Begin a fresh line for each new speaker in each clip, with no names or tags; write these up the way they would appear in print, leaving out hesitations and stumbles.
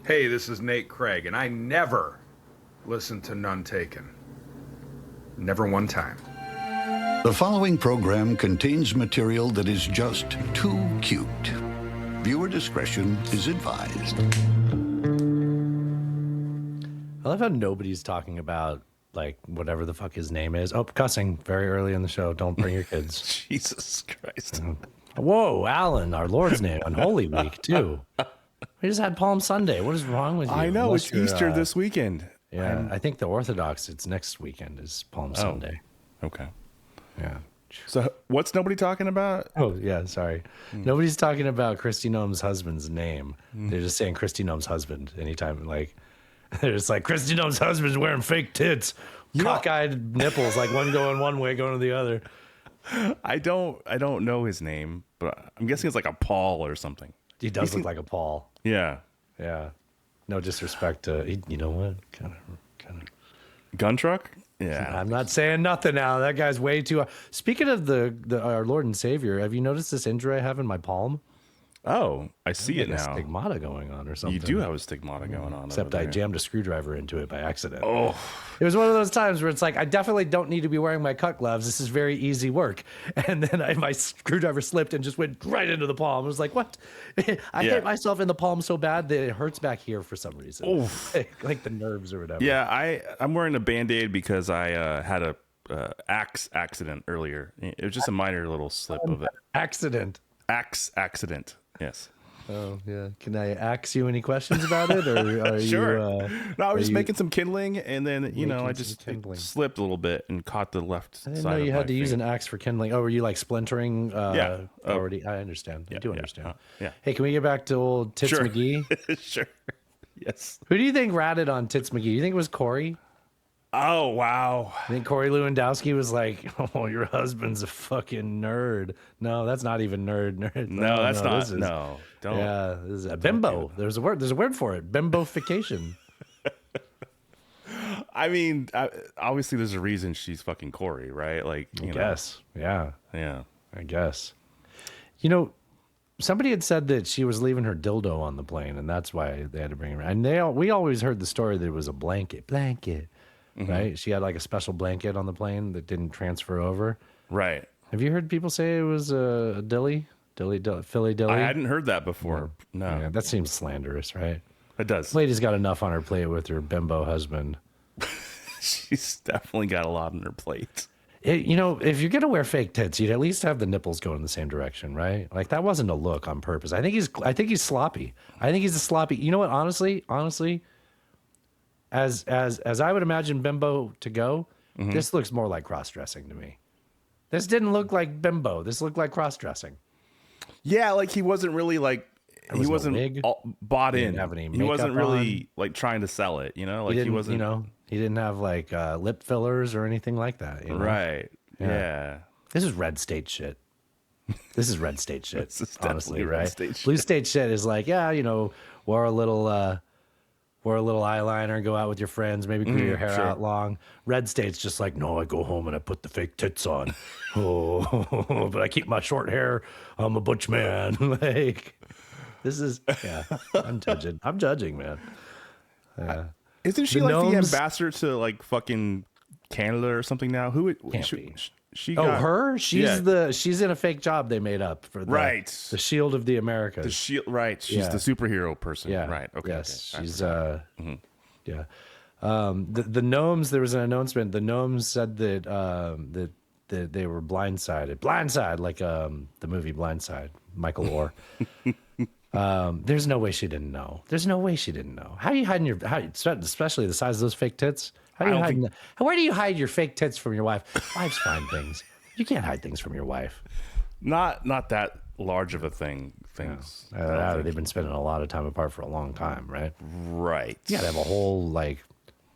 Hey, this is Nate Craig, and I never listen to None Taken. Never one time.
The following program contains material that is just too cute. Viewer discretion is advised.
I love how nobody's talking about, like, whatever the fuck his name is. Oh, cussing very early in the show. Don't bring your kids.
Jesus Christ.
Whoa, Alan, our Lord's name on Holy Week, too. We just had Palm Sunday. What is wrong with you?
I know,
Unless
it's
you're,
Easter this weekend.
Yeah, I think the Orthodox, it's next weekend is Palm Sunday.
Okay.
Yeah.
So what's nobody talking about?
Oh, yeah, sorry. Nobody's talking about Kristi Noem's husband's name. They're just saying Kristi Noem's husband anytime, like, they're just like, Kristi Noem's husband's wearing fake tits, cockeyed nipples, like one going one way, going to the other.
I don't know his name, but I'm guessing it's like a Paul or something.
He does look like a Paul.
Yeah.
Yeah. No disrespect to, you know what? Kind of.
Gun truck? Yeah.
I'm not saying nothing now. That guy's way too. Speaking of the our Lord and Savior, have you noticed this injury I have in my palm?
Oh, I see it
Like a
now.
stigmata going on or something.
You do have a stigmata going on.
Except
over
I
there.
jammed a screwdriver into it by accident.
Oh.
It was one of those times where it's like, I definitely don't need to be wearing my cut gloves. This is very easy work. And then my screwdriver slipped and just went right into the palm. I was like, what? I hit myself in the palm so bad that it hurts back here for some reason. Like the nerves or whatever.
Yeah, I'm wearing a Band-Aid because I had a axe accident earlier. It was just a minor little slip of it.
Accident.
Axe accident. Yes.
Oh, yeah. Can I ask you any questions about it? Or are
Sure.
you...
No, I was just
you
making some kindling, and then, I
making
just
some kindling?
slipped a little bit and caught the left
I didn't
side
know you
of
had
my
to use an
finger.
axe for kindling. Oh, were you like splintering
Yeah.
already? I understand. I do
yeah,
understand.
yeah.
Hey, can we get back to old Tits
Sure.
McGee?
Sure. Yes.
Who do you think ratted on Tits McGee? You think it was Corey?
Oh, wow.
I think Corey Lewandowski was like, "Oh, your husband's a fucking nerd." No, that's not even nerd.
No, that's not.
this is-
No, don't.
Yeah, this is a bimbo. There's a word. There's a word for it. Bimbofication.
I mean, obviously, there's a reason she's fucking Corey, right? Like, you know.
Yes. Yeah.
Yeah.
I guess. You know, somebody had said that she was leaving her dildo on the plane, and that's why they had to bring her. And we always heard the story that it was a blanket, right? She had like a special blanket on the plane that didn't transfer over.
Right.
Have you heard people say it was a Philly dilly?
I hadn't heard that before. No,
Yeah, that seems slanderous, right?
it does.
Lady's got enough on her plate with her bimbo husband.
She's definitely got a lot on her plate.
You know, if you're gonna wear fake tits, you'd at least have the nipples go in the same direction, right? Like that wasn't a look on purpose. I think he's sloppy. I think he's a sloppy. You know what? Honestly, as I would imagine bimbo to go, this looks more like cross dressing to me. This didn't look like bimbo. This looked like cross dressing.
Yeah, like he wasn't really like
was
he
no
wasn't
wig.
bought
He
in.
didn't have any
He wasn't
makeup
really like trying to sell it. You know, like
He didn't,
wasn't.
you know, he didn't have like lip fillers or anything like that. You know?
Right. Yeah.
This is red state shit. This is red state shit.
This is definitely
honestly,
red
right?
state shit.
Blue state shit is like, yeah, you know, wear a little eyeliner, go out with your friends, maybe grow your hair
sure.
out long. Red state's just like, no, I go home and I put the fake tits on. Oh, but I keep my short hair. I'm a butch man. Like, this is, yeah. I'm judging, man.
Isn't she
The
like the
gnomes-
ambassador to like fucking Canada or something now? Who
Can't
she,
be.
she
Oh,
got
her?
Yeah.
She's in a fake job they made up for
Right.
the Shield of the Americas.
the shield. Right. She's
Yeah.
the superhero person.
Yeah.
Right. Okay.
Yes.
okay.
She's yeah. The gnomes. There was an announcement. The gnomes said that that they were blindsided. Blindside, like the movie Blindside. Michael Orr. There's no way she didn't know. There's no way she didn't know. How are you hiding especially the size of those fake tits? How do you hide? Where do you hide your fake tits from your wife? Wives find things. You can't hide things from your wife.
Not that large of a thing. Things. I don't think.
They've been spending a lot of time apart for a long time, right?
Right.
You gotta have a whole like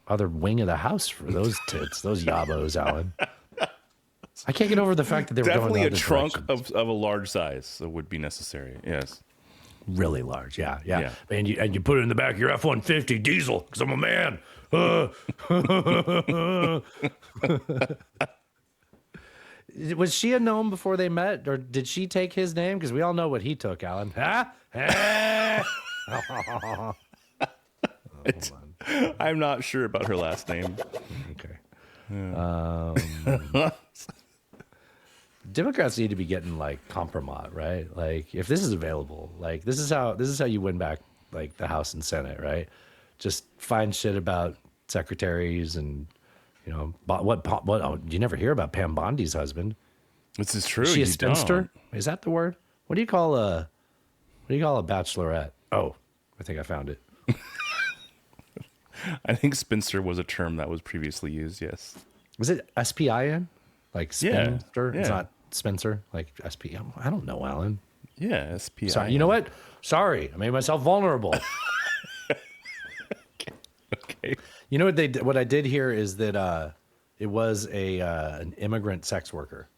other wing of the house for those tits, those yabos, Alan. I can't get over the fact that they were
Definitely
going
a
other
trunk
directions.
of a large size would be necessary. Yes.
Really large, yeah.
Yeah.
And you put it in the back of your F-150 diesel because I'm a man. Was she a gnome before they met, or did she take his name? Because we all know what he took, Alan. Huh? Hold on.
I'm not sure about her last name.
Okay. Democrats need to be getting like compromat, right? Like if this is available, like this is how you win back like the House and Senate, right? Just find shit about secretaries and what you never hear about Pam Bondi's husband.
This is true.
Is she a
you
spinster?
don't.
Is that the word? What do you call a bachelorette? Oh, I think I found it.
I think spinster was a term that was previously used. Yes.
Was it SPIN? Like
Yeah,
spinster? It's
yeah.
not Spencer. Like SP. I don't know, Alan.
Yeah. SPI.
Sorry. You know what? Sorry, I made myself vulnerable.
Okay.
You know what I did hear is that it was an immigrant sex worker.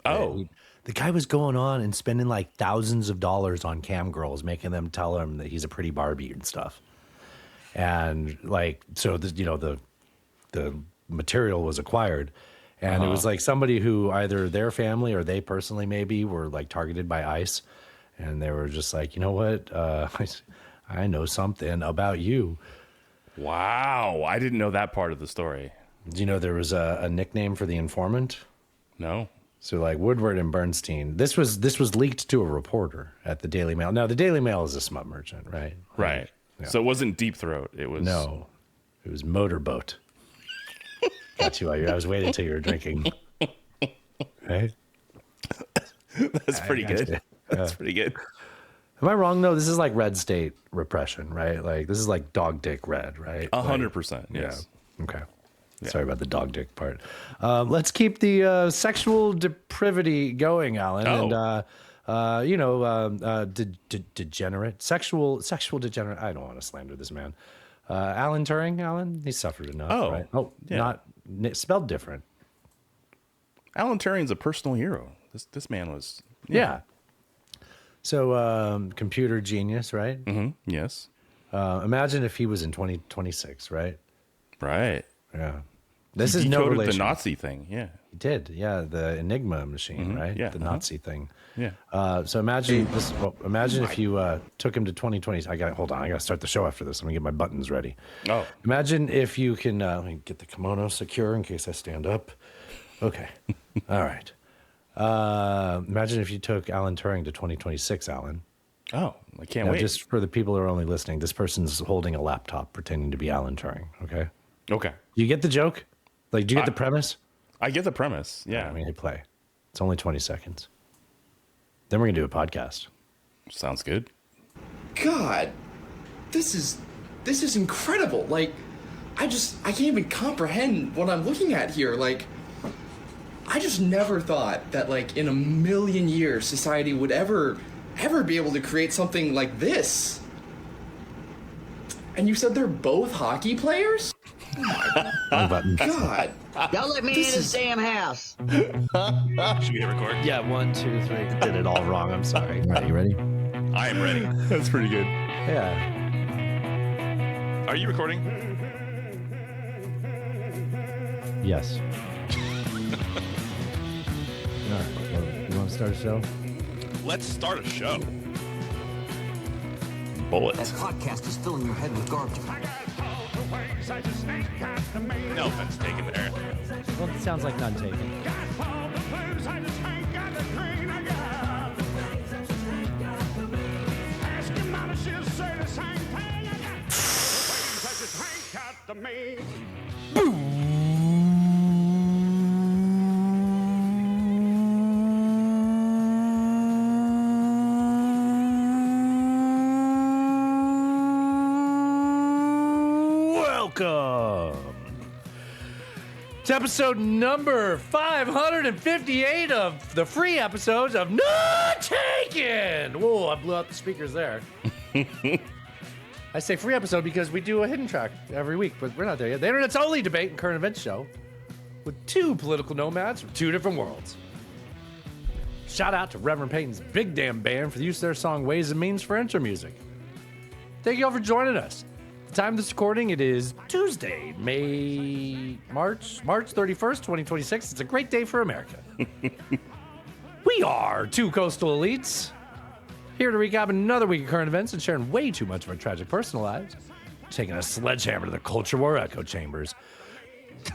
Oh.
The guy was going on and spending like thousands of dollars on cam girls, making them tell him that he's a pretty Barbie and stuff. And like, so the material was acquired, and it was like somebody who either their family or they personally maybe were like targeted by ICE, and they were just like, you know what, I know something about you.
Wow. I didn't know that part of the story.
Do you know there was a nickname for the informant?
No.
So like Woodward and Bernstein, this was leaked to a reporter at the Daily Mail. Now the Daily Mail is a smut merchant, right?
Right.
Yeah.
So it wasn't Deep Throat. It was
No, it was Motorboat. Got you. I was waiting till you were drinking. Right?
That's pretty
gotcha.
good. That's pretty good.
Am I wrong though? This is like red state repression, right? Like this is like dog dick red, right?
100%. Yes.
Yeah. Okay. Sorry about the dog dick part. Let's keep the sexual depravity going, Alan.
Oh.
And degenerate, sexual degenerate. I don't want to slander this man. Alan Turing. Alan, he suffered enough.
Oh,
right? Oh,
yeah.
spelled different.
Alan Turing's a personal hero. This man was.
Yeah. So computer genius, right?
Mm-hmm. Yes.
Imagine if he was in 2026, right?
Right.
Yeah. This is
He
no
decoded
relation.
the Nazi thing. Yeah.
He did, yeah, the Enigma machine, right?
yeah,
The Nazi thing.
Yeah.
So imagine this. Well, imagine if you took him to 2020. Hold on. I got to start the show after this. Let me get my buttons ready.
Oh.
Imagine if you can. Let me get the kimono secure in case I stand up. Okay. All right. Imagine if you took Alan Turing to 2026, Alan.
Oh, I can't
Now,
wait.
just for the people who are only listening, this person's holding a laptop pretending to be Alan Turing. Okay.
Okay.
You get the joke? Like, do you get the premise?
I get the premise. Yeah.
I mean, hit play. It's only 20 seconds. Then we're going to do a podcast.
Sounds good.
God, this is incredible. Like, I can't even comprehend what I'm looking at here. Like, I just never thought that, like, in a million years, society would ever be able to create something like this. And you said they're both hockey players?
Wrong button.
God.
Don't let me in this damn house.
Should we hit record?
Yeah, 1, 2, 3. Did it all wrong. I'm sorry. Are you ready?
I am ready. That's pretty good.
Yeah.
Are you recording?
Yes. All right. Well, you want to start a show?
Let's start a show.
That
Bullets.
podcast is filling your head with garbage.
No offense taken there.
Well, it sounds like none taken. Welcome to episode number 558 of the free episodes of Not Taken. Whoa, I blew out the speakers there. I say free episode because we do a hidden track every week, but we're not there yet. The internet's only debate and current events show with two political nomads from two different worlds. Shout out to Reverend Peyton's Big Damn Band for the use of their song Ways and Means for intro music. Thank you all for joining us. The time of this recording, it is Tuesday, March 31st, 2026. It's a great day for America. We are two coastal elites, here to recap another week of current events and sharing way too much of our tragic personal lives. taking a sledgehammer to the culture war echo chambers.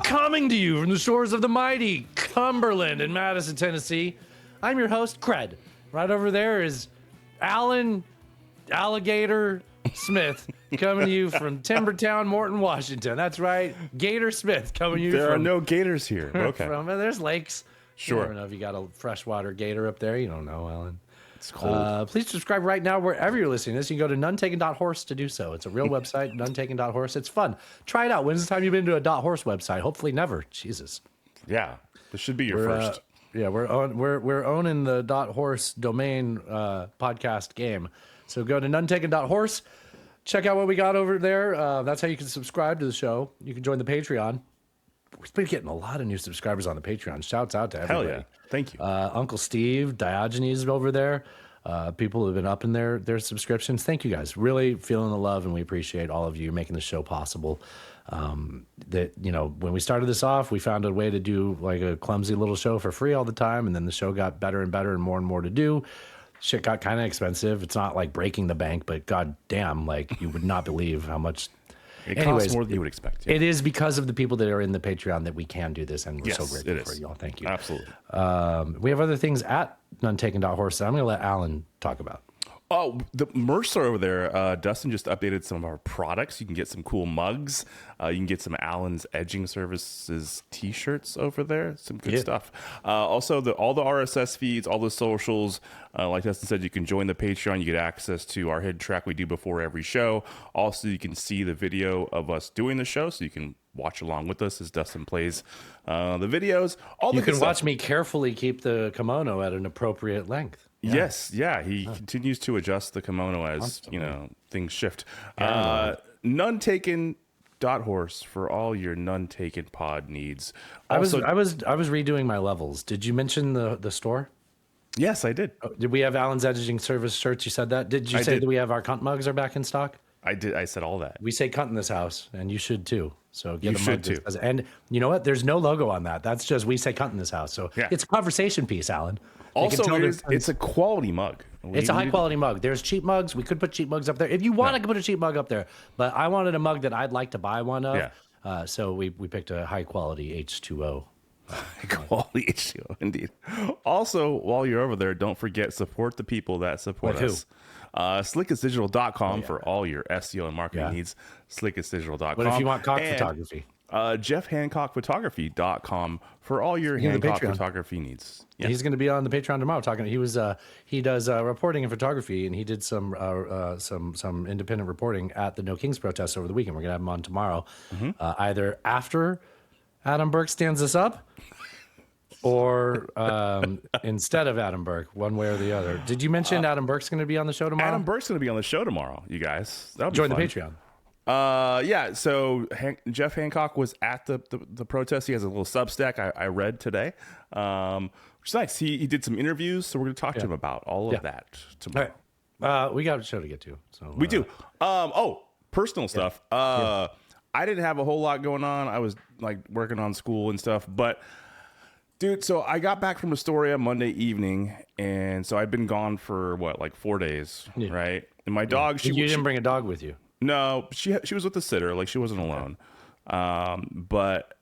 Coming to you from the shores of the mighty Cumberland in Madison, Tennessee, I'm your host, Cred. Right over there is Alan Alligator Smith coming to you from Timbertown, Morton, Washington. That's right, Gator Smith coming to you
There
from...
are no gators here. Okay.
There's lakes.
Sure.
I don't know if you got a freshwater gator up there. You don't know, Alan.
It's cold.
Please subscribe right now wherever you're listening to this. You can go to nonetaken.horse to do so. It's a real website, nonetaken.horse. It's fun. Try it out. When's the time you've been to a .horse website? Hopefully never. Jesus.
Yeah. This should be your first.
We're owning the .horse domain podcast game. So go to nonetaken.horse. Check out what we got over there. That's how you can subscribe to the show. You can join the Patreon. We've been getting a lot of new subscribers on the Patreon. Shouts out to everybody.
Hell yeah. Thank you.
Uncle Steve, Diogenes over there. People who have been upping their subscriptions. Thank you guys. Really feeling the love, and we appreciate all of you making the show possible. When we started this off, we found a way to do like a clumsy little show for free all the time, and then the show got better and better and more to do. Shit got kind of expensive. It's not like breaking the bank, but god damn, like you would not believe how much.
It costs more than you would expect. Yeah.
It is because of the people that are in the Patreon that we can do this, and we're so
Yes,
grateful
it
for
is.
y'all. Thank you.
Absolutely.
We have other things at nonetaken.horse that I'm going to let Alan talk about.
Oh, the merch store over there. Dustin just updated some of our products. You can get some cool mugs. You can get some Allen's Edging Services t-shirts over there. Some good stuff. Also, all the RSS feeds, all the socials. Like Dustin said, you can join the Patreon. You get access to our hidden track we do before every show. Also, you can see the video of us doing the show, so you can watch along with us as Dustin plays the videos.
You can watch me carefully keep the kimono at an appropriate length. Yeah.
Yes, yeah, he continues to adjust the kimono as things shift. Nonetaken.horse for all your none taken pod needs. Also,
I was redoing my levels. Did you mention the store?
Yes, I did.
Did we have Alan's Edging Service shirts? You said that. Did you say that we have our cunt mugs are back in stock?
I did. I said all that.
We say cunt in this house, and you should too. So get
You
a mug
should
that
too.
says- And you know what? There's no logo on that. That's just we say cunt in this house. So it's a conversation piece, Alan. They can
Also,
tell
it's a quality mug.
It's a high quality mug. There's cheap mugs. We could put cheap mugs up there if you want. I could put a cheap mug up there, but I wanted a mug that I'd like to buy one of.
Yeah.
So we picked a high quality H2O.
Quality H2O, indeed. Also, while you're over there, don't forget support the people that support us. Slickestdigital.com for all your SEO and marketing needs. Slickestdigital.com.
What if you want cock photography?
JeffHancockphotography.com for all your
Speaking of
Hancock
Patreon.
photography needs. Yeah.
He's going to be on the Patreon tomorrow talking. He does reporting and photography, and he did some independent reporting at the No Kings protest over the weekend. We're going to have him on tomorrow, either after Adam Burke stands us up, or instead of Adam Burke, one way or the other. Did you mention Adam Burke's going to be on the show tomorrow?
Adam Burke's going to be on the show tomorrow, you guys. That'll be
Join
fun.
the Patreon.
Yeah, so Jeff Hancock was at the protest. He has a little Substack I read today, which is nice. He did some interviews, so we're going to talk to him about all of that tomorrow.
All right. We got a show to get to. So
We do. Personal stuff. I didn't have a whole lot going on. I was like working on school and stuff, but dude, so I got back from Astoria Monday evening, and so I'd been gone for like 4 days, right? And my dog,
you didn't bring a dog with you.
No, she was with a sitter. Like she wasn't alone. But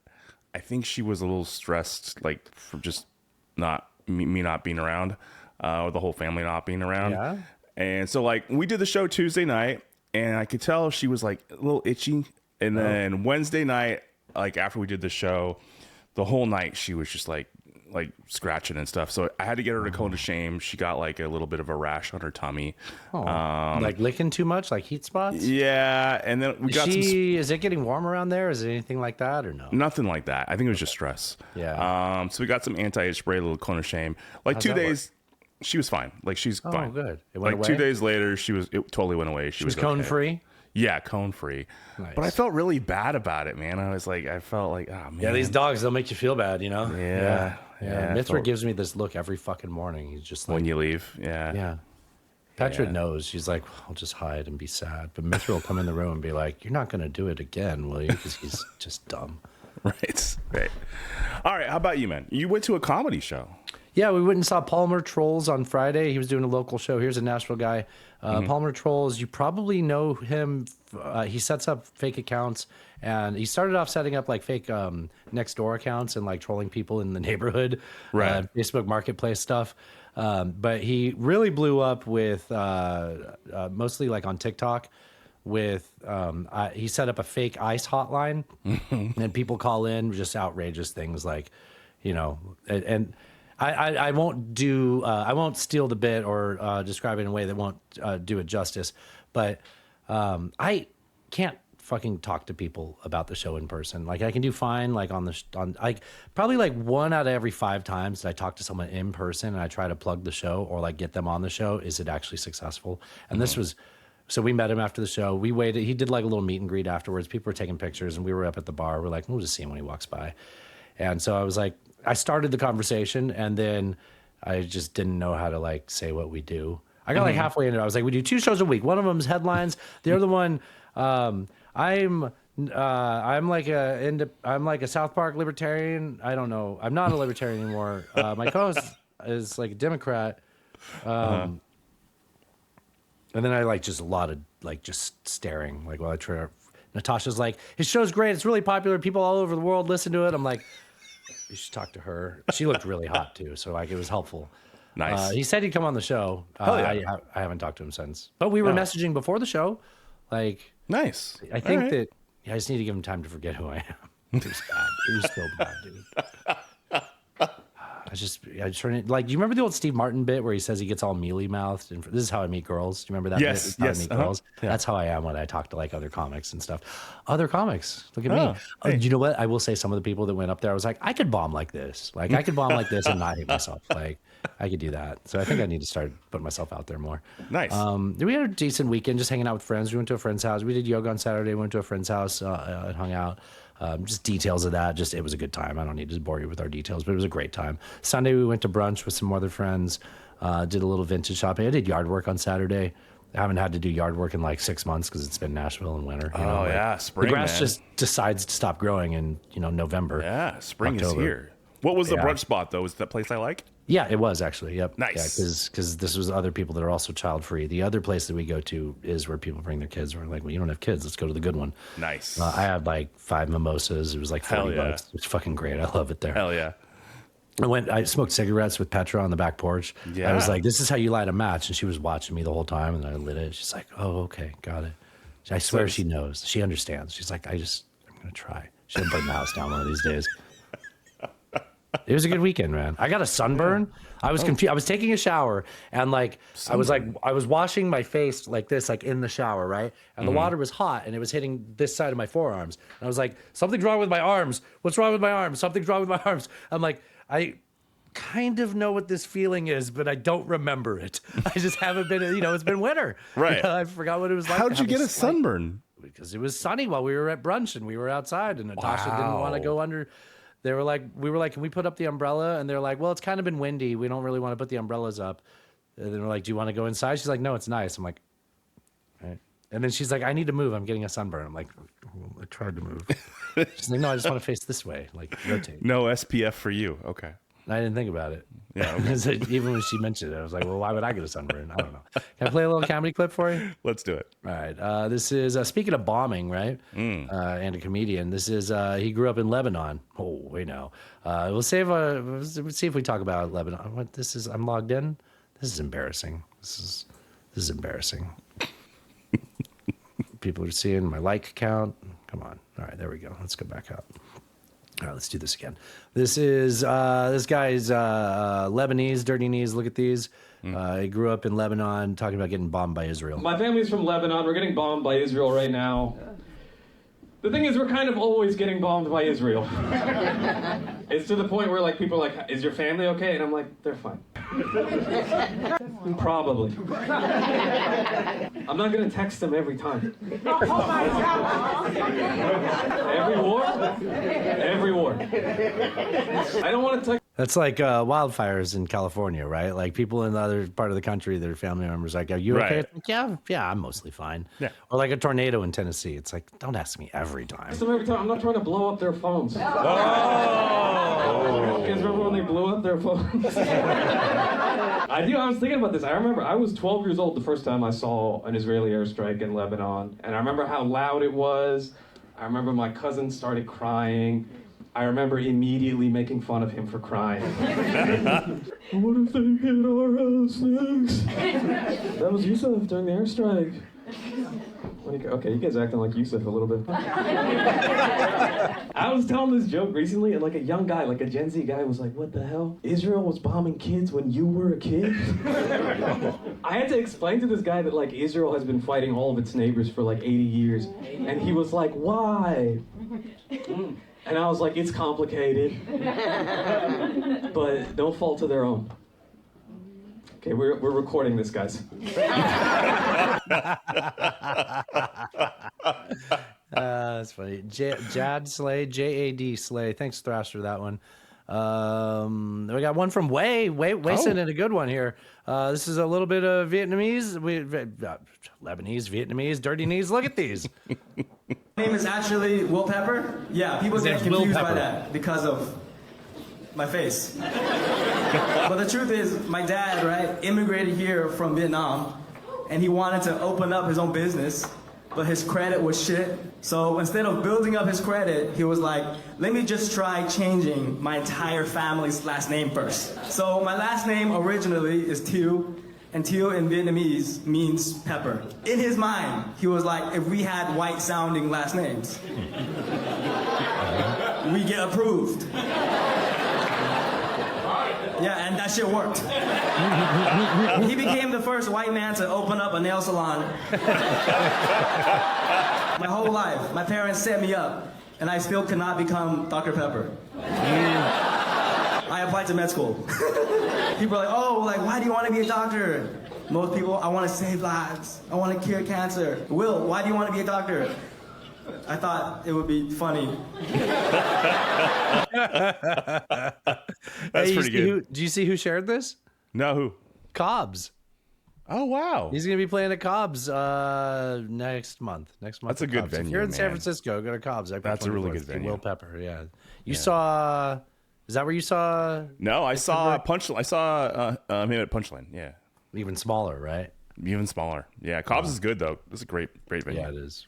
I think she was a little stressed, like from just not me not being around, or the whole family not being around.
Yeah.
And so like we did the show Tuesday night, and I could tell she was like a little itchy. And then Wednesday night, like after we did the show, the whole night she was just like scratching and stuff. So I had to get her to cone to shame. She got like a little bit of a rash on her tummy.
Like licking too much, like heat spots.
Yeah, and then we got
Is it getting warm around there? Is it anything like that or no?
nothing like that. I think it was just stress.
Yeah.
So we got some anti-itch spray, a little cone of shame. Like
How's
2
that
days, she was fine. Like she's fine.
Good. It
Like
went
2
away?
days later, it totally went away. She was
cone
okay.
free.
Yeah, cone free.
Nice.
But I felt really bad about it, man. I felt like, oh man.
Yeah, these dogs, they'll make you feel bad, you know?
Yeah.
Mithra gives me this look every fucking morning. He's just like,
when you leave. Yeah.
yeah. Petra knows. She's like, I'll just hide and be sad. But Mithra will come in the room and be like, you're not going to do it again, will you? Because he's just dumb.
Right. All right. How about you, man? You went to a comedy show.
Yeah, we went and saw Palmer Trolls on Friday. He was doing a local show. Here's a Nashville guy. Palmer Trolls, you probably know him. He sets up fake accounts, and he started off setting up like fake Nextdoor accounts and like trolling people in the neighborhood,
Right.
Facebook Marketplace stuff. But he really blew up with mostly like on TikTok. With he set up a fake ICE hotline, and people call in just outrageous things like, and I won't do I won't steal the bit or describe it in a way that won't do it justice, but I can't fucking talk to people about the show in person. Like I can do fine, like on probably like 1 out of every 5 times that I talk to someone in person and I try to plug the show or like get them on the show, is it actually successful? And this was. So we met him after the show. We waited. He did like a little meet and greet afterwards. People were taking pictures, and we were up at the bar. We're like, we'll just see him when he walks by. And so I was like, I started the conversation, and then I just didn't know how to like say what we do. I got like halfway into it. I was like, we do 2 shows a week. One of them is headlines. The other one, I'm like a South Park libertarian. I don't know. I'm not a libertarian anymore. My co-host is like a Democrat. And then I like just a lot of like just staring like while I try. Natasha's like, his show's great. It's really popular. People all over the world listen to it. I'm like, you should talk to her. She looked really hot too, so like it was helpful.
Nice.
He said he'd come on the show.
Hell yeah.
I haven't talked to him since, but we were messaging before the show. Like,
Nice.
I think that I just need to give him time to forget who I am. It was bad. It was so bad, dude. I just like, do you remember the old Steve Martin bit where he says he gets all mealy mouthed and this is how I meet girls? Do you remember that?
Yes,
bit? This is how
yes,
I meet
uh-huh.
girls.
Yeah.
That's how I am when I talk to like other comics and stuff. Other comics, look at
Oh,
me.
hey.
You know what? I will say some of the people that went up there, I was like, I could bomb like this. Like I could bomb like this and not hate myself. Like I could do that. So I think I need to start putting myself out there more.
Nice.
We had a decent weekend just hanging out with friends. We went to a friend's house. We did yoga on Saturday. Went to a friend's house and hung out. Just details of that. Just it was a good time. I don't need to bore you with our details, but it was a great time. Sunday we went to brunch with some other friends. Did a little vintage shopping. I did yard work on Saturday. I haven't had to do yard work in like 6 months because it's been Nashville in winter. You know, like,
yeah, spring,
the grass
man.
just decides to stop growing in November.
Yeah, spring
October.
is here. What was the
Yeah.
brunch spot though? Was that place I like?
Yeah, it was actually. Yep.
Nice.
Yeah, because this was other people that are also child free. The other place that we go to is where people bring their kids. We're like, well, you don't have kids. Let's go to the good one.
Nice.
I had like 5 mimosas. It was like
Hell
$40.
yeah.
It was fucking great. I love it there.
Hell yeah.
I smoked cigarettes with Petra on the back porch. I
Yeah.
was like, this is how you light a match. And she was watching me the whole time. And I lit it. She's like, oh, okay. Got it. I swear she knows. She understands. She's like, I'm going to try. She'll burn the house down one of these days. It was a good weekend, man. I got a sunburn. I was confused. I was taking a shower and like I was washing my face like this, like in the shower, right? And the water was hot and it was hitting this side of my forearms. And I was like, something's wrong with my arms. What's wrong with my arms? Something's wrong with my arms. I'm like, I kind of know what this feeling is, but I don't remember it. I just haven't been, it's been winter.
Right.
I forgot what it was like.
How'd
to
you
have
get a
slight-
sunburn?
Because it was sunny while we were at brunch and we were outside and Natasha didn't want to
Wow.
go under. We were like, can we put up the umbrella? And they're like, well, it's kind of been windy. We don't really want to put the umbrellas up. And then we're like, do you want to go inside? She's like, no, it's nice. I'm like, all right. And then she's like, I need to move. I'm getting a sunburn. I'm like, I tried to move. She's like, no, I just want to face this way. Like, rotate.
No SPF for you. Okay.
And I didn't think about it.
Yeah, okay.
So even when she mentioned it, I was like, well, why would I get a sunburn? I don't know. Can I play a little comedy clip for you?
Let's do it.
All right. This is speaking of bombing, right? And a comedian. This is he grew up in Lebanon. Oh, we know. We'll see if we talk about Lebanon. What this is? I'm logged in. This is embarrassing. This is embarrassing. People are seeing my like count. Come on. All right, there we go. Let's go back up. All right, let's do this again. This is this guy's Lebanese, dirty knees. Look at these. He grew up in Lebanon, talking about getting bombed by Israel.
My family's from Lebanon. We're getting bombed by Israel right now. The thing is, we're kind of always getting bombed by Israel. It's to the point where like people are like, "Is your family okay?" And I'm like, "They're fine." Probably. I'm not gonna text them every time. Every war. I don't want to text.
That's like wildfires in California, right? Like people in the other part of the country, their family members like, are you okay?
Right.
It's like, yeah, I'm mostly fine.
Yeah.
Or like a tornado in Tennessee. It's like, don't ask me every time.
So every time, I'm not trying to blow up their phones. You guys remember when they blew up their phones? I was thinking about this. I remember I was 12 years old the first time I saw an Israeli airstrike in Lebanon. And I remember how loud it was. I remember my cousin started crying. I remember immediately making fun of him for crying. What if they hit our house next? That was Yusuf during the airstrike. Okay, you guys acting like Yusuf a little bit. I was telling this joke recently, and like a young guy, like a Gen Z guy, was like, what the hell? Israel was bombing kids when you were a kid? I had to explain to this guy that like Israel has been fighting all of its neighbors for like 80 years. And he was like, why? And I was like, it's complicated. But don't fall to their own. Okay, we're recording this, guys.
That's funny. Jad Slay, Jad Slay. Thanks, Thrash, for that one. We got one from Wei sent in a good one here. This is a little bit of Vietnamese, Lebanese, Vietnamese, dirty knees. Look at these.
My name is actually Will Pepper. Yeah, people get confused by that because of my face. But the truth is, my dad, right, immigrated here from Vietnam, and he wanted to open up his own business, but his credit was shit. So instead of building up his credit, he was like, let me just try changing my entire family's last name first. So my last name originally is Thieu, and Thieu in Vietnamese means pepper. In his mind, he was like, if we had white-sounding last names, we get approved. Yeah, and that shit worked. He became the first white man to open up a nail salon. My whole life, my parents set me up, and I still cannot become Dr. Pepper. I applied to med school. People are like, oh, like, why do you want to be a doctor? Most people, I want to save lives. I want to cure cancer. Will, why do you want to be a doctor? I thought it would be funny.
That's pretty good.
Do you see who shared this?
No, who?
Cobbs.
Oh, wow.
He's going to be playing at Cobbs next month. That's
a good
Cobbs.
venue,
If you're in San
man.
Francisco, go to Cobbs.
That's a really good venue.
Will Pepper, yeah. You saw... Is that where you saw...
No, I saw Punchline. I saw him at Punchline, yeah.
Even smaller, right?
Even smaller. Yeah, Cobbs is good, though. It's a great venue.
Yeah, it is.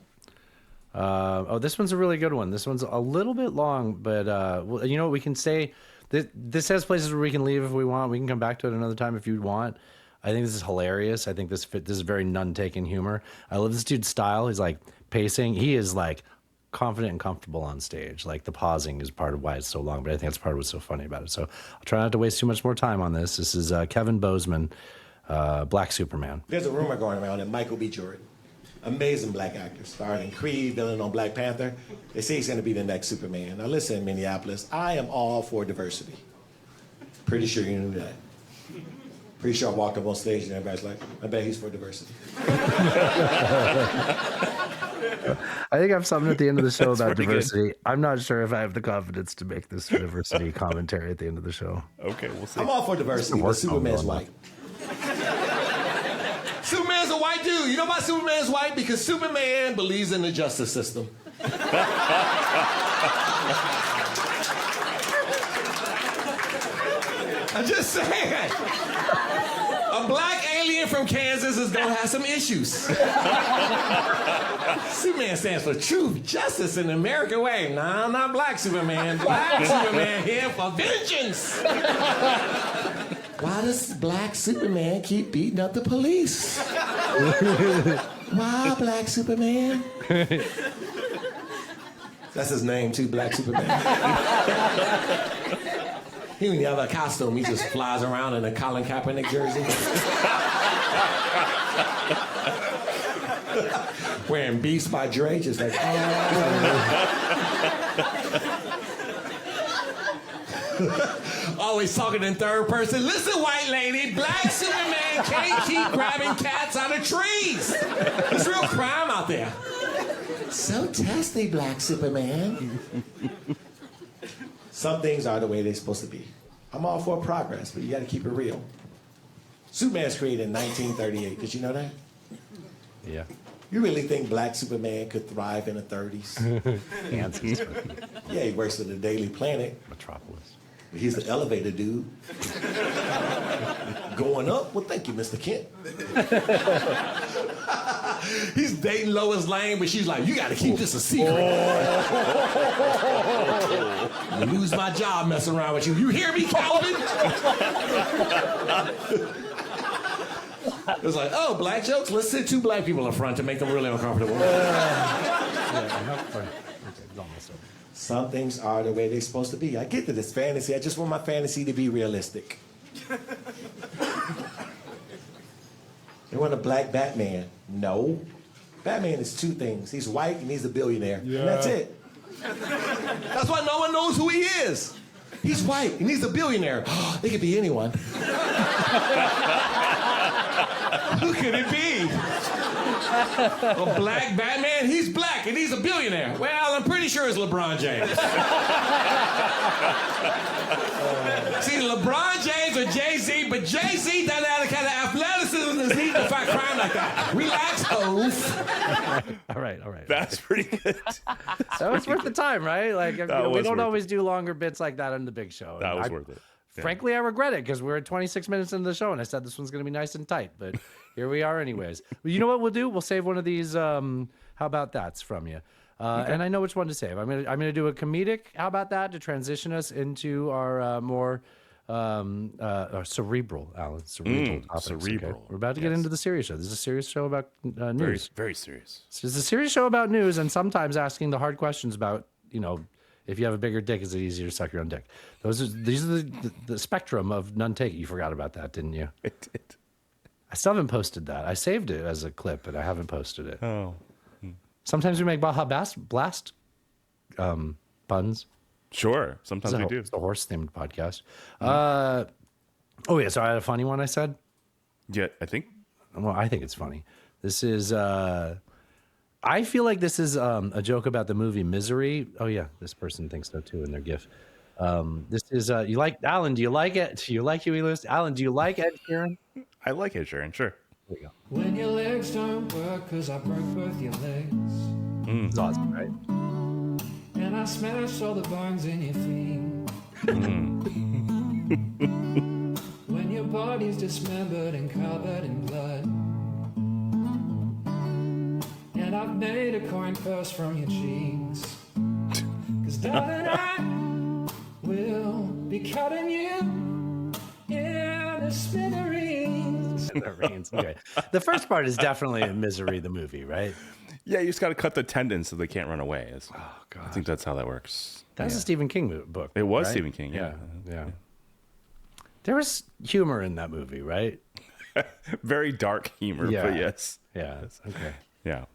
This one's a really good one. This one's a little bit long, but well, you know what we can say? This has places where we can leave if we want. We can come back to it another time if you want. I think this is hilarious. I think this is very none-taken humor. I love this dude's style. He's like pacing. He is like confident and comfortable on stage. Like the pausing is part of why it's so long, but I think that's part of what's so funny about it. So I'll try not to waste too much more time on this. This is Kevin Bozeman, Black Superman.
There's a rumor going around that Michael B. Jordan, amazing black actor, starred in Creed, villain on Black Panther. They say he's going to be the next Superman. Now listen, Minneapolis, I am all for diversity. Pretty sure you knew that. Pretty sure I walked up on stage and everybody's like, I bet he's for diversity.
I think I have something at the end of the show about
pretty good.
diversity. I'm not sure if I have the confidence to make this diversity commentary at the end of the show.
Okay, we'll see.
I'm all for diversity, but Superman's white. Superman's a white dude. You know why Superman's white? Because Superman believes in the justice system. I'm just saying. A black alien from Kansas is gonna have some issues. Superman stands for truth, justice, and the American way. Nah, not black Superman. Black Superman here for vengeance. Why does black Superman keep beating up the police? Why, black Superman? That's his name, too, Black Superman. He don't even have a costume. He just flies around in a Colin Kaepernick jersey. Wearing Beast by Dre, just like, always talking in third person. Listen, white lady, black Superman can't keep grabbing cats out of trees. It's real crime out there. So testy, black Superman. Some things are the way they're supposed to be. I'm all for progress, but you got to keep it real. Superman's created in 1938. Did you know that?
Yeah.
You really think Black Superman could thrive in the 30s?
Kansas.
Yeah, he works at the Daily Planet.
Metropolis.
He's the elevator dude. Going up? Well, thank you, Mr. Kent. He's dating Lois Lane, but she's like, you got to keep this a secret. I lose my job messing around with you. You hear me, Calvin? It's like, oh, black jokes? Let's sit 2 black people in front to make them really uncomfortable. Some things are the way they're supposed to be. I get that it's fantasy. I just want my fantasy to be realistic. You want a black Batman? No. Batman is 2 things. He's white and he's a billionaire. Yeah. And that's it. That's why no one knows who he is. He's white and he's a billionaire. It could be anyone. Who could it be? A black Batman? He's black and he's a billionaire. Well, I'm pretty sure it's LeBron James. See, LeBron James or Jay-Z, but Jay-Z doesn't have the kind of athleticism that's needed to fight crime like that. Relax, Oaf.
All right.
That's pretty good.
So it's worth the time, right? Like, we don't always do longer bits like that on the big show.
That was worth it. Yeah.
Frankly, I regret it because we're at 26 minutes into the show and I said this one's going to be nice and tight, but here we are anyways. Well, you know what we'll do? We'll save one of these how about that's from you. And I know which one to save. I'm gonna do a comedic how about that to transition us into our more cerebral, Alan. Cerebral topics.
Cerebral.
Okay? We're about to get into the serious show. This is a serious show about news.
Very, very serious.
This is a serious show about news and sometimes asking the hard questions about, if you have a bigger dick, is it easier to suck your own dick? These are the spectrum of none take it. You forgot about that, didn't you?
I did.
I still haven't posted that. I saved it as a clip, but I haven't posted it.
Oh.
Sometimes we make Baja Blast puns.
Sure. Sometimes we do.
It's a horse-themed podcast. Oh, yeah. So I had a funny one I said.
Yeah, I think.
Well, I think it's funny. This is... I feel like this is a joke about the movie Misery. Oh, yeah. This person thinks so, too, in their GIF. This is... you like... Alan, do you like it? Do you like Huey Lewis? Alan, do you like Ed Sheeran?
I like Ed Sheeran, sure.
There you go.
When your legs don't work because I broke both your legs.
It's awesome, right?
And I smashed all the bones in your feet. When your body's dismembered and covered in blood. And I've made a coin purse from your cheeks. Cause darling, I will be cutting you in the smithereens.
Okay. The first part is definitely in Misery, the movie, right?
Yeah, you just got to cut the tendons so they can't run away.
Oh, God.
I think that's how that works.
That's a Stephen King book.
It was
right?
Stephen King,
yeah. There was humor in that movie, right?
Very dark humor, but yes.
Yeah. Okay.
Yeah.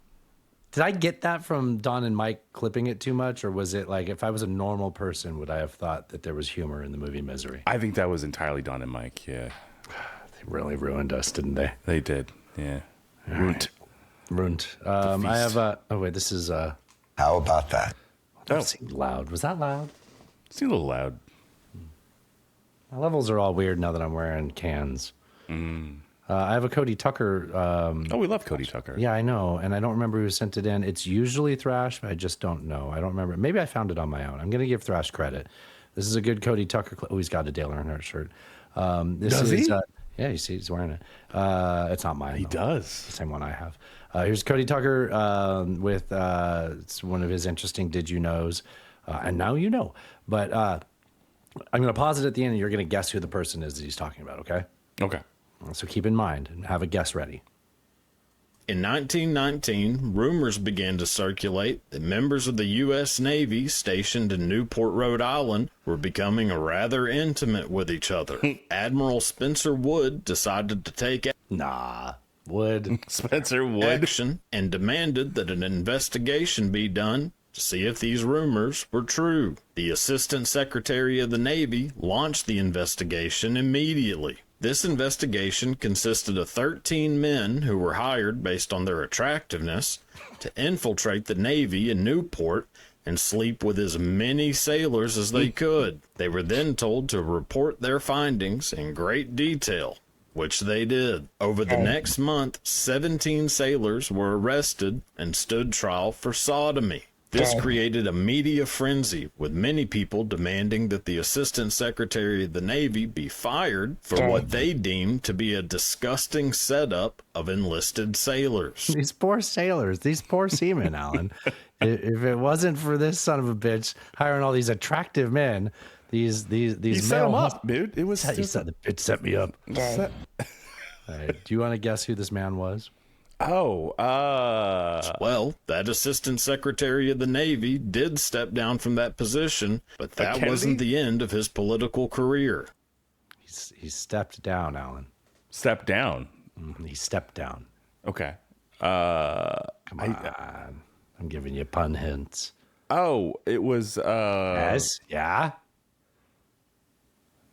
Did I get that from Don and Mike clipping it too much? Or was it like, if I was a normal person, would I have thought that there was humor in the movie Misery?
I think that was entirely Don and Mike, yeah.
They really ruined us, didn't they?
They did, yeah.
Ruined. I have oh wait, this is
How about that?
That seemed loud. Was that loud?
It seemed a little loud.
My levels are all weird now that I'm wearing cans. I have a Cody Tucker.
We love Cody Tucker.
Yeah, I know. And I don't remember who sent it in. It's usually Thrash, but I just don't know. I don't remember. Maybe I found it on my own. I'm going to give Thrash credit. This is a good Cody Tucker clip. Oh, he's got a Dale Earnhardt shirt.
Does he?
Yeah, you see, he's wearing it. It's not mine.
He does.
It's the same one I have. Here's Cody Tucker with it's one of his interesting Did You Knows. And now you know. But I'm going to pause it at the end, and you're going to guess who the person is that he's talking about, okay?
Okay.
So keep in mind and have a guess ready.
In 1919, rumors began to circulate that members of the U.S. Navy stationed in Newport, Rhode Island were becoming rather intimate with each other. Admiral Spencer Wood decided to take
Spencer Wood
action and demanded that an investigation be done to see if these rumors were true. The Assistant Secretary of the Navy launched the investigation immediately. This investigation consisted of 13 men who were hired based on their attractiveness to infiltrate the Navy in Newport and sleep with as many sailors as they could. They were then told to report their findings in great detail, which they did. Over the next month, 17 sailors were arrested and stood trial for sodomy. This created a media frenzy, with many people demanding that the Assistant Secretary of the Navy be fired for what they deemed to be a disgusting setup of enlisted sailors.
These poor sailors, these poor seamen, Alan. If it wasn't for this son of a bitch hiring all these attractive men, these
You set him up, dude. It was
it set me up. All right, do you want to guess who this man was?
Well, that Assistant Secretary of the Navy did step down from that position, but that wasn't the end of his political career.
He stepped down, Alan.
Stepped down?
He stepped down.
Okay.
Come on. I'm giving you pun hints.
Oh, it was...
Yes? Yeah?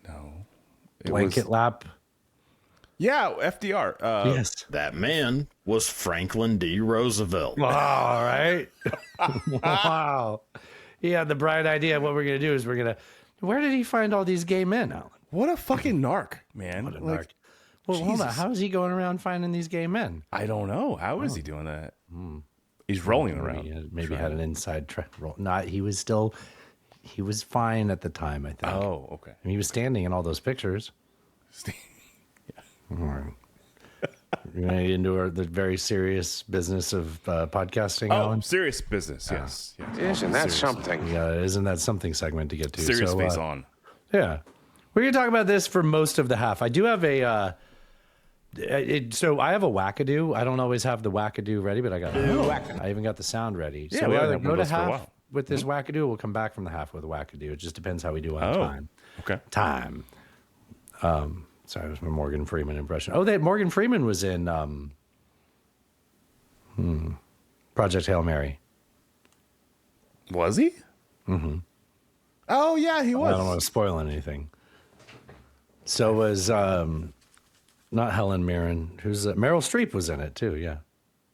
No.
Blanket lap?
Yeah, FDR.
Yes.
That man was Franklin D. Roosevelt.
All right. Wow. He had the bright idea. What we're going to do is where did he find all these gay men, Alan?
What a fucking narc, man.
What a narc. Well, hold on. How is he going around finding these gay men?
I don't know. How is he doing that? He's rolling around.
Maybe had an inside roll. Not. He was fine at the time, I think.
Oh, okay.
And he was standing in all those pictures. All right. You're going to get into the very serious business of podcasting, Alan?
Serious business, yes.
Isn't that something?
Yeah, isn't that something segment to get to?
Serious face on.
Yeah. We're going to talk about this for most of the half. I do have so I have a wackadoo. I don't always have the wackadoo ready, but I even got the sound ready.
Yeah,
so we
we
either
haven't
go to
had one of those for a
half
while.
with this wackadoo, or we'll come back from the half with a wackadoo. It just depends how we do on time.
Okay.
Time. Sorry, it was my Morgan Freeman impression. Oh, Morgan Freeman was in Project Hail Mary.
Was he?
Mm-hmm.
Oh, yeah, he was.
I don't want to spoil anything. So was not Helen Mirren. Who's Meryl Streep was in it too? Yeah.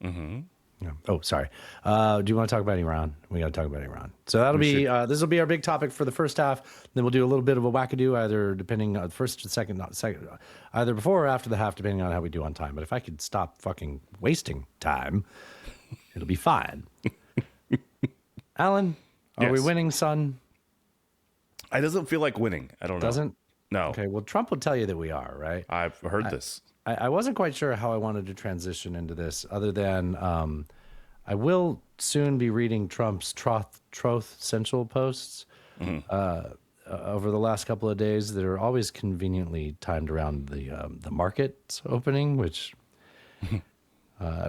Mm-hmm.
Yeah. Oh, sorry. Do you want to talk about Iran? We got to talk about Iran. So that'll be this will be our big topic for the first half. Then we'll do a little bit of a wackadoo, either depending on first or second, either before or after the half, depending on how we do on time. But if I could stop fucking wasting time, it'll be fine. Alan, are we winning, son?
It doesn't feel like winning. I don't know.
Doesn't?
No.
Okay. Well, Trump will tell you that we are, right?
I've heard this.
I wasn't quite sure how I wanted to transition into this, other than I will soon be reading Trump's Truth Central posts over the last couple of days that are always conveniently timed around the market's opening, which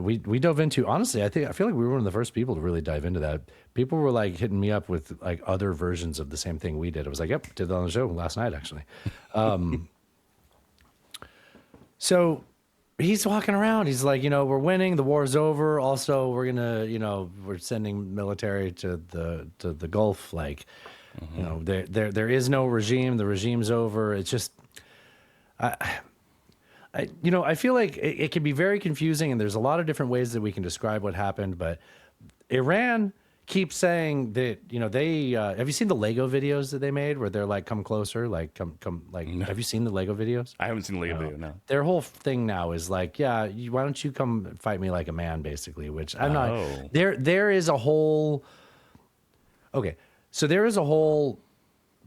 we dove into. Honestly, I feel like we were one of the first people to really dive into that. People were like hitting me up with like other versions of the same thing we did. I was like, yep, did that on the show last night, actually. So he's walking around. He's like, we're winning. The war's over. Also, we're gonna, we're sending military to the Gulf. Like, there is no regime. The regime's over. It's just, I feel like it can be very confusing, and there's a lot of different ways that we can describe what happened. But Iran keeps saying that, they have you seen the Lego videos that they made where they're like, come closer, like come like no. Have you seen the Lego videos?
I haven't seen the Lego video, no.
Their whole thing now is like, why don't you come fight me like a man, basically, which I'm not. There is a whole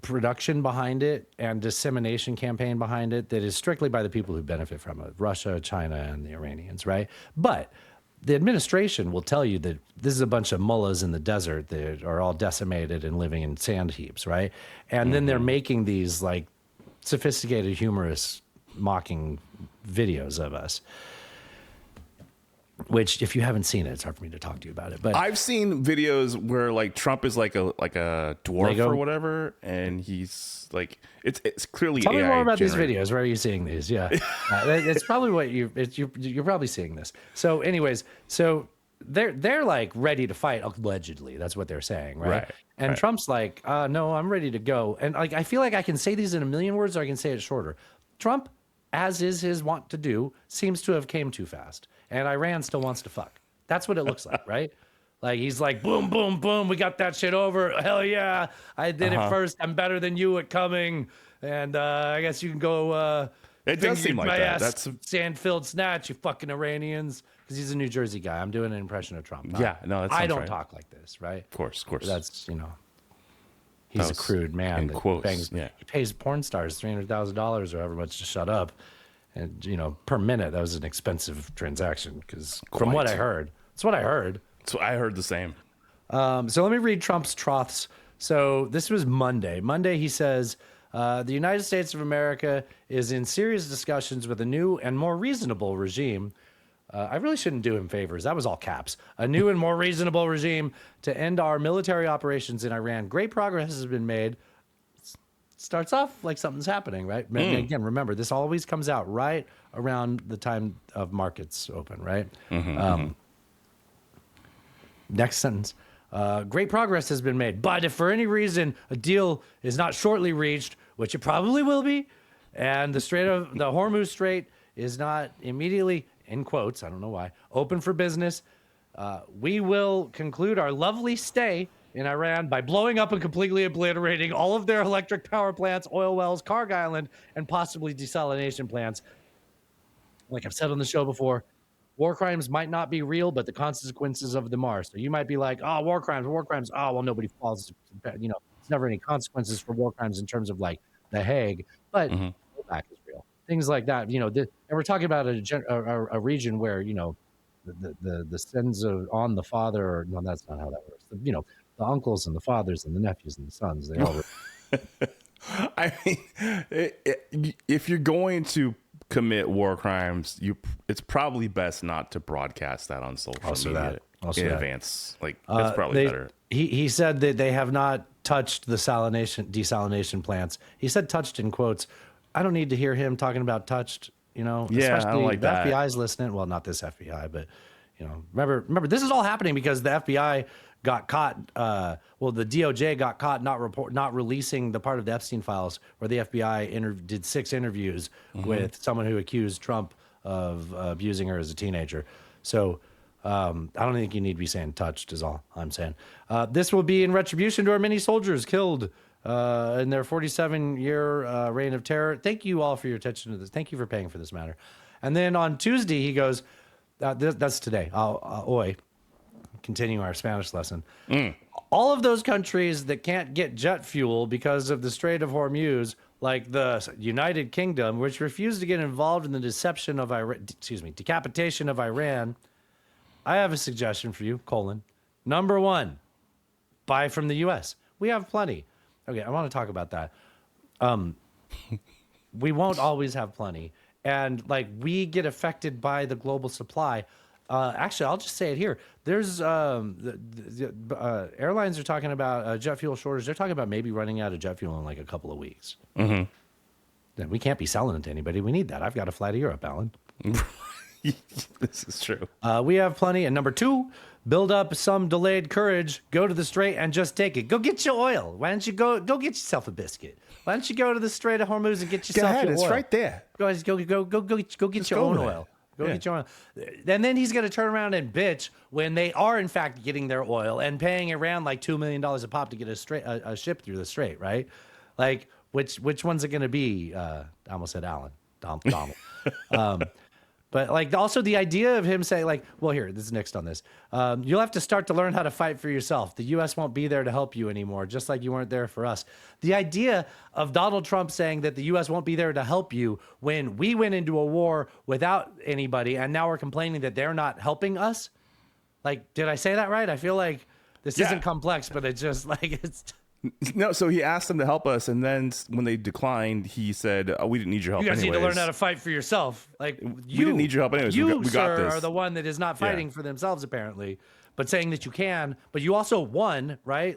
production behind it and dissemination campaign behind it that is strictly by the people who benefit from it, Russia, China, and the Iranians, right? But the administration will tell you that this is a bunch of mullahs in the desert that are all decimated and living in sand heaps, right? And then they're making these like sophisticated, humorous, mocking videos of us. Which, if you haven't seen it, it's hard for me to talk to you about it. But
I've seen videos where like Trump is like a dwarf
Lego?
or whatever, and he's like it's clearly
tell me
AI
more about
generated.
these videos. Where are you seeing these? Yeah, it's probably what you're probably seeing this. So, anyways, they're like ready to fight. Allegedly, that's what they're saying, right? And Trump's like, no, I'm ready to go. And like, I feel like I can say these in a million words, or I can say it shorter. Trump, as is his wont to do, seems to have came too fast. And Iran still wants to fuck. That's what it looks like, right? Like he's like, boom, boom, boom. We got that shit over. Hell yeah, I did it first. I'm better than you at coming, and I guess you can go.
It does seem like that.
That's sand-filled snatch, you fucking Iranians. Because he's a New Jersey guy. I'm doing an impression of Trump. I don't talk like this, right?
Of course.
That's he's a crude man.
In quotes.
He pays porn stars $300,000 or however much to shut up, and per minute. That was an expensive transaction. Because from what I heard, that's what I heard.
So I heard the same.
So let me read Trump's troths. So this was Monday. Monday, he says, the United States of America is in serious discussions with a new and more reasonable regime. I really shouldn't do him favors. That was all caps. A new and more reasonable regime to end our military operations in Iran. Great progress has been made. Starts off like something's happening, right? Again, remember, this always comes out right around the time of markets open, right? Next sentence. Great progress has been made, but if for any reason a deal is not shortly reached, which it probably will be, and the Hormuz Strait is not immediately, in quotes, I don't know why, open for business, we will conclude our lovely stay in Iran by blowing up and completely obliterating all of their electric power plants, oil wells, Karg Island, and possibly desalination plants. Like I've said on the show before, war crimes might not be real, but the consequences of them are. So you might be like, oh, war crimes. Oh, well, nobody falls. It's never any consequences for war crimes in terms of like The Hague, but blowback is real. Things like that, and we're talking about a region where, the sins on the father, no, that's not how that works. The uncles and the fathers and the nephews and the sons, they all.
I mean, if you're going to commit war crimes, it's probably best not to broadcast that on social media in advance. Like that's probably better.
He said that they have not touched the desalination plants. He said touched in quotes. I don't need to hear him talking about touched. Especially
I don't like
the
that.
FBI's listening. Well, not this FBI, but remember this is all happening because the FBI got caught. The DOJ got caught not releasing the part of the Epstein files where the FBI did 6 interviews with someone who accused Trump of abusing her as a teenager. So I don't think you need to be saying touched is all I'm saying. This will be in retribution to our many soldiers killed in their 47-year reign of terror. Thank you all for your attention to this. Thank you for paying for this matter. And then on Tuesday, he goes, that's today. Continue our Spanish lesson. All of those countries that can't get jet fuel because of the Strait of Hormuz, like the United Kingdom, which refused to get involved in the decapitation of Iran, I have a suggestion for you, Number 1, buy from the U.S. We have plenty. Okay, I want to talk about that. We won't always have plenty. And we get affected by the global supply. Actually, I'll just say it here. There's airlines are talking about jet fuel shortage. They're talking about maybe running out of jet fuel in like a couple of weeks. Then we can't be selling it to anybody. We need that. I've got to fly to Europe, Alan.
This is true.
We have plenty. And number 2, build up some delayed courage. Go to the Strait and just take it. Go get your oil. Why don't you go get yourself a biscuit? Why don't you go to the Strait of Hormuz and get yourself your oil?
It's right there.
Go get your own oil. Get your own. And then he's going to turn around and bitch when they are in fact getting their oil and paying Iran like $2 million a pop to get a ship through the Strait, right? Like which one's it going to be? I almost said Alan. Donald. But also the idea of him saying here, this is next on this. You'll have to start to learn how to fight for yourself. The U.S. won't be there to help you anymore, just like you weren't there for us. The idea of Donald Trump saying that the U.S. won't be there to help you when we went into a war without anybody, and now we're complaining that they're not helping us. Did I say that right? I feel like this isn't complex, but it's just it's.
No, so he asked them to help us, and then when they declined, he said, we didn't need your help anyways.
You guys need to learn how to fight for yourself.
We didn't need your help anyways.
You,
we got this.
are the one that is not fighting for themselves, apparently, but saying that you can, but you also won, right?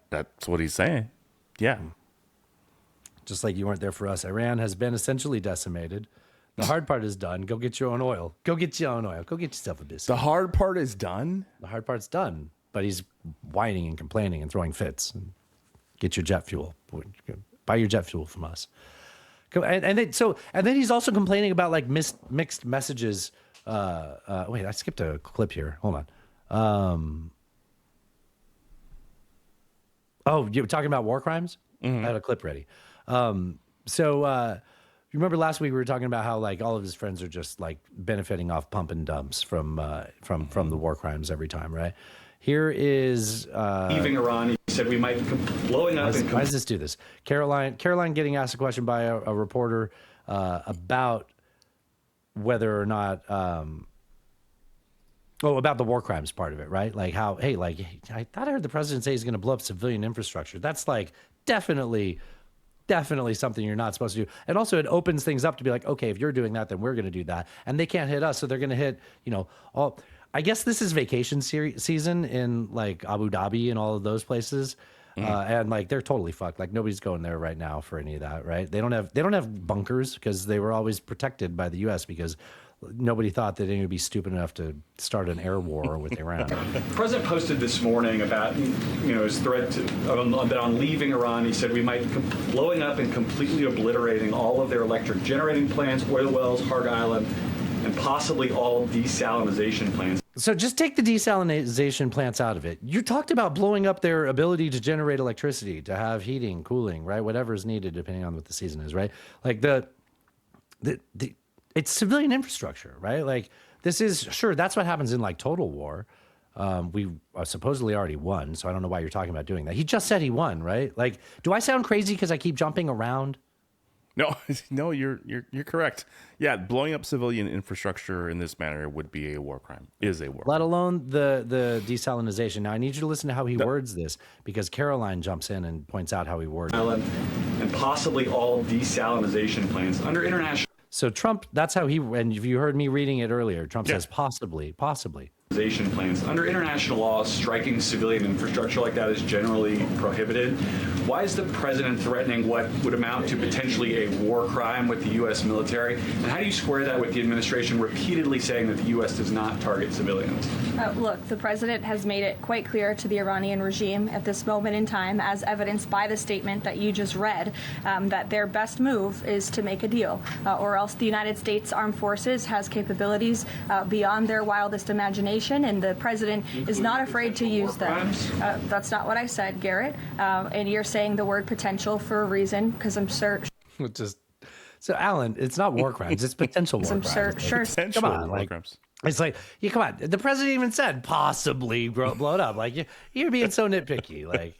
That's what he's saying. Yeah.
Just like you weren't there for us. Iran has been essentially decimated. The hard part is done. Go get your own oil. Go get your own oil. Go get yourself a biscuit.
The hard part is done?
The hard part's done. But he's whining and complaining and throwing fits. And get your jet fuel. Buy your jet fuel from us. And then he's also complaining about mixed messages. Wait, I skipped a clip here. Hold on. Oh, you were talking about war crimes? I had a clip ready. You remember last week we were talking about how like all of his friends are just like benefiting off pump and dumps from the war crimes every time, right? Here is
leaving Iran. He said we might be blowing up.
Why does this do this? Caroline getting asked a question by a reporter about whether or not about the war crimes part of it, right? Like how, hey, like I thought I heard the president say he's going to blow up civilian infrastructure. That's like definitely something you're not supposed to do. And also it opens things up to be like, okay, if you're doing that, then we're going to do that. And they can't hit us. So they're going to hit, all, I guess this is vacation season in like Abu Dhabi and all of those places. And like, they're totally fucked. Like nobody's going there right now for any of that. Right. They don't have bunkers because they were always protected by the U.S. because nobody thought that they would be stupid enough to start an air war with Iran.
The president posted this morning about his threat on leaving Iran. He said we might be blowing up and completely obliterating all of their electric generating plants, oil wells, Harg Island, and possibly all desalinization plants.
So just take the desalinization plants out of it. You talked about blowing up their ability to generate electricity, to have heating, cooling, right? Whatever is needed depending on what the season is, right? Like it's civilian infrastructure, right? Like this is sure that's what happens in like total war. We supposedly already won, so I don't know why you're talking about doing that. He just said he won, right? Like, do I sound crazy because I keep jumping around?
No, you're correct. Yeah, blowing up civilian infrastructure in this manner would be a war crime. Is a war crime.
Let alone the desalinization. Now I need you to listen to how he words this because Caroline jumps in and points out how he words it.
And possibly all desalinization plants under international.
So Trump, that's how he, and if you heard me reading it earlier, Trump says possibly.
Plans. Under international law, striking civilian infrastructure like that is generally prohibited. Why is the president threatening what would amount to potentially a war crime with the U.S. military? And how do you square that with the administration repeatedly saying that the U.S. does not target civilians?
Look, the president has made it quite clear to the Iranian regime at this moment in time, as evidenced by the statement that you just read, that their best move is to make a deal, or else the United States Armed Forces has capabilities beyond their wildest imagination, and the president is not afraid to use them. That's not what I said, Garrett. And you're saying the word potential for a reason, because I'm certain.
So, Alan, it's not war crimes; it's potential war crimes.
Potential
come on,
war crimes.
It's like, come on. The president even said possibly blow it up. Like you're being so nitpicky. Like,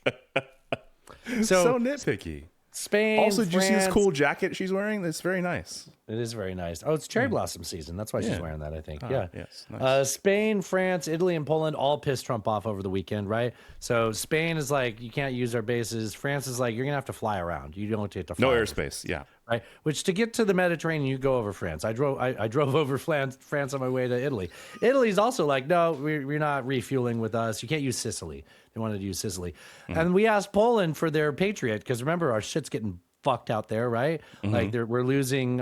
so nitpicky.
Spain.
Also, did you see this cool jacket she's wearing? That's very nice.
It is very nice. Oh, it's cherry blossom season. That's why she's wearing that, I think. Yeah.
Yes. Nice.
Spain, France, Italy, and Poland all pissed Trump off over the weekend, right? So Spain is like, you can't use our bases. France is like, you're going to have to fly around. You don't get to fly.
No airspace. Yeah.
Right. Which to get to the Mediterranean, you go over France. I drove over France on my way to Italy. Italy's also like, no, we're not refueling with us. You can't use Sicily. They wanted to use Sicily. And we asked Poland for their Patriot because remember, our shit's getting fucked out there, right? Like we're losing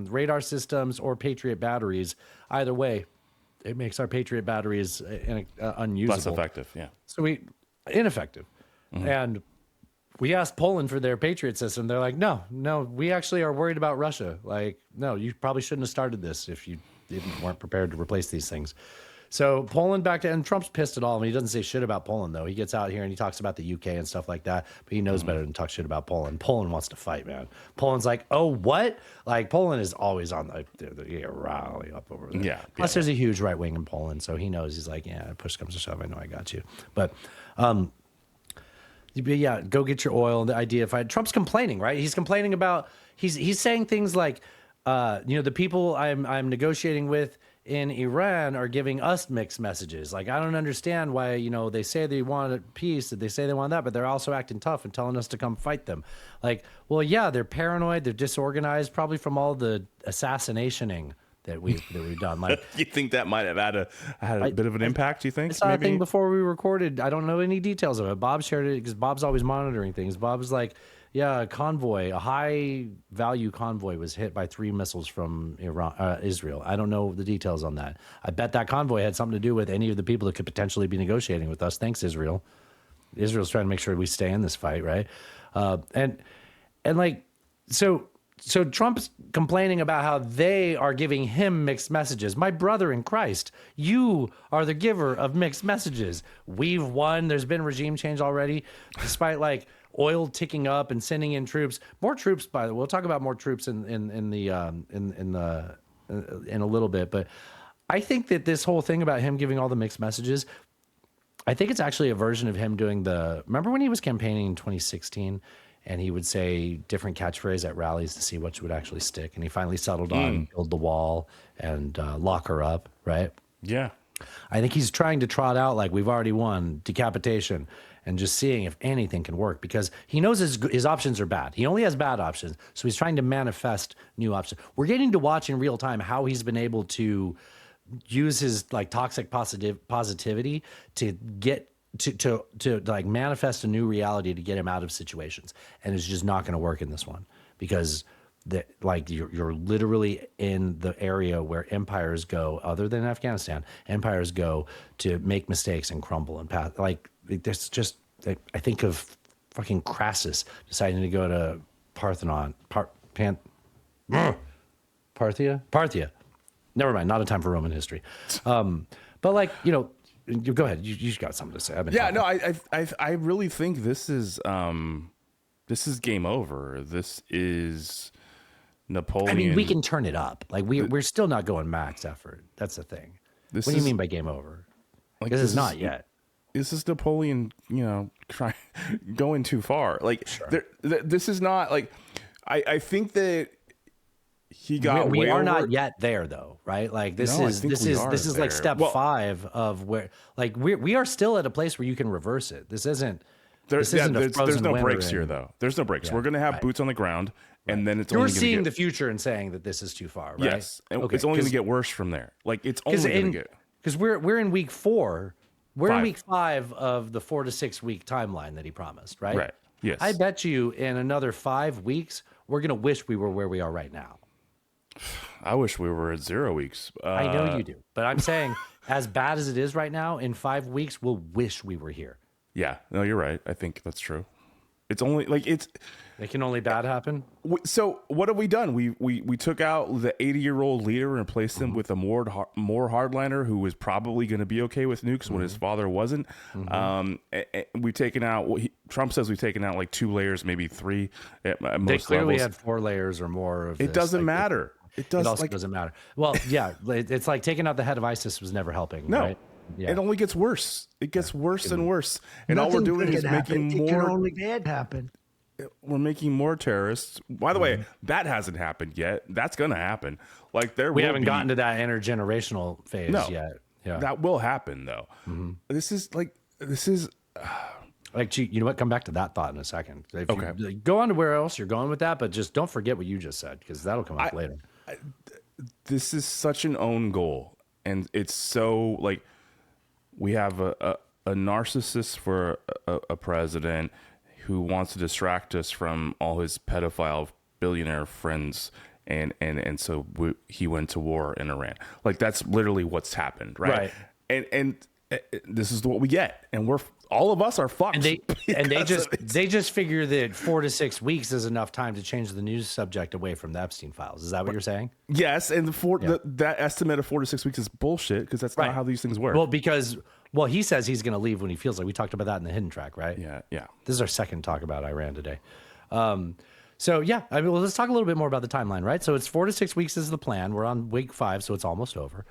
radar systems or Patriot batteries. Either way, it makes our Patriot batteries unusable.
Less effective, yeah.
So ineffective. And we asked Poland for their Patriot system. They're like, no, we actually are worried about Russia. Like, no, you probably shouldn't have started this if you weren't prepared to replace these things. So Poland and Trump's pissed at all. He doesn't say shit about Poland, though. He gets out here and he talks about the UK and stuff like that, but he knows better than talk shit about Poland. Poland wants to fight, man. Poland's like, oh, what? Like, Poland is always on the rally up over there.
Yeah.
Plus, there's a huge right wing in Poland, so he knows. He's like, yeah, push comes to shove, I know I got you. But, yeah, go get your oil. The idea of Trump's complaining, right? He's complaining about, he's saying things like, the people I'm negotiating with in Iran are giving us mixed messages. Like, I don't understand why, they say they want peace, that they say they want that, but they're also acting tough and telling us to come fight them. Like, well, yeah, they're paranoid, they're disorganized, probably from all the assassinationing that we've done. Like,
you think that might have had a bit of an impact? You think?
I saw a thing before we recorded. I don't know any details of it. Bob shared it because Bob's always monitoring things. Bob's like, yeah, a high value convoy was hit by 3 missiles from Israel. I don't know the details on that. I bet that convoy had something to do with any of the people that could potentially be negotiating with us. Thanks, Israel. Israel's trying to make sure we stay in this fight, right? And like, so so Trump's complaining about how they are giving him mixed messages. My brother in Christ, you are the giver of mixed messages. We've won. There's been regime change already, despite like oil ticking up and sending in troops. More troops, by the way. We'll talk about more troops in a little bit. But I think that this whole thing about him giving all the mixed messages, I think it's actually a version of him doing remember when he was campaigning in 2016 and he would say different catchphrases at rallies to see which would actually stick. And he finally settled on build the wall and lock her up, right?
Yeah.
I think he's trying to trot out like we've already won, decapitation, and just seeing if anything can work because he knows his options are bad. He only has bad options. So he's trying to manifest new options. We're getting to watch in real time how he's been able to use his like toxic positivity to get to like manifest a new reality to get him out of situations, and it's just not going to work in this one because like you're literally in the area where empires go, other than Afghanistan, empires go to make mistakes and crumble and pass. Like there's just I think of fucking Crassus deciding to go to Parthia. Never mind, not a time for Roman history. But like, you go ahead. You got something to say.
I really think this is game over. This is Napoleon.
I mean, we can turn it up. Like we're still not going max effort. That's the thing. What do you mean by game over? Because it's not yet.
This is Napoleon, going too far. Like this is not like. I think that. He got.
We are not yet there, though, right? Like this is like step 5 of where, like we are still at a place where you can reverse it. This isn't. There's
no breaks here, though. There's no breaks. We're going to have boots on the ground, and then it's.
You're seeing the future and saying that this is too far, right?
Yes, and it's only going to get worse from there. Like it's only going to get.
Because we're in week 4. We're in week 5 of the 4 to 6 week timeline that he promised, right?
Right. Yes.
I bet you in another 5 weeks we're going to wish we were where we are right now.
I wish we were at 0 weeks.
I know you do, but I'm saying as bad as it is right now, in 5 weeks, we'll wish we were here.
Yeah, no, you're right. I think that's true. It's only like
it can only bad happen.
So what have we done? We took out the 80-year-old leader and replaced him with a more hardliner who was probably going to be okay with nukes when his father wasn't. We've taken out. Trump says we've taken out like 2 layers, maybe 3 at most
they clearly
levels.
had 4 layers or more of.
It doesn't matter. It
also doesn't matter. Well, yeah, it's like taking out the head of ISIS was never helping.
No,
right? Yeah.
It only gets worse. It gets worse and worse. And all we're doing is making more.
It can only bad happen.
We're making more terrorists. By the way, that hasn't happened yet. That's going to happen. Like
we haven't gotten to that intergenerational phase yet. Yeah,
that will happen though. This is.
Like, you know what? Come back to that thought in a second. Okay. Go on to where else you're going with that, but just don't forget what you just said because that'll come up later.
This is such an own goal, and it's so like we have a narcissist for a president who wants to distract us from all his pedophile billionaire friends, and so he went to war in Iran. Like that's literally what's happened, right? And this is what we get, and all of us are fucked.
And they just figure that 4 to 6 weeks is enough time to change the news subject away from the Epstein files. Is that what you're saying?
Yes, and that estimate of 4 to 6 weeks is bullshit because that's not how these things work.
Well, he says he's going to leave when he feels like. We talked about that in the hidden track, right?
Yeah.
This is our second talk about Iran today. So yeah, let's talk a little bit more about the timeline, right? So it's 4 to 6 weeks is the plan. We're on week 5, so it's almost over.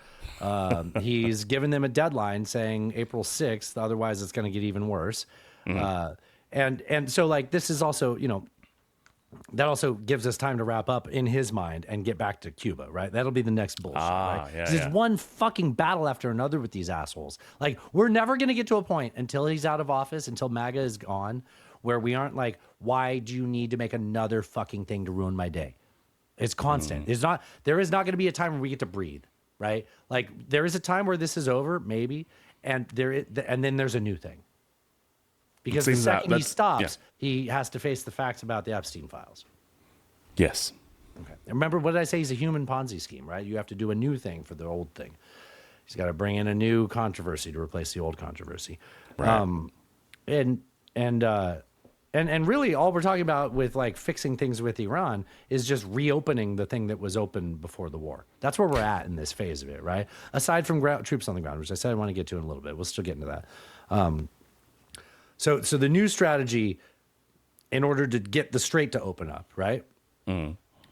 He's given them a deadline saying April 6th, otherwise it's going to get even worse. And so like this is also, that also gives us time to wrap up in his mind and get back to Cuba, right? That'll be the next bullshit, right? It's one fucking battle after another with these assholes. Like we're never going to get to a point until he's out of office, until MAGA is gone, where we aren't like, why do you need to make another fucking thing to ruin my day? It's constant. There is not going to be a time where we get to breathe, right? Like there is a time where this is over, maybe, and then there's a new thing. Because the second he stops, he has to face the facts about the Epstein files.
Yes.
Okay. And remember, what did I say? He's a human Ponzi scheme, right? You have to do a new thing for the old thing. He's got to bring in a new controversy to replace the old controversy.
Right.
And really, all we're talking about with like fixing things with Iran is just reopening the thing that was open before the war. That's where we're at in this phase of it, right? Aside from troops on the ground, which I said I want to get to in a little bit. We'll still get into that. So the new strategy, in order to get the Strait to open up, right,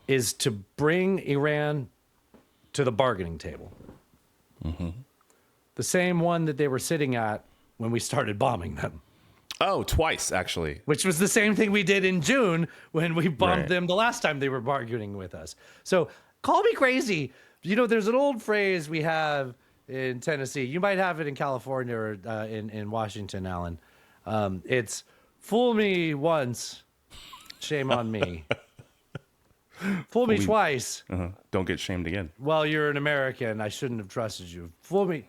is to bring Iran to the bargaining table. The same one that they were sitting at when we started bombing them.
Oh, twice, actually.
Which was the same thing we did in June when we bombed them the last time they were bargaining with us. So call me crazy. You know, there's an old phrase we have in Tennessee. You might have it in California or in Washington, Alan. It's fool me once, shame on me. Fool me twice.
Don't get shamed again.
Well, you're an American. I shouldn't have trusted you. Fool me.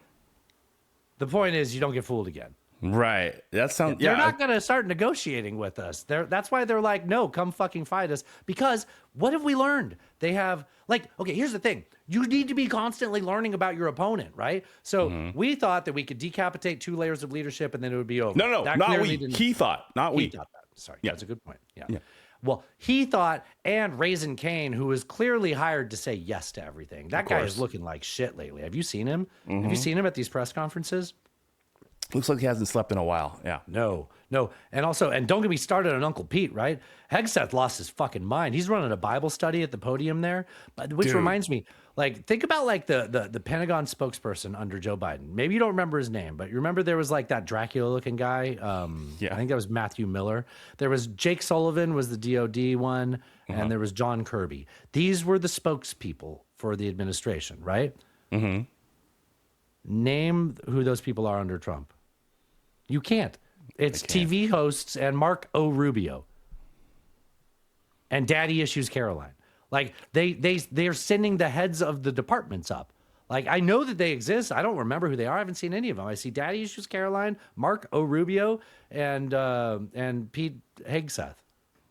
The point is, you don't get fooled again.
Right. That sounds.
They're not going to start negotiating with us. That's why they're like, no, come fucking fight us. Because what have we learned? They have, like, okay, here's the thing. You need to be constantly learning about your opponent, right? So we thought that we could decapitate 2 layers of leadership and then it would be over.
No, not we. He thought, not we.
He thought that. Sorry, that's a good point. Yeah. Well, he thought, and Raising Cane, who was clearly hired to say yes to everything. That guy is looking like shit lately. Have you seen him? Have you seen him at these press conferences?
Looks like he hasn't slept in a while. Yeah.
No. And also, and don't get me started on Uncle Pete, right? Hegseth lost his fucking mind. He's running a Bible study at the podium there, which reminds me, like, think about like the Pentagon spokesperson under Joe Biden. Maybe you don't remember his name, but you remember there was like that Dracula looking guy. I think that was Matthew Miller. There was Jake Sullivan was the DOD one, and there was John Kirby. These were the spokespeople for the administration, right? Name who those people are under Trump. You can't. It's TV hosts and Mark O. Rubio and Daddy Issues Caroline. Like they're sending the heads of the departments up. Like I know that they exist. I don't remember who they are. I haven't seen any of them. I see Daddy Issues Caroline, Mark O. Rubio, and Pete Hegseth.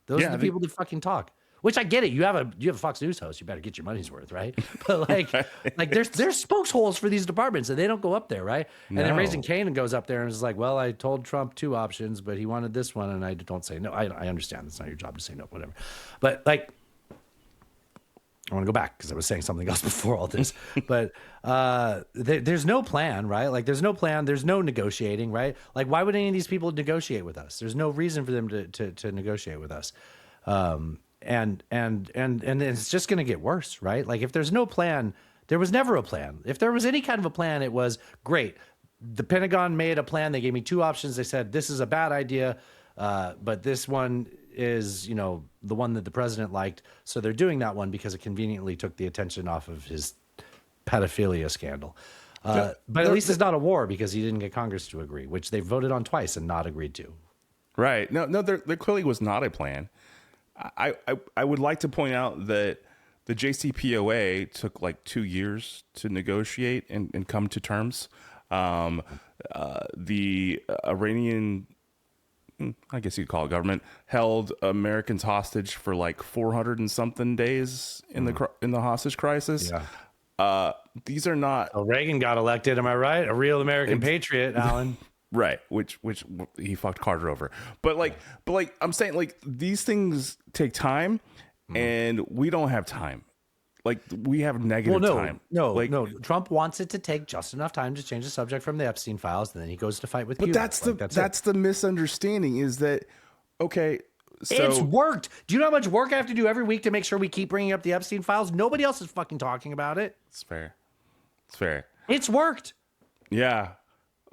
Those are the people that fucking talk. Which I get it. You have a Fox News host. You better get your money's worth, right? But like there's spokesholes for these departments, and they don't go up there, right? And then Raising Cane goes up there and is like, well, I told Trump 2 options, but he wanted this one, and I don't say no. I understand it's not your job to say no, whatever. But like, I want to go back because I was saying something else before all this. But there's no plan, right? Like there's no plan. There's no negotiating, right? Like why would any of these people negotiate with us? There's no reason for them to negotiate with us. And it's just going to get worse, right? Like if there's no plan, there was never a plan. If there was any kind of a plan, it was great. The Pentagon made a plan. They gave me 2 options. They said, this is a bad idea, but this one is, you know, the one that the president liked. So they're doing that one because it conveniently took the attention off of his pedophilia scandal. But at least it's not a war because he didn't get Congress to agree, which they voted on twice and not agreed to.
Right. No, there clearly was not a plan. I would like to point out that the JCPOA took like 2 years to negotiate and come to terms. The Iranian, I guess you'd call it government, held Americans hostage for like 400 and something days in the hostage crisis. Yeah. These are not.
Well, Reagan got elected. Am I right? A real American patriot, Alan.
Right, which he fucked Carter over. But I'm saying like these things take time, and we don't have time. Like we have negative time.
No. Trump wants it to take just enough time to change the subject from the Epstein files, and then he goes to fight with Cuba.
But that's the misunderstanding is that okay. So
it's worked. Do you know how much work I have to do every week to make sure we keep bringing up the Epstein files? Nobody else is fucking talking about it.
It's fair.
It's worked.
Yeah.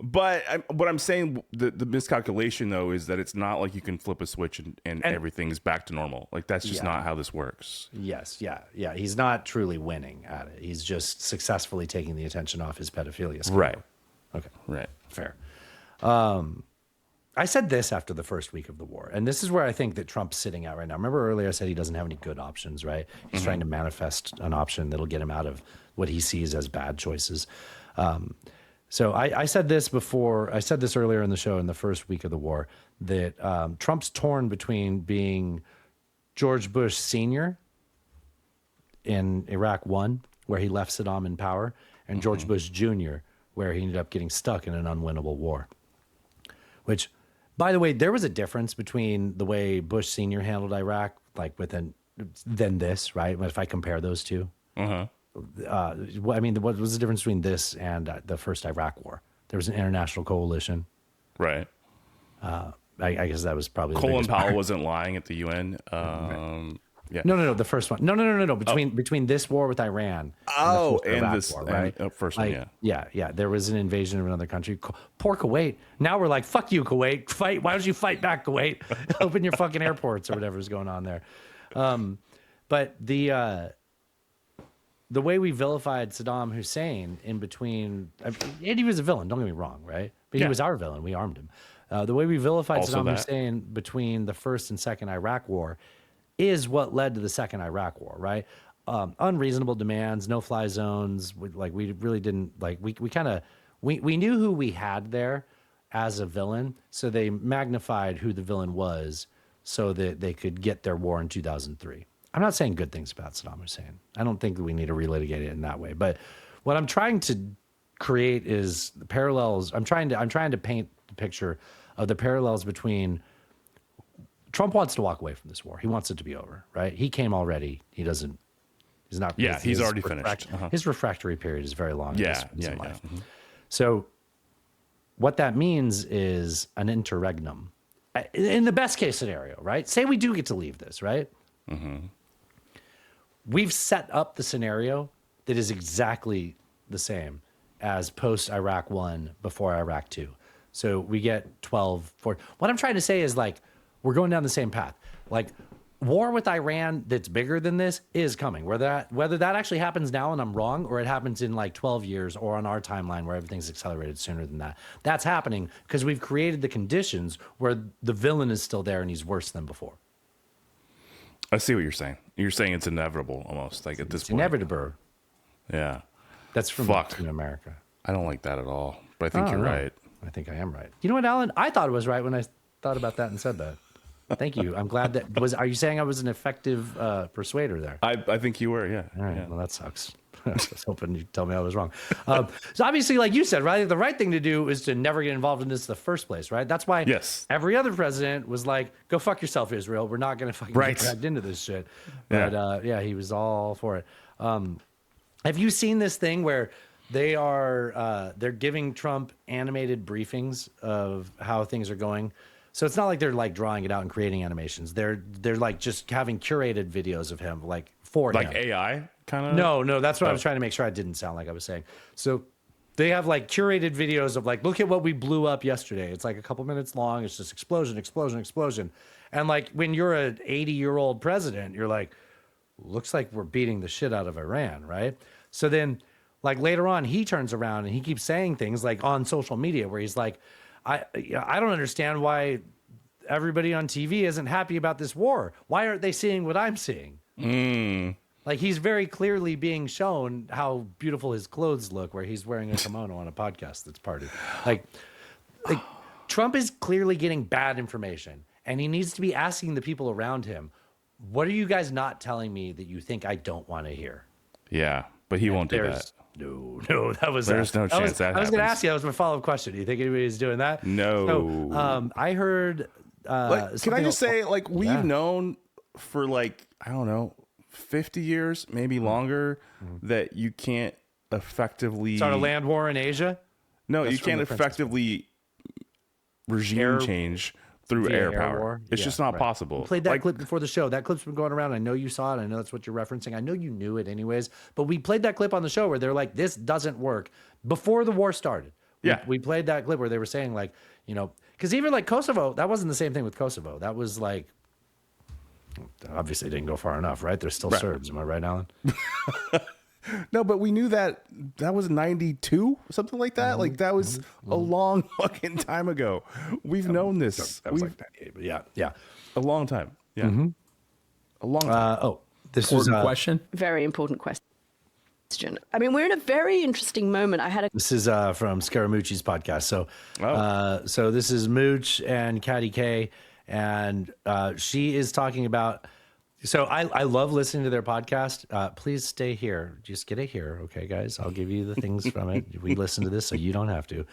But what I'm saying, the miscalculation, though, is that it's not like you can flip a switch and everything's back to normal. Like, that's just not how this works.
Yes, yeah. He's not truly winning at it. He's just successfully taking the attention off his pedophilia scandal.
Right.
Okay.
Right.
Fair. I said this after the first week of the war, and this is where I think that Trump's sitting at right now. Remember earlier I said he doesn't have any good options, right? He's trying to manifest an option that'll get him out of what he sees as bad choices. So I said this before. I said this earlier in the show in the first week of the war that Trump's torn between being George Bush Sr. in Iraq 1, where he left Saddam in power, and George Bush Jr., where he ended up getting stuck in an unwinnable war. Which By the way, there was a difference between the way Bush Sr. handled Iraq, like than this, right? If I compare those two, I mean, what was the difference between this and the first Iraq War? There was an international coalition,
right?
I guess that was probably
Colin Powell wasn't lying at the UN. Yeah.
No, the first one. No. Between this war with Iran.
And this
war, right?
First one,
yeah. There was an invasion of another country. Poor Kuwait. Now we're like, fuck you, Kuwait. Fight. Why don't you fight back, Kuwait? Open your fucking airports or whatever's going on there. But the way we vilified Saddam Hussein in between, and he was a villain. Don't get me wrong, right? But he was our villain. We armed him. The way we vilified Saddam Hussein between the first and second Iraq war is what led to the second Iraq war, right? Unreasonable demands, no-fly zones. We really didn't we knew who we had there as a villain, so they magnified who the villain was so that they could get their war in 2003. I'm not saying good things about Saddam Hussein. I don't think that we need to relitigate it in that way. But what I'm trying to create is the parallels. I'm trying to paint the picture of the parallels between. Trump wants to walk away from this war. He wants it to be over, right? He came already. He doesn't. He's not.
Yeah, he's already finished.
His refractory period is very long.
Yeah.
Mm-hmm. So, what that means is an interregnum, in the best case scenario, right? Say we do get to leave this, right?
Mm-hmm.
We've set up the scenario that is exactly the same as post Iraq 1, before Iraq 2. So we get 12, 14. What I'm trying to say is we're going down the same path. War with Iran that's bigger than this is coming. Whether that actually happens now and I'm wrong, or it happens in 12 years, or on our timeline where everything's accelerated sooner than that. That's happening because we've created the conditions where the villain is still there and he's worse than before.
I see what you're saying. You're saying it's inevitable almost, at this point.
Inevitable.
Yeah.
That's from America.
I don't like that at all, but I think you're right.
I think I am right. You know what, Alan? I thought it was right when I thought about that and said that. Thank you. I'm glad that are you saying I was an effective persuader there?
I think you were, yeah.
All right.
Yeah.
Well, that sucks. I was hoping you'd tell me I was wrong. So obviously, like you said, right, the right thing to do is to never get involved in this in the first place, right? That's why every other president was like, go fuck yourself, Israel. We're not going to fucking get dragged into this shit. But he was all for it. Have you seen this thing where they're giving Trump animated briefings of how things are going? So it's not like they're drawing it out and creating animations. They're just having curated videos of him for him.
AI kind of?
No, that's what I was trying to make sure I didn't sound like I was saying. So they have curated videos of look at what we blew up yesterday. It's a couple minutes long. It's just explosion. And when you're an 80-year-old president, you're like, looks like we're beating the shit out of Iran, right? So then later on, he turns around and he keeps saying things on social media where he's like, I don't understand why everybody on TV isn't happy about this war. Why aren't they seeing what I'm seeing? He's very clearly being shown how beautiful his clothes look, where he's wearing a kimono on a podcast that's parted. Trump is clearly getting bad information, and he needs to be asking the people around him, what are you guys not telling me that you think I don't want to hear?
Yeah, but he won't do that.
No, that was
there's no chance that happens.
I was going to ask you. That was my follow-up question. Do you think anybody's doing that?
No.
So, I heard.
Can I just say, we've known for I don't know, 50 years, maybe longer, that you can't effectively
start a land war in Asia.
No, you can't effectively regime change through air power. War? It's just not possible.
We played that clip before the show. That clip's been going around. I know you saw it. I know that's what you're referencing. I know you knew it anyways. But we played that clip on the show where they're like, this doesn't work before the war started. We played that clip where they were saying because even Kosovo, that wasn't the same thing with Kosovo. That was obviously didn't go far enough, right? They're still Serbs. Am I right, Alan?
No, but we knew that was 92, something like that. That was a long fucking time ago. We've known this.
That was 98, but yeah.
A long time. Yeah. A long time.
This
important was question.
Very important question. I mean, we're in a very interesting moment.
This is from Scaramucci's podcast. So this is Mooch and Caddy K, and she is talking about. So I love listening to their podcast. Please stay here. Just get it here, okay, guys? I'll give you the things from it. We listen to this, so you don't have to.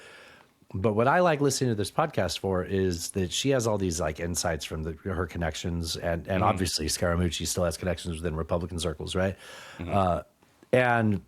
But what I like listening to this podcast for is that she has all these like insights from her connections, and obviously Scaramucci still has connections within Republican circles, right? And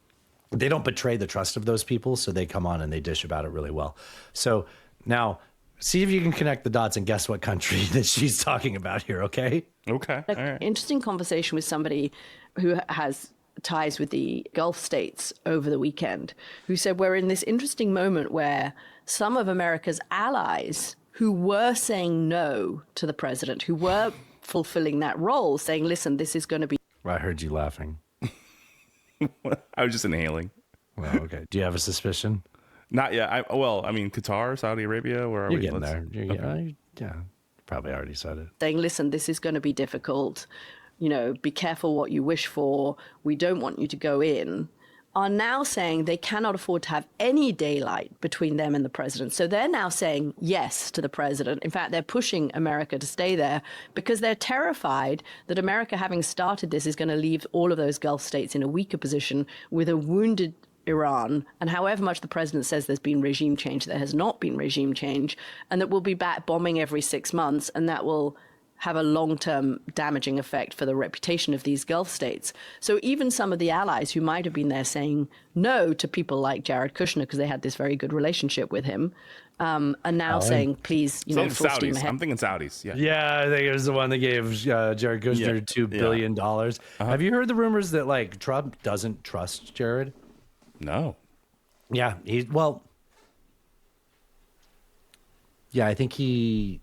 they don't betray the trust of those people, so they come on and they dish about it really well. So now, see if you can connect the dots and guess what country that she's talking about here, okay?
Okay. All right.
Interesting conversation with somebody who has ties with the Gulf states over the weekend, who said we're in this interesting moment where some of America's allies who were saying no to the president, who were fulfilling that role, saying, listen, this is going to be...
I heard you laughing.
I was just inhaling.
Well, okay. Do you have a suspicion?
Not yet. I mean, Qatar, Saudi Arabia, where are
You're
we?
getting there. Yeah, probably already said it.
saying, listen, this is going to be difficult. You know, be careful what you wish for. We don't want you to go in. Are now saying they cannot afford to have any daylight between them and the president. So they're now saying yes to the president. In fact, they're pushing America to stay there because they're terrified that America, having started this, is going to leave all of those Gulf states in a weaker position with a wounded Iran. And however much the president says there's been regime change, there has not been regime change, and that we'll be back bombing every 6 months, and that will have a long-term damaging effect for the reputation of these Gulf states. So even some of the allies who might have been there saying no to people like Jared Kushner, because they had this very good relationship with him, are now saying, please, full steam ahead.
I'm thinking Saudis. Yeah.
Yeah, I think it was the one that gave Jared Kushner $2 billion. Have you heard the rumors that like Trump doesn't trust Jared?
No.
Yeah, I think he...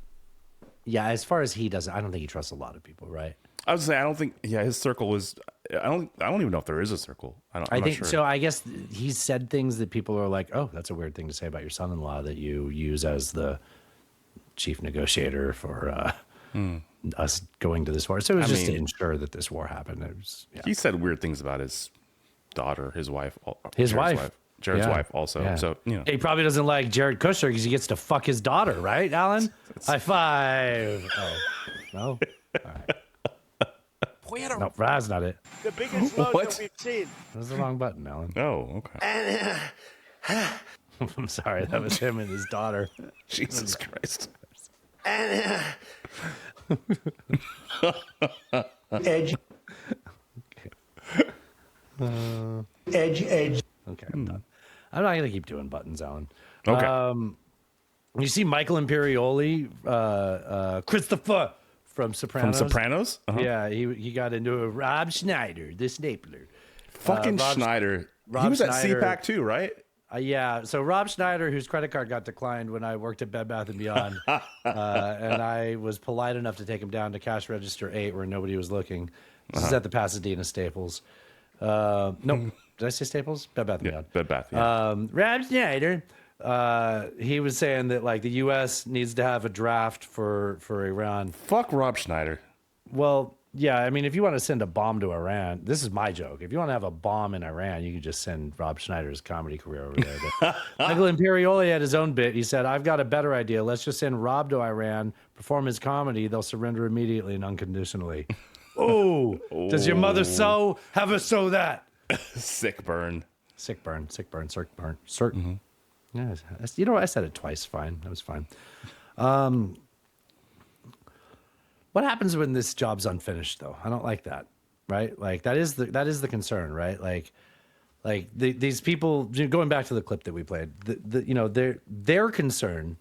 Yeah, as far as he doesn't, I don't think he trusts a lot of people, right?
I was saying, I don't think. Yeah, his circle is. I don't even know if there is a circle. I'm
think
not sure.
so. I guess he's said things that people are like, "Oh, that's a weird thing to say about your son-in-law that you use as the chief negotiator for us going to this war." So it was just to ensure that this war happened. It was, yeah.
He said weird things about his daughter, his wife, Jared's wife also.
Yeah.
So
he probably doesn't like Jared Kushner because he gets to fuck his daughter, right, Alan? High five. Oh, no. All right. No, that's not it.
The biggest motion we've seen.
That was the wrong button, Alan.
Oh, okay.
I'm sorry, that was him and his daughter.
Jesus Christ.
Edge. Edge.
Okay, I'm done. I'm not gonna keep doing buttons, Alan.
Okay.
You see Michael Imperioli, Christopher from Sopranos.
From Sopranos? Uh-huh.
Yeah, he got into a Rob Schneider, the stapler.
Fucking Schneider. He was at CPAC too, right?
Yeah. So Rob Schneider, whose credit card got declined when I worked at Bed Bath & Beyond, and I was polite enough to take him down to cash register 8 where nobody was looking. This is at the Pasadena Staples. No, did I say Staples? Bed Bath & Beyond.
Bed Bath, yeah.
Rob Schneider, he was saying that like the U.S. needs to have a draft for Iran.
Fuck Rob Schneider.
Well, yeah, I mean, if you want to send a bomb to Iran, this is my joke. If you want to have a bomb in Iran, you can just send Rob Schneider's comedy career over there. But Michael Imperioli had his own bit. He said, I've got a better idea. Let's just send Rob to Iran, perform his comedy. They'll surrender immediately and unconditionally. Oh, does your mother sew? Have her sew that.
Sick burn.
Mm-hmm. Yeah, I said it twice. Fine. That was fine. What happens when this job's unfinished, though? I don't like that, right? Like that is the concern, right? Like these people, going back to the clip that we played, their concern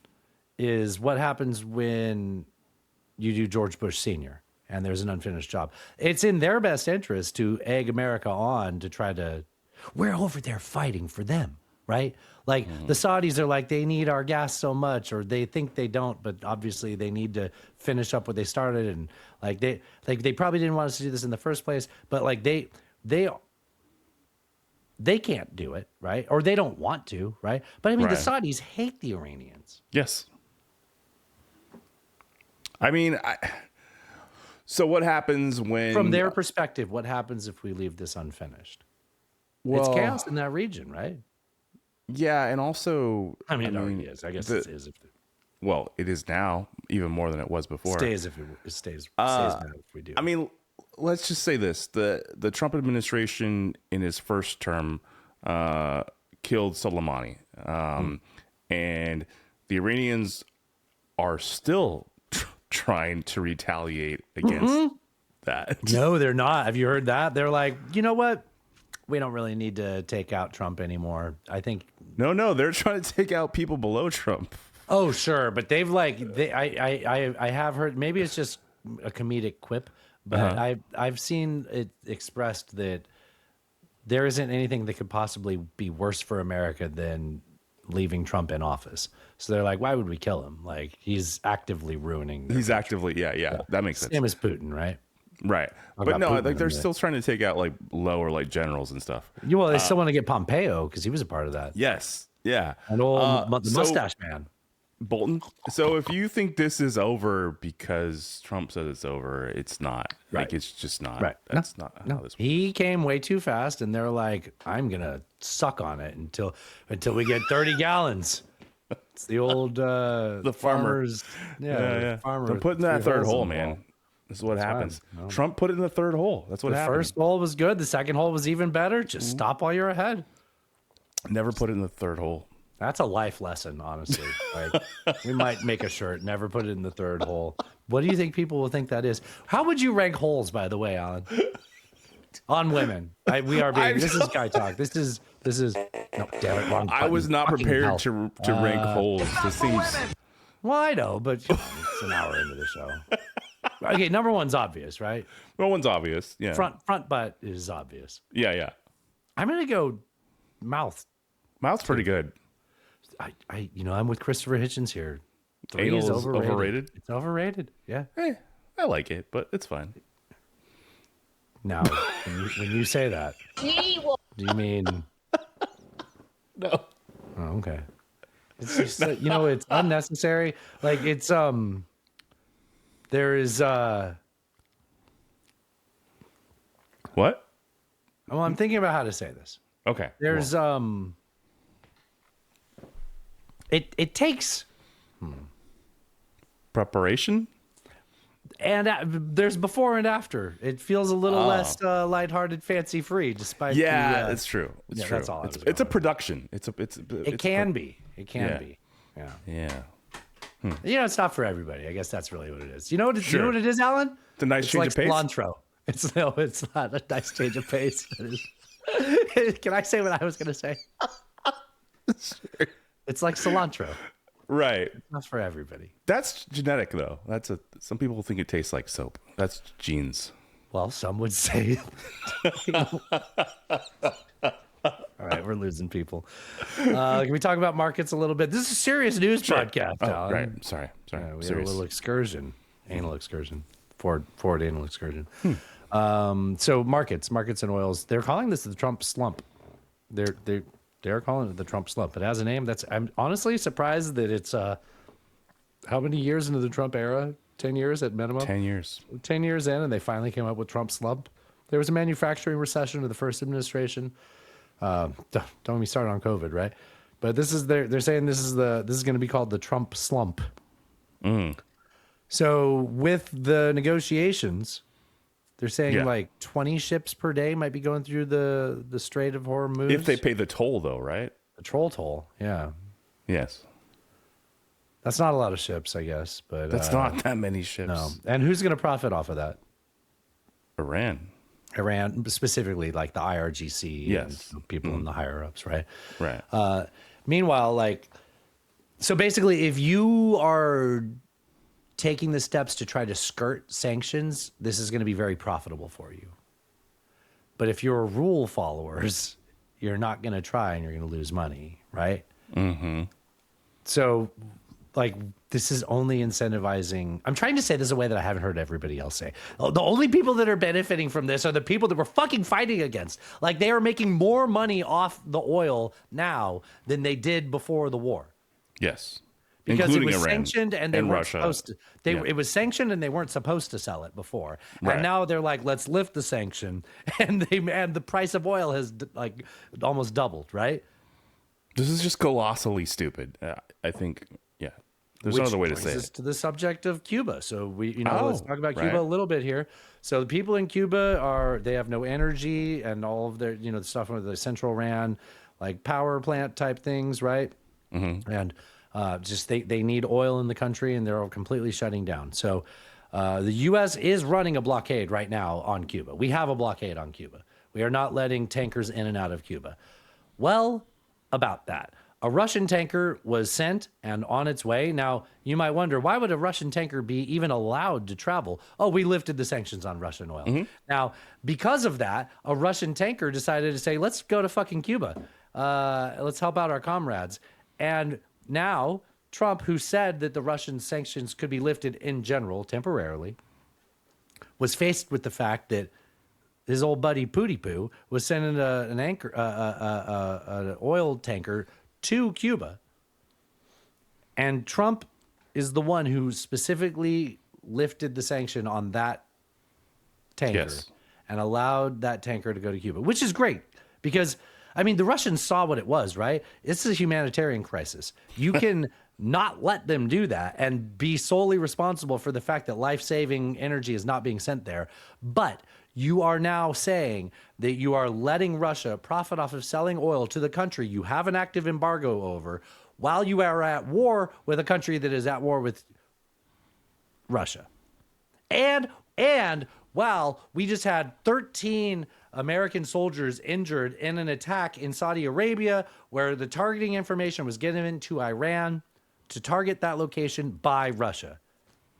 is what happens when you do George Bush Sr. and there's an unfinished job. It's in their best interest to egg America on to try to, we're over there fighting for them, right? Like the Saudis are like, they need our gas so much, or they think they don't, but obviously they need to finish up what they started. And like they probably didn't want us to do this in the first place, but like they can't do it, right? Or they don't want to, right? But I mean, the Saudis hate the Iranians.
Yes. I mean, so what happens when...
From their perspective, what happens if we leave this unfinished? Well, it's chaos in that region, right?
Yeah, and also...
I mean, it already is. I guess it is.
Well, it is now, even more than it was before.
Stays now if we do.
I mean, let's just say this. The Trump administration, in his first term, killed Soleimani. And the Iranians are still trying to retaliate against that.
No, they're not. Have you heard that? They're like, you know what? We don't really need to take out Trump anymore. I think.
No, they're trying to take out people below Trump.
Oh, sure, but they've I have heard, maybe it's just a comedic quip, but I've seen it expressed that there isn't anything that could possibly be worse for America than leaving Trump in office. So they're like, why would we kill him? Like, he's actively ruining.
He's actively, yeah, that makes sense.
Same as Putin, right?
Right. But no, like they're still trying to take out like lower like generals and stuff.
Well, they still want to get Pompeo because he was a part of that.
Yes. Yeah.
And the mustache man.
Bolton. So if you think this is over because Trump says it's over, it's not.
Right.
Like it's just not.
Right.
That's not how this works.
He came way too fast, and they're like, I'm gonna suck on it until we get 30 gallons. It's the old
the farmers.
Yeah. Farmer.
They're putting that third hole, man. This is what happens.
No.
Trump put it in the third hole. That's what happened.
The first hole was good. The second hole was even better. Just stop while you're ahead.
Never put it in the third hole.
That's a life lesson, honestly. Like, we might make a shirt. Never put it in the third hole. What do you think people will think that is? How would you rank holes, by the way, Alan? On women. This is guy talk. This is. No, damn it, wrong button.
I was not
Fucking
prepared
hell.
to rank holes. This seems.
Well, I know, but come on, it's an hour into the show. Okay, number one's obvious, right?
No one's obvious. Yeah.
Front butt is obvious.
Yeah.
I'm gonna go mouth.
Mouth's pretty good.
I'm with Christopher Hitchens here.
Anal is overrated.
It's overrated. Yeah.
I like it, but it's fine.
Now, when you say that, do you mean?
No.
Oh, okay. It's just it's unnecessary. Like it's there is
What?
Well, I'm thinking about how to say this.
Okay.
There's it takes
preparation,
and there's before and after. It feels a little less lighthearted, fancy free, despite.
That's true. It's true.
That's all.
It's a production.
It can be. Yeah.
Yeah.
It's not for everybody. I guess that's really what it is. You know what? You know what it is, Alan?
It's a nice change
like
of pace.
Cilantro. It's not a nice change of pace. Can I say what I was going to say?
Sure.
It's like cilantro.
Right.
It's not for everybody.
That's genetic, though. Some people think it tastes like soap. That's genes.
Well, some would say. All right, we're losing people. Can we talk about markets a little bit? This is a serious news podcast.
Oh, right. Sorry.
We had a little excursion, anal excursion, forward anal excursion. So markets and oils. They're calling this the Trump slump. They're calling it the Trump slump. It has a name. I'm honestly surprised that it's how many years into the Trump era? 10 years at minimum.
10 years.
10 years in, and they finally came up with Trump slump. There was a manufacturing recession in the first administration. Don't get me started on COVID, right? But they're saying this is going to be called the Trump slump. So with the negotiations, they're saying like 20 ships per day might be going through the Strait of Hormuz.
If they pay the toll, though, right?
The troll toll, yeah.
Yes.
That's not a lot of ships, I guess, but
that's not that many ships.
No. And who's going to profit off of that?
Iran,
specifically, like the IRGC,
yes,
and people in the higher ups, right?
Right.
Meanwhile, so basically, if you are taking the steps to try to skirt sanctions, this is going to be very profitable for you. But if you're rule followers, you're not going to try, and you're going to lose money, right?
Mm-hmm.
So, this is only incentivizing. I'm trying to say this in a way that I haven't heard everybody else say. The only people that are benefiting from this are the people that we're fucking fighting against. Like, they are making more money off the oil now than they did before the war.
Yes.
Because
including
it was
Iran
sanctioned and they weren't
Russia.
supposed to. It was sanctioned and they weren't supposed to sell it before.
Right.
And now they're like, let's lift the sanction, and the price of oil has almost doubled. Right.
This is just colossally stupid. I think. Yeah. There's no other way to say
it.
it.
To the subject of Cuba. So let's talk about Cuba a little bit here. So the people in Cuba they have no energy, and all of their the stuff with the central ran like power plant type things, right?
Mm-hmm.
And Just they need oil in the country, and they're completely shutting down. So the U.S. is running a blockade right now on Cuba. We have a blockade on Cuba. We are not letting tankers in and out of Cuba. Well, about that. A Russian tanker was sent and on its way. Now, you might wonder, why would a Russian tanker be even allowed to travel? Oh, we lifted the sanctions on Russian oil. Now, because of that, a Russian tanker decided to say, let's go to fucking Cuba. Let's help out our comrades. And now, Trump, who said that the Russian sanctions could be lifted in general, temporarily, was faced with the fact that his old buddy Pootie Poo was sending an oil tanker to Cuba. And Trump is the one who specifically lifted the sanction on that tanker and allowed that tanker to go to Cuba, which is great because, I mean, the Russians saw what it was, right? It's a humanitarian crisis. You can not let them do that and be solely responsible for the fact that life-saving energy is not being sent there. But you are now saying that you are letting Russia profit off of selling oil to the country you have an active embargo over while you are at war with a country that is at war with Russia. And while we just had 13 American soldiers injured in an attack in Saudi Arabia where the targeting information was given to Iran to target that location by Russia.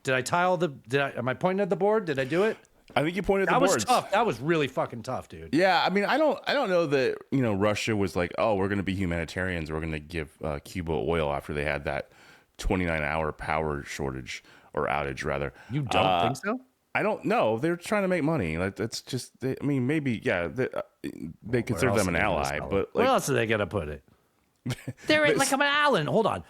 Did I tie all the... Am I pointing at the board? Did I do it?
I think you pointed at the boards.
That was tough. That was really fucking tough, dude.
Yeah, I mean, I don't know that, you know, Russia was like, oh, we're going to be humanitarians. We're going to give Cuba oil after they had that 29-hour power shortage or outage, rather.
You don't think so?
I don't know. They're trying to make money. Like, it's just, I mean, maybe, yeah, they consider them an ally, but like,
where else are they going to put it? They're like, I'm an Allen. Hold on.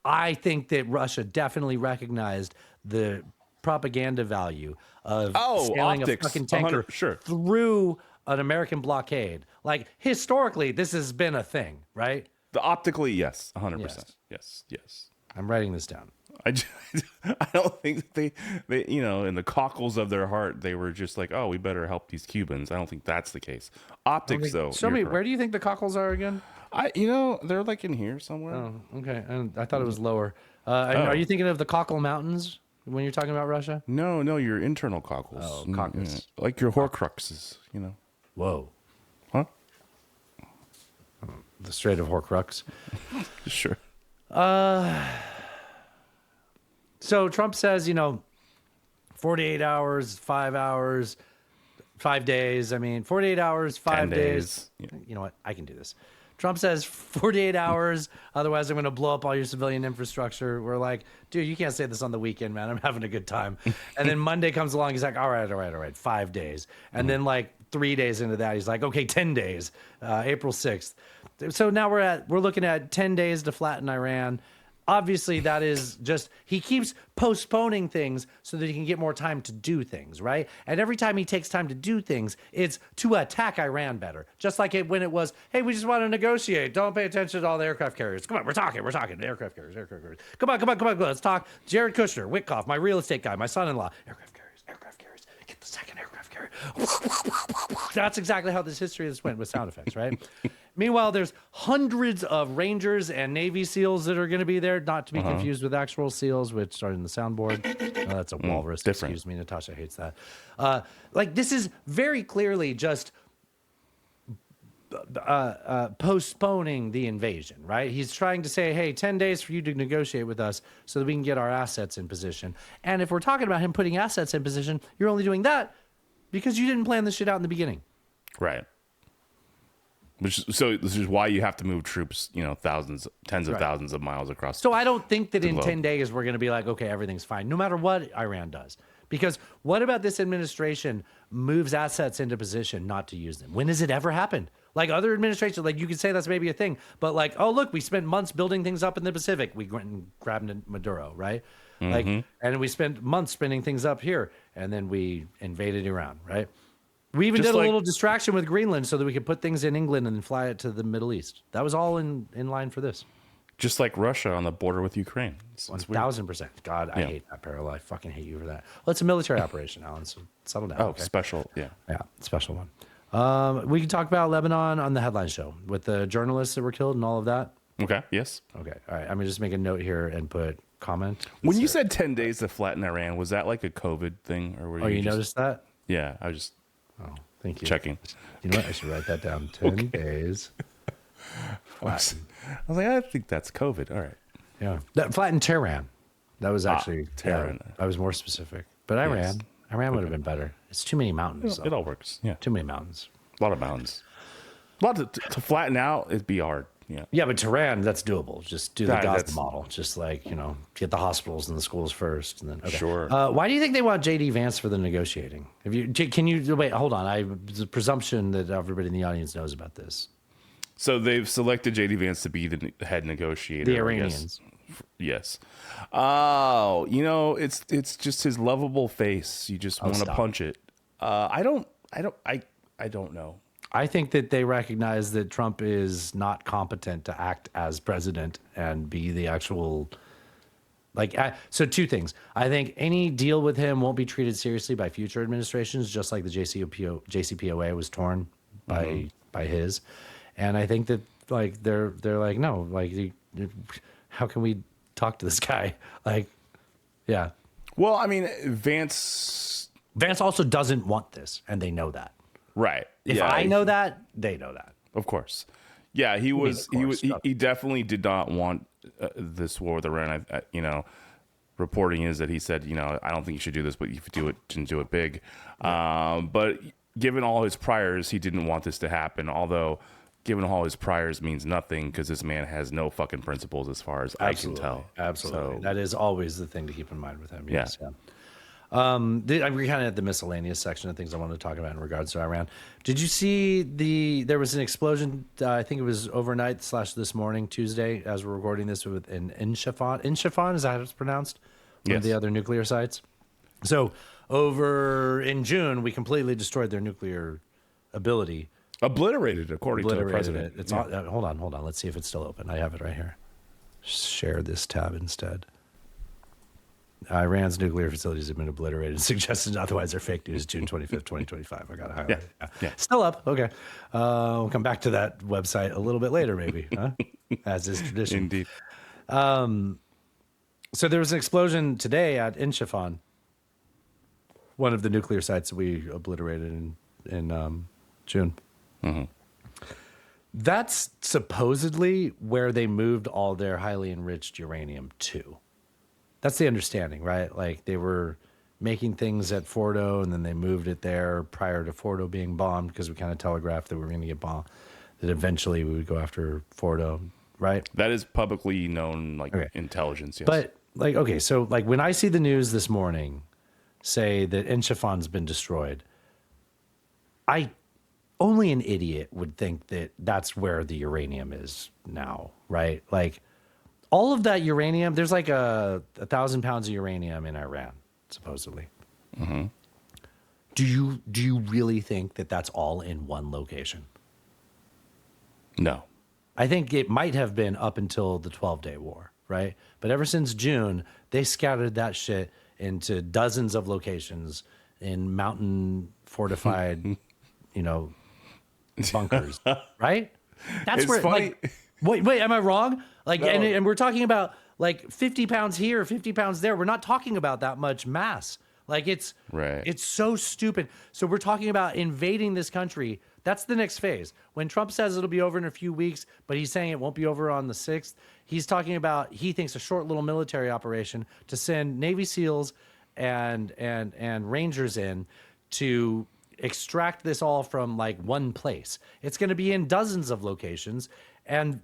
I think that Russia definitely recognized the propaganda value of sailing
optics,
a fucking tanker through an American blockade. Like, historically, this has been a thing, right?
Optically, yes, 100%. Yes.
I'm writing this down.
I don't think they, you know, in the cockles of their heart, they were just like, oh, we better help these Cubans. I don't think that's the case. Optics, though.
Show me, where do you think the cockles are again?
You know, they're like in here somewhere.
Oh, okay. And I thought it was lower. Are you thinking of the Cockle Mountains when you're talking about Russia?
No, your internal cockles.
Oh, cockles.
Yeah. Like your Horcruxes, you know.
Whoa.
Huh?
The Strait of Horcrux.
Sure.
So Trump says, 48 hours, 5 hours, 5 days. I mean, 48 hours, 5 days.
Yeah.
You know what? I can do this. Trump says 48 hours. Otherwise, I'm going to blow up all your civilian infrastructure. We're like, dude, you can't say this on the weekend, man. I'm having a good time. And then Monday comes along. He's like, all right. 5 days. And then like 3 days into that, he's like, okay, 10 days, April 6th. So now we're looking at 10 days to flatten Iran. Obviously, that is just, he keeps postponing things so that he can get more time to do things, right? And every time he takes time to do things, it's to attack Iran better. Just like when it was, hey, we just want to negotiate. Don't pay attention to all the aircraft carriers. Come on, we're talking. Aircraft carriers. Come on. Let's talk. Jared Kushner, Witkoff, my real estate guy, my son-in-law. Aircraft carriers. Get the second aircraft carrier. That's exactly how this history has went with sound effects, right? Meanwhile, there's hundreds of Rangers and Navy SEALs that are going to be there, not to be confused with actual SEALs, which are in the soundboard. That's a walrus.
Different.
Excuse me, Natasha hates that. This is very clearly just postponing the invasion, right? He's trying to say, hey, 10 days for you to negotiate with us so that we can get our assets in position. And if we're talking about him putting assets in position, you're only doing that because you didn't plan this shit out in the beginning.
Right. So this is why you have to move troops, tens of thousands of miles across.
So I don't think that in
globe.
10 days we're going to be like, okay, everything's fine, no matter what Iran does. Because what about this administration moves assets into position not to use them? When has it ever happened? Like other administrations, like you could say that's maybe a thing, but like, oh, look, we spent months building things up in the Pacific. We went and grabbed Maduro, right? Like, and we spent months spinning things up here, and then we invaded Iran, right? We even did a little distraction with Greenland so that we could put things in England and fly it to the Middle East. That was all in line for this.
Just like Russia on the border with Ukraine.
1,000%. God, I hate that parallel. I fucking hate you for that. Well, it's a military operation, Alan, so settle down.
Oh,
okay?
special. Yeah,
special one. We can talk about Lebanon on the headline show with the journalists that were killed and all of that.
Okay. Yes.
Okay. All right. I'm gonna just make a note here and put comment.
When you said 10 days to flatten Iran, was that like a COVID thing, or were
Oh, you
just,
noticed that?
Yeah, I was just.
Oh, thank you.
Checking.
You know what? I should write that down. 10 days.
I was like, I think that's COVID. All right.
Yeah. That flattened Tehran. That was actually
Tehran.
Yeah, I was more specific. But Iran. Iran would have been better. It's too many mountains.
It all works. Yeah.
Too many mountains.
A lot of mountains. A lot to flatten out, it'd be hard. Yeah.
Yeah, but Tehran, that's doable. Just do the Gaza
that's-
model. Just like, get the hospitals and the schools first. And then, okay.
Sure.
Why do you think they want JD Vance for the negotiating? Can you wait, hold on. There's a presumption that everybody in the audience knows about this.
So they've selected JD Vance to be the head negotiator.
The
I guess.
Iranians.
Yes. Oh, it's just his lovable face. You just want to
stop.
punch it. I don't know.
I think that they recognize that Trump is not competent to act as president and be the actual. So two things. I think any deal with him won't be treated seriously by future administrations, just like the JCPOA was torn by his. And I think that they're like, no, how can we talk to this guy? Yeah.
Well, I mean, Vance
also doesn't want this, and they know that.
Right.
If
yeah,
I know that, they know that.
Of course. Yeah, he definitely did not want this war with Iran. Reporting is that he said, I don't think you should do this, but if you do it, didn't do it big. But given all his priors, he didn't want this to happen. Although, given all his priors means nothing because this man has no fucking principles as far as I can tell.
Absolutely.
So,
That is always the thing to keep in mind with him. Yes.
Yeah.
We're kind of at the miscellaneous section of things I wanted to talk about in regards to Iran. Did you see there was an explosion, I think it was overnight / this morning, Tuesday, as we're recording this, with in Isfahan. Isfahan, is that how it's pronounced? One of the other nuclear sites. So over in June, we completely destroyed their nuclear ability.
Obliterated, according to the president.
It's hold on. Let's see if it's still open. I have it right here. Share this tab instead. Iran's nuclear facilities have been obliterated. Suggestions otherwise are fake news. June 25th, 2025. I got to highlight it.
Yeah.
Still up. Okay. We'll come back to that website a little bit later, maybe, huh? As is tradition.
Indeed.
So there was an explosion today at Isfahan, one of the nuclear sites that we obliterated in June.
Mm-hmm.
That's supposedly where they moved all their highly enriched uranium to. That's the understanding, right? Like they were making things at Fordo and then they moved it there prior to Fordo being bombed because we kind of telegraphed that we were going to get bombed, that eventually we would go after Fordo, right?
That is publicly known, intelligence, yes.
But, so when I see the news this morning say that Isfahan's been destroyed, only an idiot would think that that's where the uranium is now, right? Like, all of that uranium, there's like 1,000 pounds of uranium in Iran, supposedly.
Mm-hmm.
Do you really think that that's all in one location?
No.
I think it might have been up until the 12-day war, right? But ever since June, they scattered that shit into dozens of locations in mountain fortified, bunkers, right? That's
it's
where,
funny.
Wait, am I wrong?
No.
And we're talking about 50 pounds here, 50 pounds there. We're not talking about that much mass. It's so stupid. So we're talking about invading this country. That's the next phase. When Trump says it'll be over in a few weeks, but he's saying it won't be over on the 6th, he's talking about, he thinks, a short little military operation to send Navy SEALs and Rangers in to extract this all from one place. It's going to be in dozens of locations. And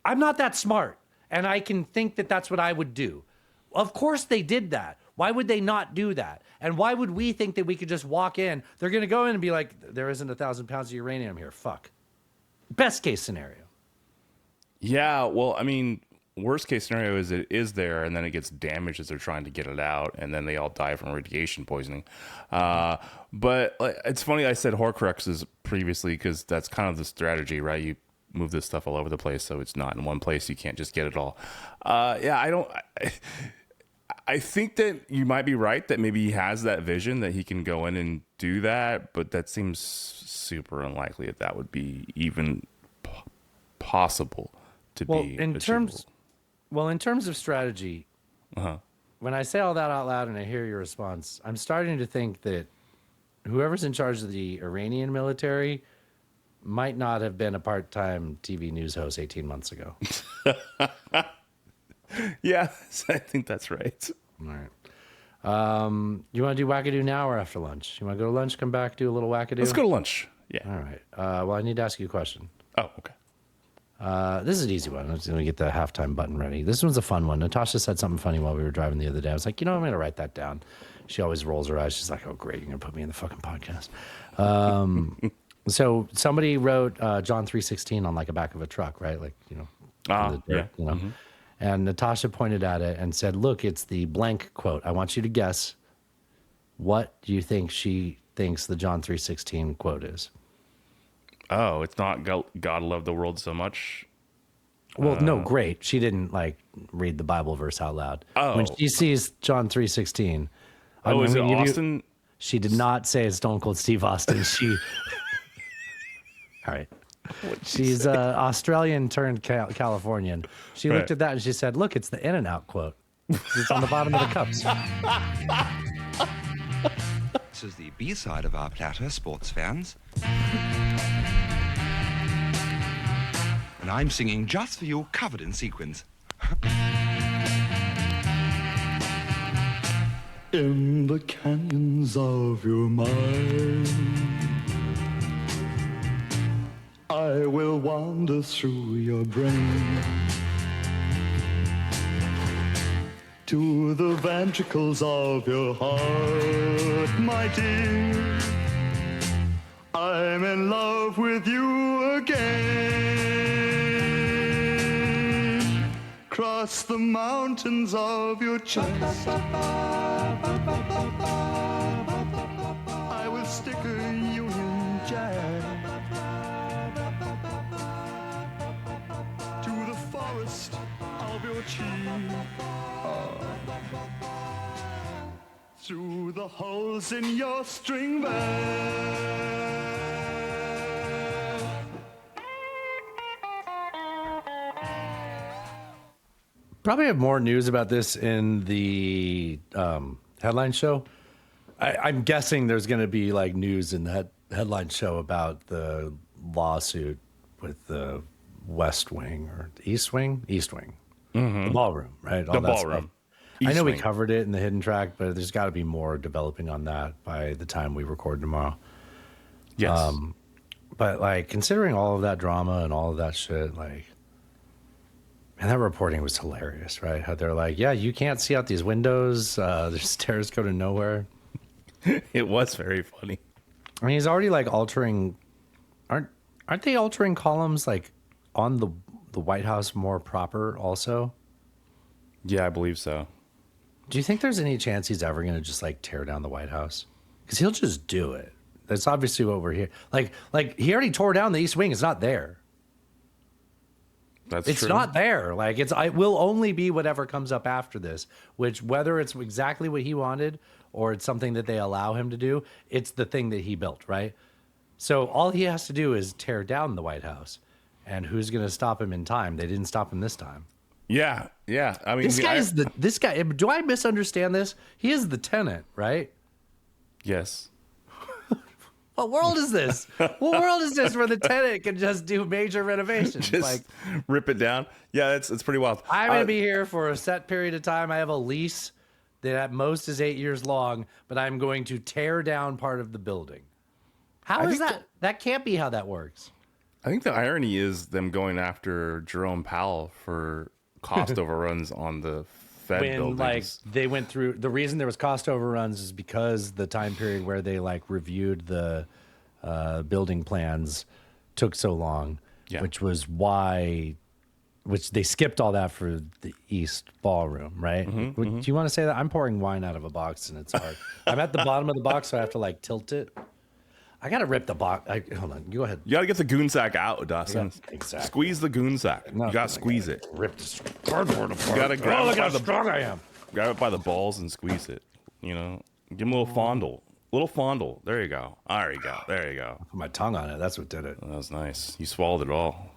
I'm not that smart, and I can think that that's what I would do. Of course they did that. Why would they not do that? And why would we think that we could just walk in? They're going to go in and be like, there isn't 1,000 pounds of uranium here. Fuck. Best case scenario.
Yeah, well, I mean, worst case scenario is it is there, and then it gets damaged as they're trying to get it out, and then they all die from radiation poisoning. But it's funny I said Horcruxes previously because that's kind of the strategy, right? You move this stuff all over the place, so it's not in one place. You can't just get it all. I think that you might be right that maybe he has that vision that he can go in and do that, but that seems super unlikely that would be even possible to be
in terms of strategy. When I say all that out loud and I hear your response, I'm starting to think that whoever's in charge of the Iranian military might not have been a part-time TV news host 18 months ago.
Yeah, I think that's right.
All right. You want to do wackadoo now or after lunch? You want to go to lunch, come back, do a little wackadoo?
Let's go to lunch. Yeah.
All right. Well, I need to ask you a question.
Oh, okay.
This is an easy one. I'm just going to get the halftime button ready. This one's a fun one. Natasha said something funny while we were driving the other day. I was like, I'm going to write that down. She always rolls her eyes. She's like, oh, great. You're going to put me in the fucking podcast. So somebody wrote John 3:16 on like a back of a truck, right? Like,
yeah.
And Natasha pointed at it and said, look, it's the blank quote. I want you to guess. What do you think she thinks the John 3:16 quote is?
Oh, it's not God loved the world so much.
Well, no, great. She didn't like read the Bible verse out loud.
Oh.
When she sees John 3:16.
Is it Austin?
She did not say it's Stone Cold Steve Austin. She... All right. She's Australian turned Californian. She looked at that and she said, look, it's the In-N-Out quote. It's on the bottom of the cups.
This is the B-side of our platter, sports fans. And I'm singing just for you, covered in sequins.
In the canyons of your mind, I will wander through your brain to the ventricles of your heart, my dear. I'm in love with you again. Cross the mountains of your chest. I will stick a Union Jack to the forest of your cheek. Through the holes in your string band.
Probably have more news about this in the headline show. I'm guessing there's going to be like news in that headline show about the lawsuit with the West Wing or East Wing? East Wing.
Mm-hmm.
The ballroom, right?
The ballroom.
I know we
Wing.
covered it in the hidden track, but there's got to be more developing on that by the time we record tomorrow.
Yes.
But like considering all of that drama and all of that shit, like, man, that reporting was hilarious, right? How they're like, yeah, you can't see out these windows. The stairs go to nowhere.
It was very funny.
I mean, he's already like altering. Aren't they altering columns like on the White House more proper also?
Yeah, I believe so.
Do you think there's any chance he's ever going to just like tear down the White House? Because he'll just do it. That's obviously what we're here. Like he already tore down the East Wing. It's not there.
It's
true. Not there. Like it will only be whatever comes up after this, which whether it's exactly what he wanted or it's something that they allow him to do, it's the thing that he built, right? So all he has to do is tear down the White House. And who's going to stop him in time? They didn't stop him this time.
Yeah. I mean,
this guy. Do I misunderstand this? He is the tenant, right?
Yes.
What world is this? What world is this where the tenant can just do major renovations?
Just
like
rip it down. Yeah, it's pretty wild.
I'm going to be here for a set period of time. I have a lease that at most is 8 years long, but I'm going to tear down part of the building. How is that? That can't be how that works.
I think the irony is them going after Jerome Powell for cost overruns on the Fed buildings.
Like they went through, the reason there was cost overruns is because the time period where they like reviewed the building plans took so long, which they skipped all that for the East Ballroom, right?
Mm-hmm,
Do you want to say that? I'm pouring wine out of a box and it's hard. I'm at the bottom of the box, so I have to like tilt it. I gotta rip the box. Hold on, go ahead.
You gotta get the goon sack out, Dustin.
Yeah, exactly.
Squeeze the goon sack. You gotta squeeze it.
Rip the cardboard apart.
You gotta grab
look
it by
how
the
strong I am.
Grab it by the balls and squeeze it. You know, give him a little fondle. Little fondle. There you go. There you go. There you go.
Put my tongue on it. That's what did it.
That was nice. You swallowed it all.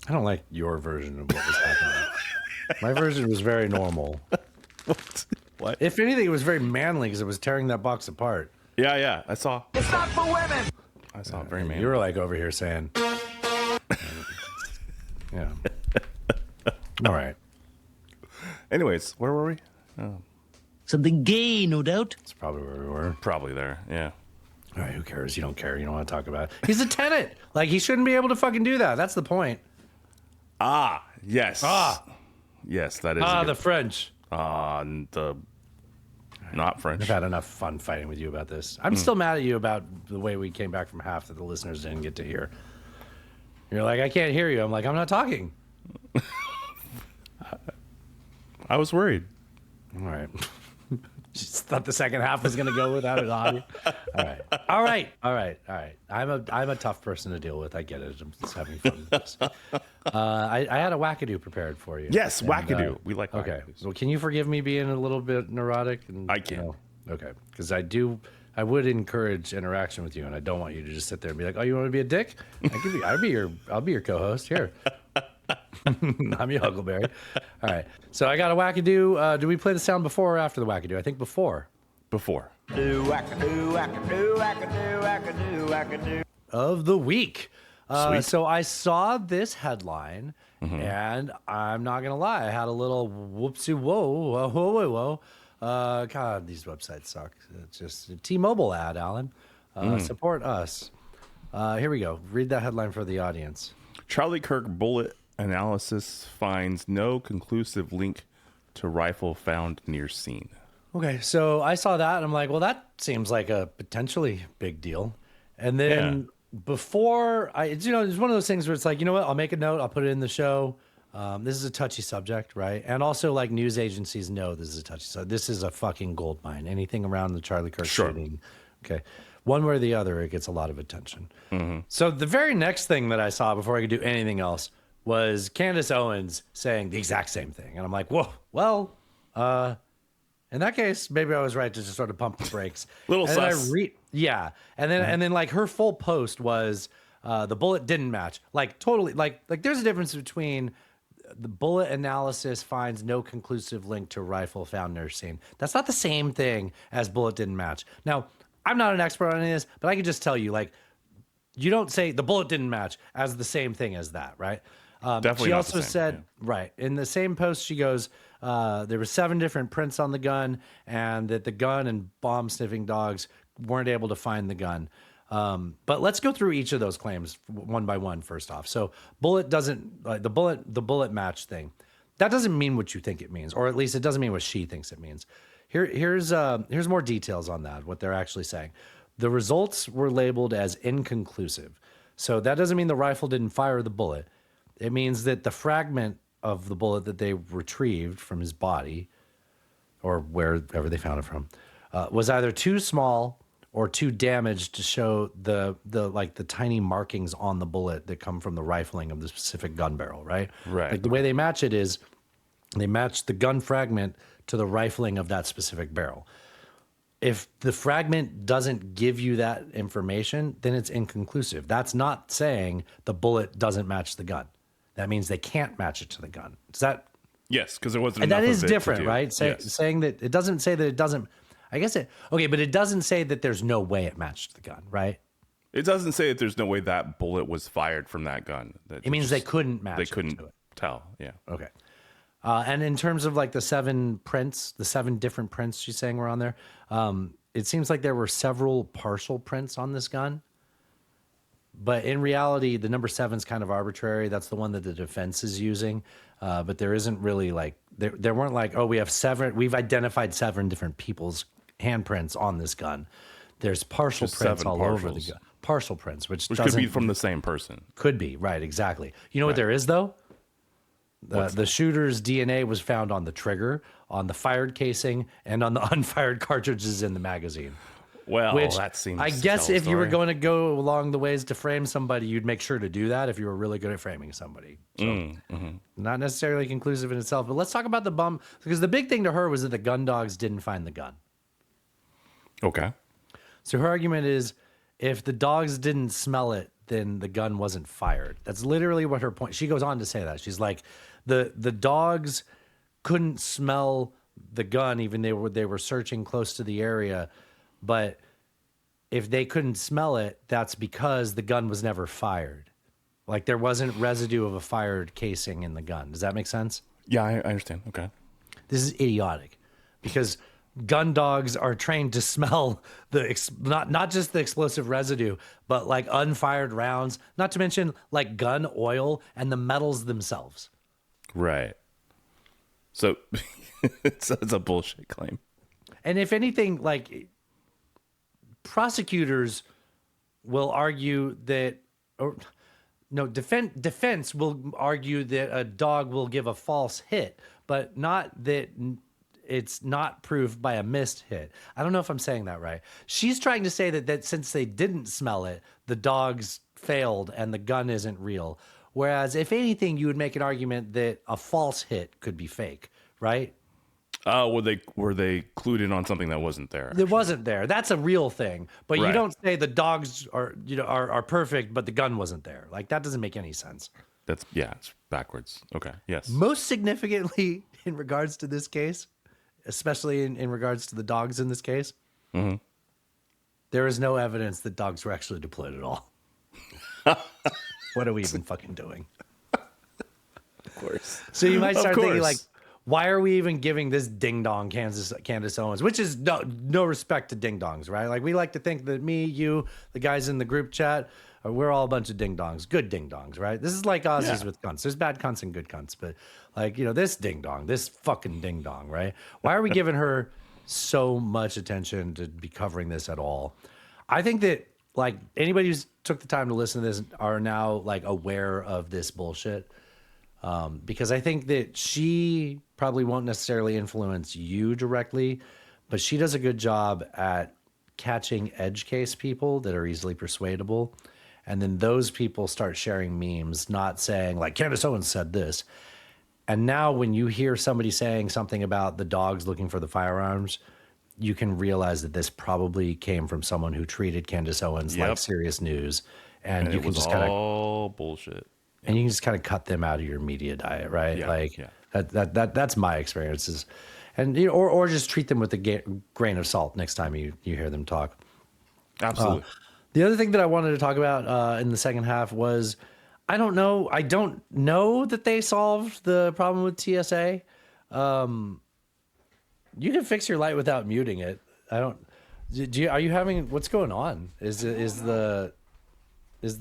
I don't like your version of what was happening. My version was very normal.
What?
If anything, it was very manly because it was tearing that box apart.
Yeah. I saw.
It's not for women.
I saw it very manly.
You were like over here saying, yeah. All right.
Anyways, where were we? Oh.
Something gay, no doubt.
That's probably where we were.
Probably there. Yeah.
All right. Who cares? You don't care. You don't want to talk about it. He's a tenant. Like, he shouldn't be able to fucking do that. That's the point.
Yes. Yes, that is.
The French.
The not French.
I've had enough fun fighting with you about this. I'm still mad at you about the way we came back from half that the listeners didn't get to hear. You're like, I can't hear you. I'm like, I'm not talking.
I was worried.
All right. Just thought the second half was going to go without an audio. All right. I'm a tough person to deal with. I get it. I'm just having fun with this. I had a wackadoo prepared for you.
Yes, wackadoo. We like
okay.
wackadoos.
So can you forgive me being a little bit neurotic?
I can.
No? Okay. Because I would encourage interaction with you, and I don't want you to just sit there and be like, "Oh, you want to be a dick? I'll be your co-host here." I'm your Huckleberry. All right. So I got a wackadoo. Do we play the sound before or after the wackadoo? I think before.
Before.
Do wackadoo, wackadoo, wackadoo, wackadoo, wackadoo.
Of the week. So I saw this headline, and I'm not going to lie. I had a little whoopsie whoa. God, these websites suck. It's just a T-Mobile ad, Alan. Support us. Here we go. Read that headline for the audience.
Charlie Kirk bullet analysis finds no conclusive link to rifle found near scene.
Okay, so I saw that, and I'm like, well, that seems like a potentially big deal. And then before it's one of those things where it's like, you know what? I'll make a note. I'll put it in the show. This is a touchy subject, right? And also, like, news agencies know this is a touchy subject. This is a fucking gold mine. Anything around the Charlie Kirk shooting, okay, one way or the other, it gets a lot of attention. So the very next thing that I saw before I could do anything else was Candace Owens saying the exact same thing. And I'm like, whoa, well, in that case, maybe I was right to just sort of pump the brakes.
Little
and
sus.
And then like her full post was the bullet didn't match. Like totally, like there's a difference between the bullet analysis finds no conclusive link to rifle found near scene. That's not the same thing as bullet didn't match. Now, I'm not an expert on any of this, but I can just tell you, like, you don't say the bullet didn't match as the same thing as that, right?
Definitely
she
not
also
the same,
said, right, in the same post, she goes, there were 7 different prints on the gun, and that the gun and bomb sniffing dogs weren't able to find the gun. But let's go through each of those claims one by one. First off, so bullet doesn't the bullet match thing. That doesn't mean what you think it means, or at least it doesn't mean what she thinks it means. Here's more details on that. What they're actually saying. The results were labeled as inconclusive. So that doesn't mean the rifle didn't fire the bullet. It means that the fragment of the bullet that they retrieved from his body, or wherever they found it from, was either too small or too damaged to show the tiny markings on the bullet that come from the rifling of the specific gun barrel, right?
Right.
Like the way they match it is they match the gun fragment to the rifling of that specific barrel. If the fragment doesn't give you that information, then it's inconclusive. That's not saying the bullet doesn't match the gun. That means they can't match it to the gun. Does that?
Yes, because there wasn't
And
enough
that
of
is
it to
different,
do.
right?
Yes.
Saying that it doesn't say that it doesn't. I guess it. Okay, but it doesn't say that there's no way it matched the gun, right?
It doesn't say that there's no way that bullet was fired from that gun.
It means they couldn't match.
They couldn't tell. Yeah.
Okay. And in terms of like the 7 prints, the 7 different prints she's saying were on there, it seems like there were several partial prints on this gun. But in reality, the number 7 is kind of arbitrary. That's the one that the defense is using. But there isn't really like, there weren't like, oh, we've identified 7 different people's handprints on this gun. There's partial
Just
prints
7
all over the
partials.
gun. Partial prints, which
could be from the same person.
Could be, right, exactly. You know what there is, though? The shooter's DNA was found on the trigger, on the fired casing, and on the unfired cartridges in the magazine.
Well,
which
that seems
I
to
guess
tell a
if you were
story.
going to go along the ways to frame somebody, you'd make sure to do that if you were really good at framing somebody. So not necessarily conclusive in itself, but let's talk about the bum, because the big thing to her was that the gun dogs didn't find the gun.
Okay.
So her argument is, if the dogs didn't smell it, then the gun wasn't fired. That's literally what her point. She goes on to say that. She's like, the dogs couldn't smell the gun, even they were searching close to the area, but if they couldn't smell it, that's because the gun was never fired. Like there wasn't residue of a fired casing in the gun. Does that make sense?
Yeah, I understand. Okay.
This is idiotic because gun dogs are trained to smell not just the explosive residue, but like unfired rounds, not to mention like gun oil and the metals themselves.
Right. So it's a bullshit claim.
And if anything, like prosecutors will argue that, or no, defense will argue that a dog will give a false hit, but not that it's not proved by a missed hit. I don't know if I'm saying that right. She's trying to say that since they didn't smell it, the dogs failed and the gun isn't real. Whereas if anything, you would make an argument that a false hit could be fake, right?
Were they clued in on something that wasn't there?
It wasn't there. That's a real thing. But you
Right.
don't say the dogs are perfect, but the gun wasn't there. Like that doesn't make any sense.
It's backwards. Okay. Yes.
Most significantly in regards to this case, especially in regards to the dogs in this case, there is no evidence that dogs were actually deployed at all. What are we even fucking doing?
Of course.
So you might
Of
start thinking
course.
like, why are we even giving this ding dong Candace Owens? Which is no respect to ding dongs, right? Like we like to think that me, you, the guys in the group chat, we're all a bunch of ding dongs, good ding dongs, right? This is like Aussies with cunts. There's bad cunts and good cunts, but like this ding dong, this fucking ding dong, right? Why are we giving her so much attention to be covering this at all? I think that like anybody who's took the time to listen to this are now like aware of this bullshit. Because I think that she probably won't necessarily influence you directly, but she does a good job at catching edge case people that are easily persuadable. And then those people start sharing memes, not saying like Candace Owens said this. And now when you hear somebody saying something about the dogs looking for the firearms, you can realize that this probably came from someone who treated Candace Owens like serious news. And you
it
can
was
just kind of
all bullshit.
and you can just kind of cut them out of your media diet, right? That's my experiences, and or just treat them with a grain of salt next time you hear them talk.
Absolutely.
The other thing that I wanted to talk about in the second half was, I don't know that they solved the problem with TSA. You can fix your light without muting it. Are you having, what's going on? Is the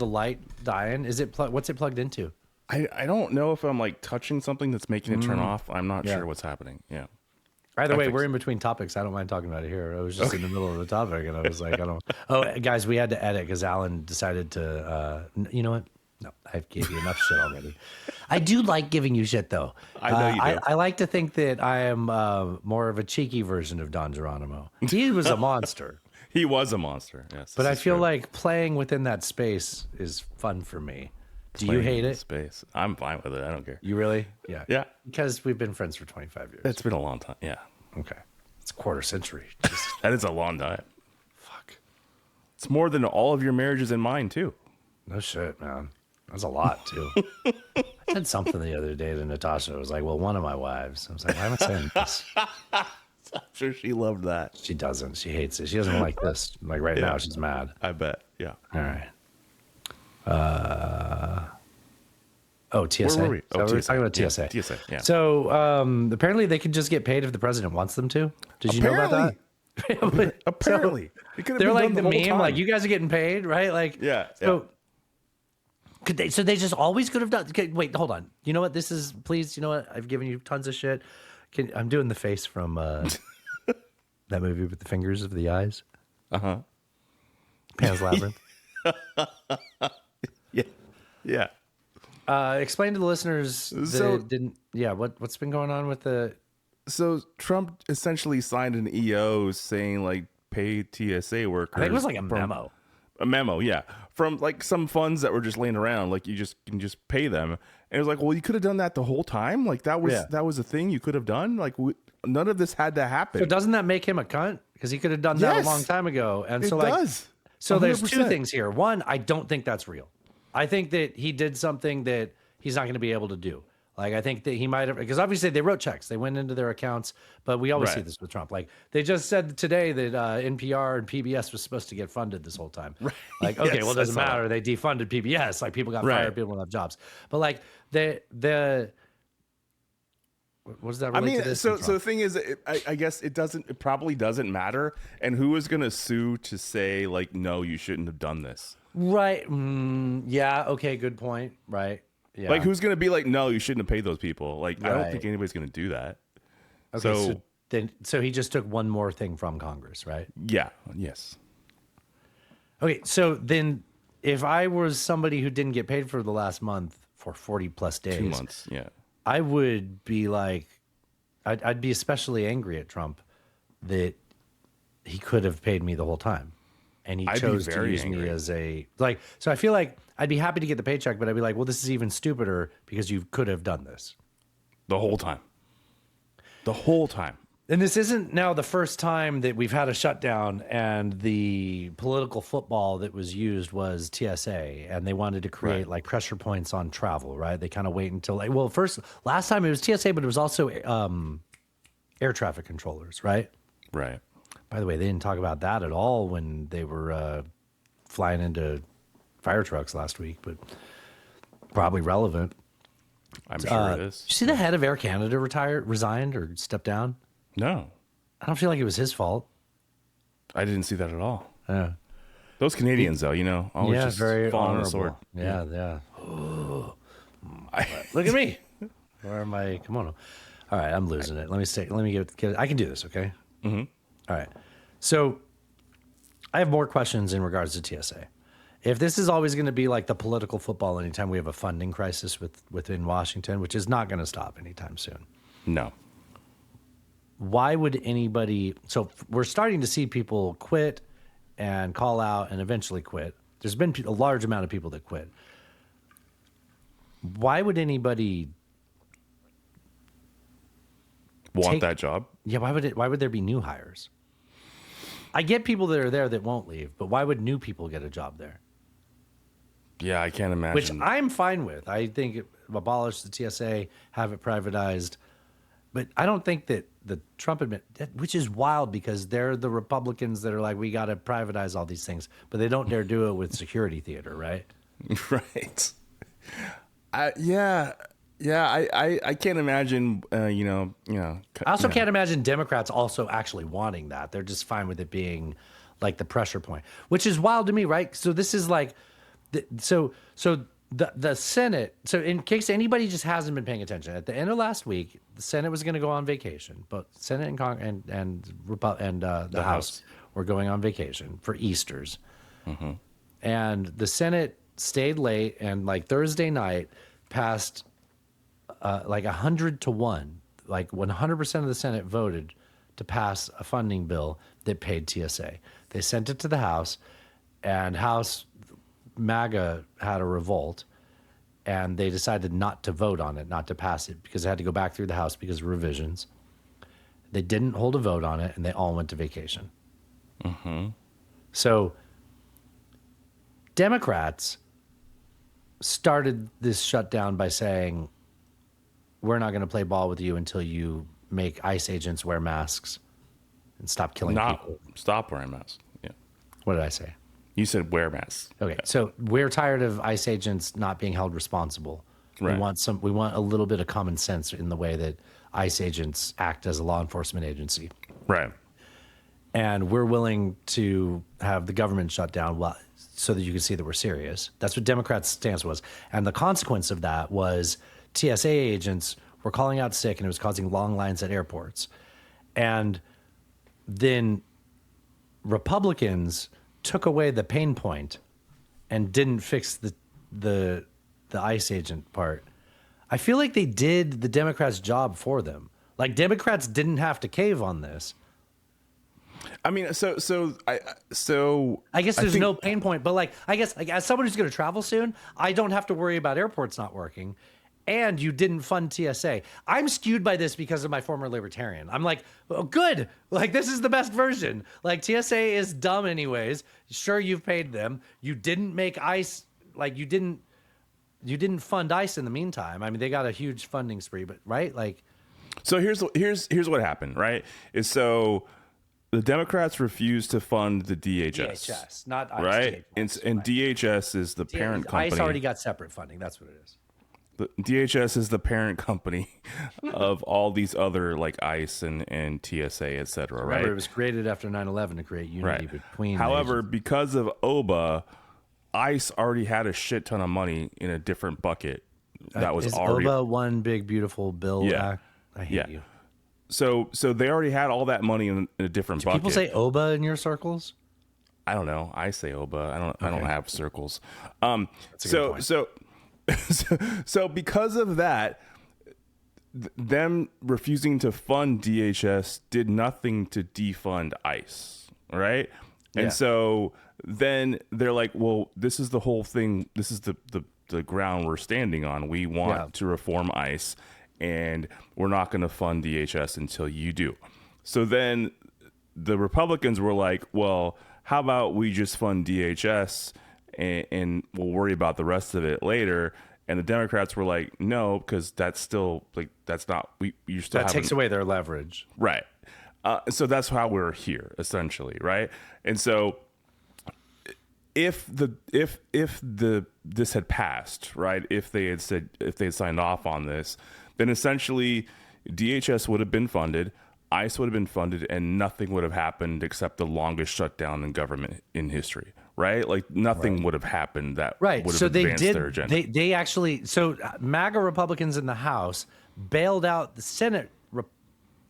light dying? What's it plugged into?
I don't know if I'm like touching something that's making it turn off. I'm not sure what's happening. Yeah.
Either way, we're in between topics. I don't mind talking about it here. I was just in the middle of the topic, and I was like, Oh, guys, we had to edit because Alan decided to. You know what? No, I gave you enough shit already. I do like giving you shit, though.
I know you do.
I like to think that I am more of a cheeky version of Don Geronimo. He was a monster.
He was a monster. Yes.
But I
this is
feel
true.
like playing within that space is fun for me. Do you
Playing
hate
in
it?
Space. I'm fine with it. I don't care.
You really? Yeah.
Yeah.
Because we've been friends for 25 years.
It's been a long time. Yeah.
Okay. It's a quarter century.
That is a long time.
Fuck.
It's more than all of your marriages and mine too.
No shit, man. That's a lot too. I said something the other day to Natasha. It was like, well, one of my wives. I was like, why am I saying this?
I'm sure she loved that.
She doesn't. She hates it. She doesn't like this. Like right now, she's mad.
I bet. Yeah.
All right. TSA.
Where were we?
So we're talking about TSA.
Yeah, TSA, yeah.
So apparently they could just get paid if the president wants them to. Did you know about that?
Apparently. It could have
They're
been
like
done
the
whole
meme,
time.
like you guys are getting paid, right? Like
Yeah.
So could they? So they just always could have done. Okay, wait, hold on. You know what? This is. Please. You know what? I've given you tons of shit. I'm doing the face from that movie with the fingers of the eyes. Pan's Labyrinth.
Yeah.
Explain to the listeners that
So-
it didn't. Yeah. What's been going on with the?
So Trump essentially signed an EO saying like pay TSA workers.
I think it was like a
from-
memo.
A memo, yeah, from like some funds that were just laying around. Like you just can just pay them, and it was like, well, you could have done that the whole time. Like that was a thing you could have done. Like none of this had to happen.
So doesn't that make him a cunt? Because he could have done that
Yes.
a long time ago. And
It
so like,
does.
so there's 2
100%.
things here. One, I don't think that's real. I think that he did something that he's not going to be able to do. Like, I think that he might have, because obviously they wrote checks, they went into their accounts, but we always see
Right.
this with Trump. Like, they just said today that NPR and PBS was supposed to get funded this whole time. Right. Like, okay,
Yes,
well, it
I
doesn't
saw
matter. They defunded PBS. Like, people got
Right.
fired, people don't have jobs. But like, what does that relate
I mean,
to this?
so
and
the
Trump?
thing is, I guess it probably doesn't matter. And who is going to sue to say like, no, you shouldn't have done this?
Right. Yeah. Okay. Good point. Right. Yeah.
Like, who's going to be like, no, you shouldn't have paid those people? Like, I don't
Right.
think anybody's going to do that.
Okay, so he just took one more thing from Congress, right?
Yeah. Yes.
Okay, so then if I was somebody who didn't get paid for the last month for 40 plus days,
2 months. Yeah.
I would be like, I'd be especially angry at Trump that he could have paid me the whole time. And he
I'd be
chose to
very
use me
angry.
as so I feel like I'd be happy to get the paycheck, but I'd be like, well, this is even stupider because you could have done this.
The whole time. The whole time.
And this isn't now the first time that we've had a shutdown and the political football that was used was TSA and they wanted to create like pressure points on travel, right? They kind of wait until last time it was TSA, but it was also air traffic controllers, right?
Right.
By the way, they didn't talk about that at all when they were flying into fire trucks last week, but probably relevant.
I'm sure it is.
Did you see the head of Air Canada resigned or stepped down?
No.
I don't feel like it was his fault.
I didn't see that at all.
Yeah.
Those Canadians, though, always just
very
fall on
honorable.
the sword.
Yeah. Look at me. Where am I? Kimono. All right, I'm losing it. Let me get. I can do this. Okay.
Mm-hmm.
All right. So, I have more questions in regards to TSA. If this is always going to be like the political football anytime we have a funding crisis within Washington, which is not going to stop anytime soon.
No.
Why would anybody? So we're starting to see people quit and call out and eventually quit. There's been a large amount of people that quit. Why would anybody
want that job?
Yeah, why would there be new hires? I get people that are there that won't leave, but why would new people get a job there?
Yeah, I can't imagine.
Which I'm fine with. I think abolish the TSA, have it privatized. But I don't think that the Trump which is wild because they're the Republicans that are like, we got to privatize all these things, but they don't dare do it with security theater, right?
Right. I can't imagine,
I also can't imagine Democrats also actually wanting that. They're just fine with it being like the pressure point, which is wild to me, right? So this is like, the Senate. So in case anybody just hasn't been paying attention, at the end of last week, the Senate was going to go on vacation, but Senate and the House were going on vacation for Easters, and the Senate stayed late and like Thursday night passed like 100-1, like 100% of the Senate voted to pass a funding bill that paid TSA. They sent it to the House, and House MAGA had a revolt, and they decided not to vote on it, not to pass it, because it had to go back through the House because of revisions. They didn't hold a vote on it, and they all went to vacation. So Democrats started this shutdown by saying, we're not going to play ball with you until you make ICE agents wear masks and stop killing people.
Stop wearing masks. Yeah.
What did I say?
You said wear masks.
Okay, so we're tired of ICE agents not being held responsible.
Right.
We want a little bit of common sense in the way that ICE agents act as a law enforcement agency.
Right.
And we're willing to have the government shut down so that you can see that we're serious. That's what Democrats' stance was. And the consequence of that was TSA agents were calling out sick, and it was causing long lines at airports. And then Republicans took away the pain point and didn't fix the ICE agent part. I feel like they did the Democrats' job for them. Like, Democrats didn't have to cave on this.
I mean, so
I guess there's no pain point, but like, I guess like, as someone who's going to travel soon, I don't have to worry about airports not working. And you didn't fund TSA. I'm skewed by this because of my former libertarian. I'm like, oh, good. Like, this is the best version. Like, TSA is dumb anyways. Sure, you've paid them. You didn't make ICE, like, you didn't fund ICE in the meantime. I mean, they got a huge funding spree, but right? Like,
so here's what happened, right? Is so the Democrats refused to fund the DHS.
Not ICE.
Right? And DHS is the parent company.
ICE already got separate funding. That's what it is.
The DHS is the parent company of all these other like ICE and TSA, et cetera, right?
Remember, it was created after 9/11 to create unity between.
However, because of OBA, ICE already had a shit ton of money in a different bucket that was
is
already
OBA one big beautiful bill act? I hate you.
So they already had all that money in a different bucket.
People say OBA in your circles?
I don't know. I say OBA. I don't have circles.
That's a good point.
So because of that, them refusing to fund DHS did nothing to defund ICE, right? And so then they're like, well, this is the whole thing. This is the ground we're standing on. We want to reform ICE, and we're not going to fund DHS until you do. So then the Republicans were like, well, how about we just fund DHS and we'll worry about the rest of it later. And the Democrats were like, no, because that's still like, that's not, you still
that takes away their leverage.
Right. So that's how we're here essentially. Right. And so if this had passed, right, if they had signed off on this, then essentially DHS would have been funded, ICE would have been funded, and nothing would have happened except the longest shutdown in government in history, right? Like nothing would have happened that would have advanced their agenda.
They actually, so MAGA Republicans in the House bailed out the Senate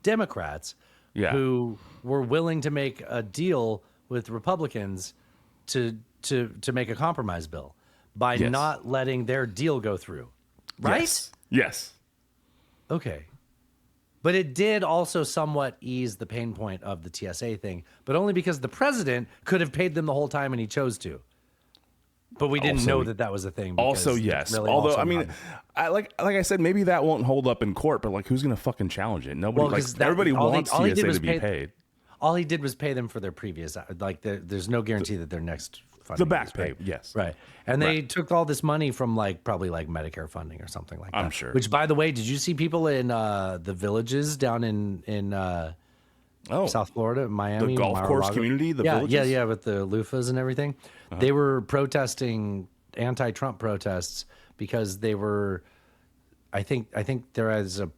Democrats who were willing to make a deal with Republicans to make a compromise bill by not letting their deal go through, right?
Yes.
Okay. But it did also somewhat ease the pain point of the TSA thing, but only because the president could have paid them the whole time and he chose to. But we didn't know that was a thing.
Also, yes.
Really
although, I mean, like I said, maybe that won't hold up in court, but like, who's going to fucking challenge it? Nobody. Everybody wants TSA to be paid.
All he did was pay them for their previous. Like, there's no guarantee that their next funding.
The back pay, yes.
Right. And they took all this money from probably Medicare funding or something like that.
I'm sure.
Which, by the way, did you see people in the villages down in South Florida, Miami?
The golf course community, the villages?
Yeah, with the loofahs and everything. They were protesting anti-Trump protests because they were, I think there is a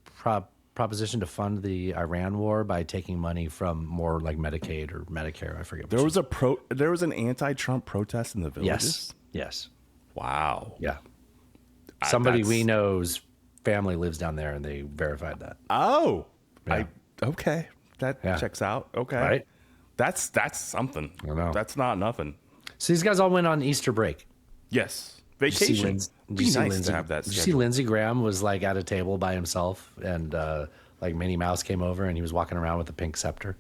proposition to fund the Iran war by taking money from more like Medicaid or Medicare. I forget.
There was an anti-Trump protest in the villages.
Yes.
Wow.
Yeah. Somebody we know's family lives down there, and they verified that.
Oh.
Yeah.
Okay. That checks out. Okay.
Right.
That's something.
I know.
That's not nothing.
So these guys all went on Easter break.
Yes. Vacation.
Did you see
nice
Lindsey,
to have that.
Did you see Lindsey Graham was like at a table by himself, and like Minnie Mouse came over, and he was walking around with a pink scepter.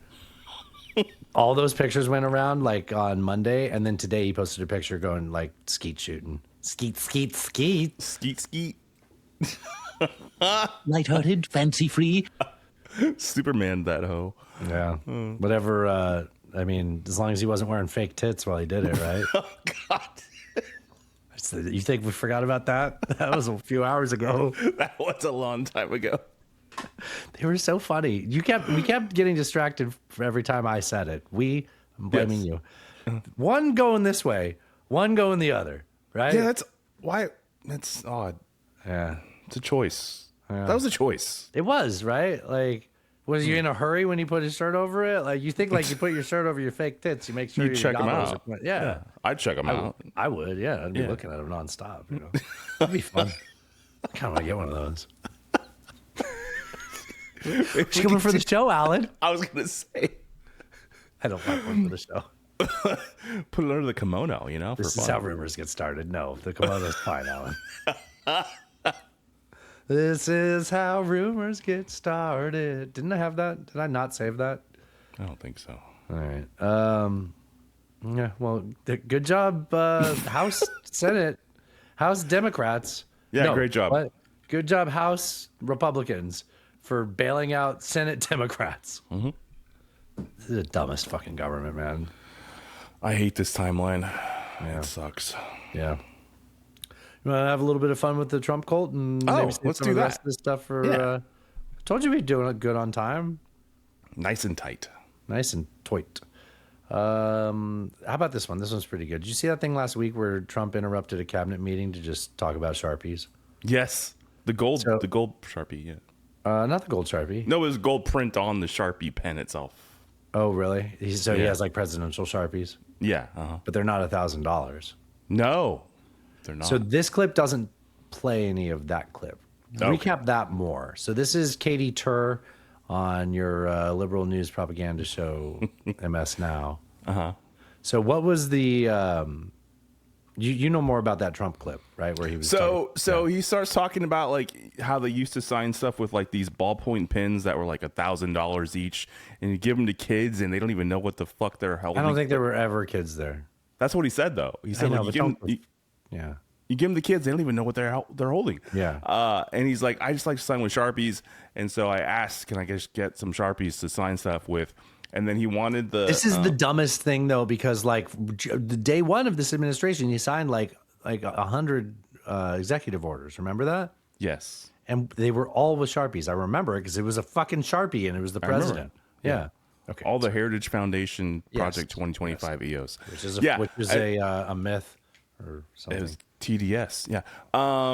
All those pictures went around like on Monday, and then today he posted a picture going like skeet shooting. Skeet, skeet, skeet.
Skeet, skeet.
Lighthearted, fancy free.
Superman, that hoe.
Yeah. Whatever. I mean, as long as he wasn't wearing fake tits while he did it, right?
Oh, God.
You think we forgot about that? That was a few hours ago.
That was a long time ago.
They were so funny. We kept getting distracted for every time I said it. I'm blaming you. One going this way, one going the other, right?
Yeah, that's odd.
Yeah.
It's a choice.
Yeah.
That was a choice.
It was, right? Like, was you in a hurry when you put his shirt over it? Like, you think like you put your shirt over your fake tits, you make sure
You
your
check 'em
goggles
out.
are- Yeah.
I'd check them out.
I would, yeah. I'd be
Yeah.
looking at them nonstop. You know, that'd be fun. I kind of want to get one of those. You coming for the show, Alan?
I was gonna say.
I don't want one for the show.
Put it under the kimono, you know.
This is how rumors get started. No, the kimono's fine, Alan. This is how rumors get started. Didn't I have that? Did I not save that?
I don't think so.
All right. Yeah. Well, good job, House, Senate, House Democrats.
Yeah, great job.
What? Good job, House Republicans, for bailing out Senate Democrats.
Mm-hmm.
This is the dumbest fucking government, man.
I hate this timeline. Yeah. It sucks.
Yeah. You want to have a little bit of fun with the Trump cult and maybe save
let's
some
do
of the
that.
rest of this stuff for. Told you we'd be doing it good on time.
Nice and tight.
Nice and tight. How about this one? This one's pretty good. Did you see that thing last week where Trump interrupted a cabinet meeting to just talk about Sharpies?
Yes, the gold Sharpie. Yeah,
not the gold Sharpie.
No, it was gold print on the Sharpie pen itself.
Oh, really? He has like presidential Sharpies.
Yeah,
but they're not $1,000.
No, they're not.
So this clip doesn't play any of that clip.
Okay.
Recap that more. So this is Katie Tur on your liberal news propaganda show, MS Now. So what was the? You know more about that Trump clip, right? Where he was.
He starts talking about like how they used to sign stuff with like these ballpoint pens that were like $1,000 each, and you give them to kids, and they don't even know what the fuck they're holding.
I don't think there were ever kids there.
That's what he said, though. He said,
know,
like,
yeah.
You give them to kids, they don't even know what they're holding.
Yeah.
And he's like, I just like to sign with Sharpies, and so I asked, can I just get some Sharpies to sign stuff with? And then he wanted the.
This is the dumbest thing, though, because like the day one of this administration, he signed like 100 executive orders. Remember that?
Yes.
And they were all with Sharpies. I remember it because it was a fucking Sharpie, and it was the president. Yeah.
Okay. All the Heritage Foundation Project 2025 EOS,
which is a myth or something.
It was TDS. Yeah.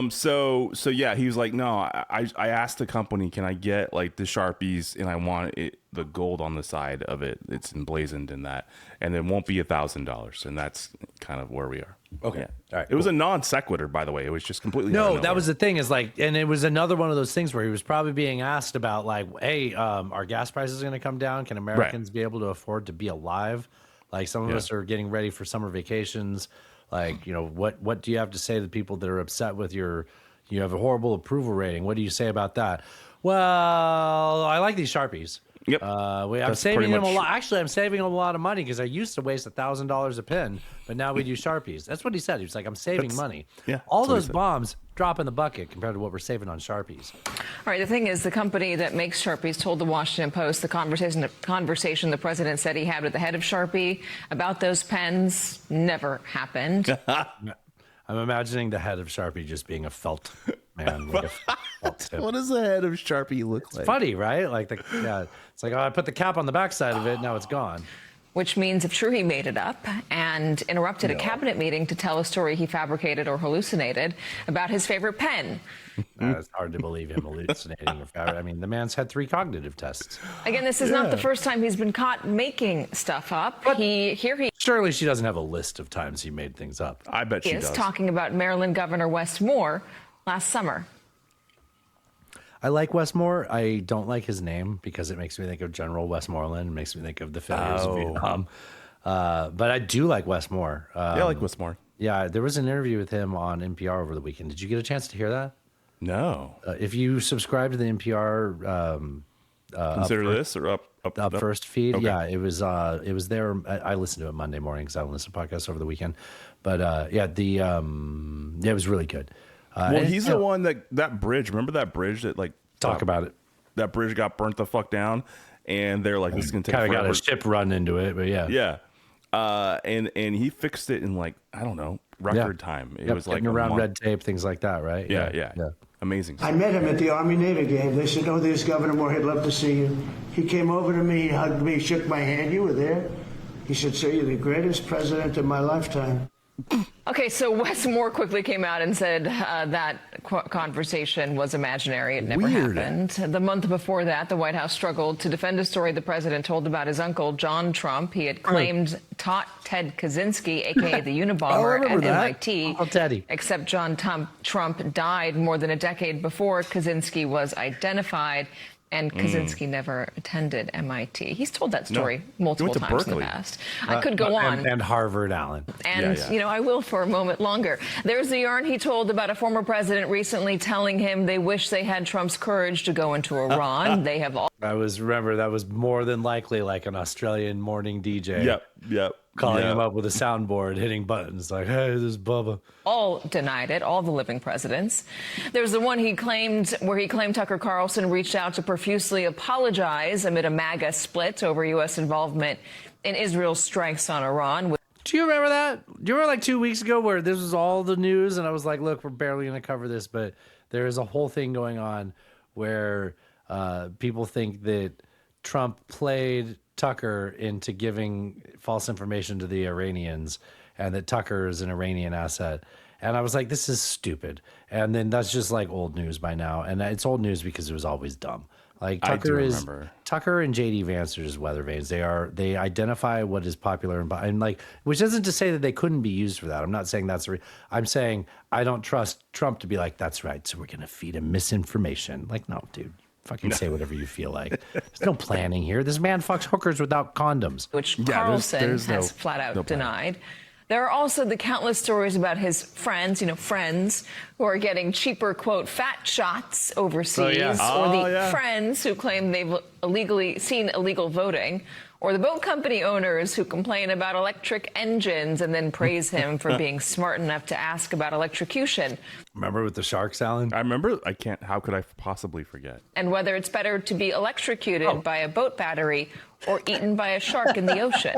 So yeah, he was like, no, I asked the company, can I get like the Sharpies, and I want the gold on the side of it. It's emblazoned in that, and it won't be $1,000, and that's kind of where we are.
Okay.
Yeah.
All right.
It was a non sequitur, by the way. It was just completely.
No, that was the thing is like, and it was another one of those things where he was probably being asked about like, hey, are gas prices going to come down? Can Americans be able to afford to be alive? Like some of us are getting ready for summer vacations. Like, you know, what do you have to say to people that are upset with you have a horrible approval rating? What do you say about that? Well, I like these Sharpies.
Yep.
I'm saving them a lot. Actually, I'm saving them a lot of money because I used to waste $1,000 a pen, but now we do Sharpies. That's what he said. He was like, I'm saving money.
Yeah.
All those bombs drop in the bucket compared to what we're saving on Sharpies.
All right. The thing is, the company that makes Sharpies told the Washington Post the conversation the president said he had with the head of Sharpie about those pens never happened.
I'm imagining the head of Sharpie just being a felt man. Like a felt tip.
What does the head of Sharpie look like?
It's funny, right? Like it's like, oh, I put the cap on the backside of it. Now it's gone.
Which means, if true, he made it up and interrupted a cabinet meeting to tell a story he fabricated or hallucinated about his favorite pen.
It's hard to believe him hallucinating. I mean, the man's had 3 cognitive tests.
Again, this is not the first time he's been caught making stuff up. But
surely she doesn't have a list of times he made things up.
I bet she does.
Talking about Maryland Governor Wes Moore last summer.
I like Wes Moore. I don't like his name because it makes me think of General Westmoreland. It makes me think of the failures of Vietnam. But I do like Wes Moore.
I like Wes Moore.
Yeah, there was an interview with him on NPR over the weekend. Did you get a chance to hear that?
No.
If you subscribe to the NPR
Consider This or Up
First feed,
okay.
yeah, it was there. I listened to it Monday morning because I don't listen to podcasts over the weekend. But it was really good.
Well, he's the one that bridge. Remember that bridge that like
talk about it.
That bridge got burnt the fuck down, and they're like, "This is gonna take forever."
Kind of got a ship run into it, but yeah.
And he fixed it in like I don't know record time. It was like
around red tape, things like that, right?
Yeah. Amazing.
I met him at the Army-Navy game. They said, "Oh, there's Governor Moore. He'd love to see you." He came over to me, hugged me, shook my hand. You were there. He said, "Sir, you're the greatest president of my lifetime."
Okay, so Wes Moore quickly came out and said that conversation was imaginary. It never happened. The month before that, the White House struggled to defend a story the president told about his uncle, John Trump. He had claimed taught Ted Kaczynski, a.k.a. the Unabomber, at MIT.
Teddy.
Except John Trump died more than a decade before Kaczynski was identified. And Kaczynski never attended MIT. He's told that story multiple times in the past. I could go on.
And Harvard, Alan.
And, I will for a moment longer. There's the yarn he told about a former president recently telling him they wish they had Trump's courage to go into Iran. They have all.
Remember, that was more than likely like an Australian morning DJ.
Yep.
Calling him up with a soundboard, hitting buttons like, hey, this is Bubba.
All denied it, all the living presidents. There's the one where he claimed Tucker Carlson reached out to profusely apologize amid a MAGA split over U.S. involvement in Israel's strikes on Iran.
Do you remember that? Do you remember like 2 weeks ago where this was all the news and I was like, look, we're barely going to cover this, but there is a whole thing going on where people think that Trump played Tucker into giving false information to the Iranians and that Tucker is an Iranian asset. And I was like, this is stupid. And then that's just like old news by now. And it's old news because it was always dumb. Like Tucker and JD Vance are just weather vanes. They identify what is popular and like, which isn't to say that they couldn't be used for that. I'm not saying I'm saying I don't trust Trump to be like, that's right. So we're going to feed him misinformation. Like, no, dude. Fucking say whatever you feel like. There's no planning here. This man fucks hookers without condoms.
Which Carlson has flat out denied. There are also the countless stories about his friends, friends who are getting cheaper, quote, fat shots overseas, friends who claim they've seen illegal voting, or the boat company owners who complain about electric engines and then praise him for being smart enough to ask about electrocution.
Remember with the sharks, Alan?
I remember. How could I possibly forget?
And whether it's better to be electrocuted by a boat battery or eaten by a shark in the ocean.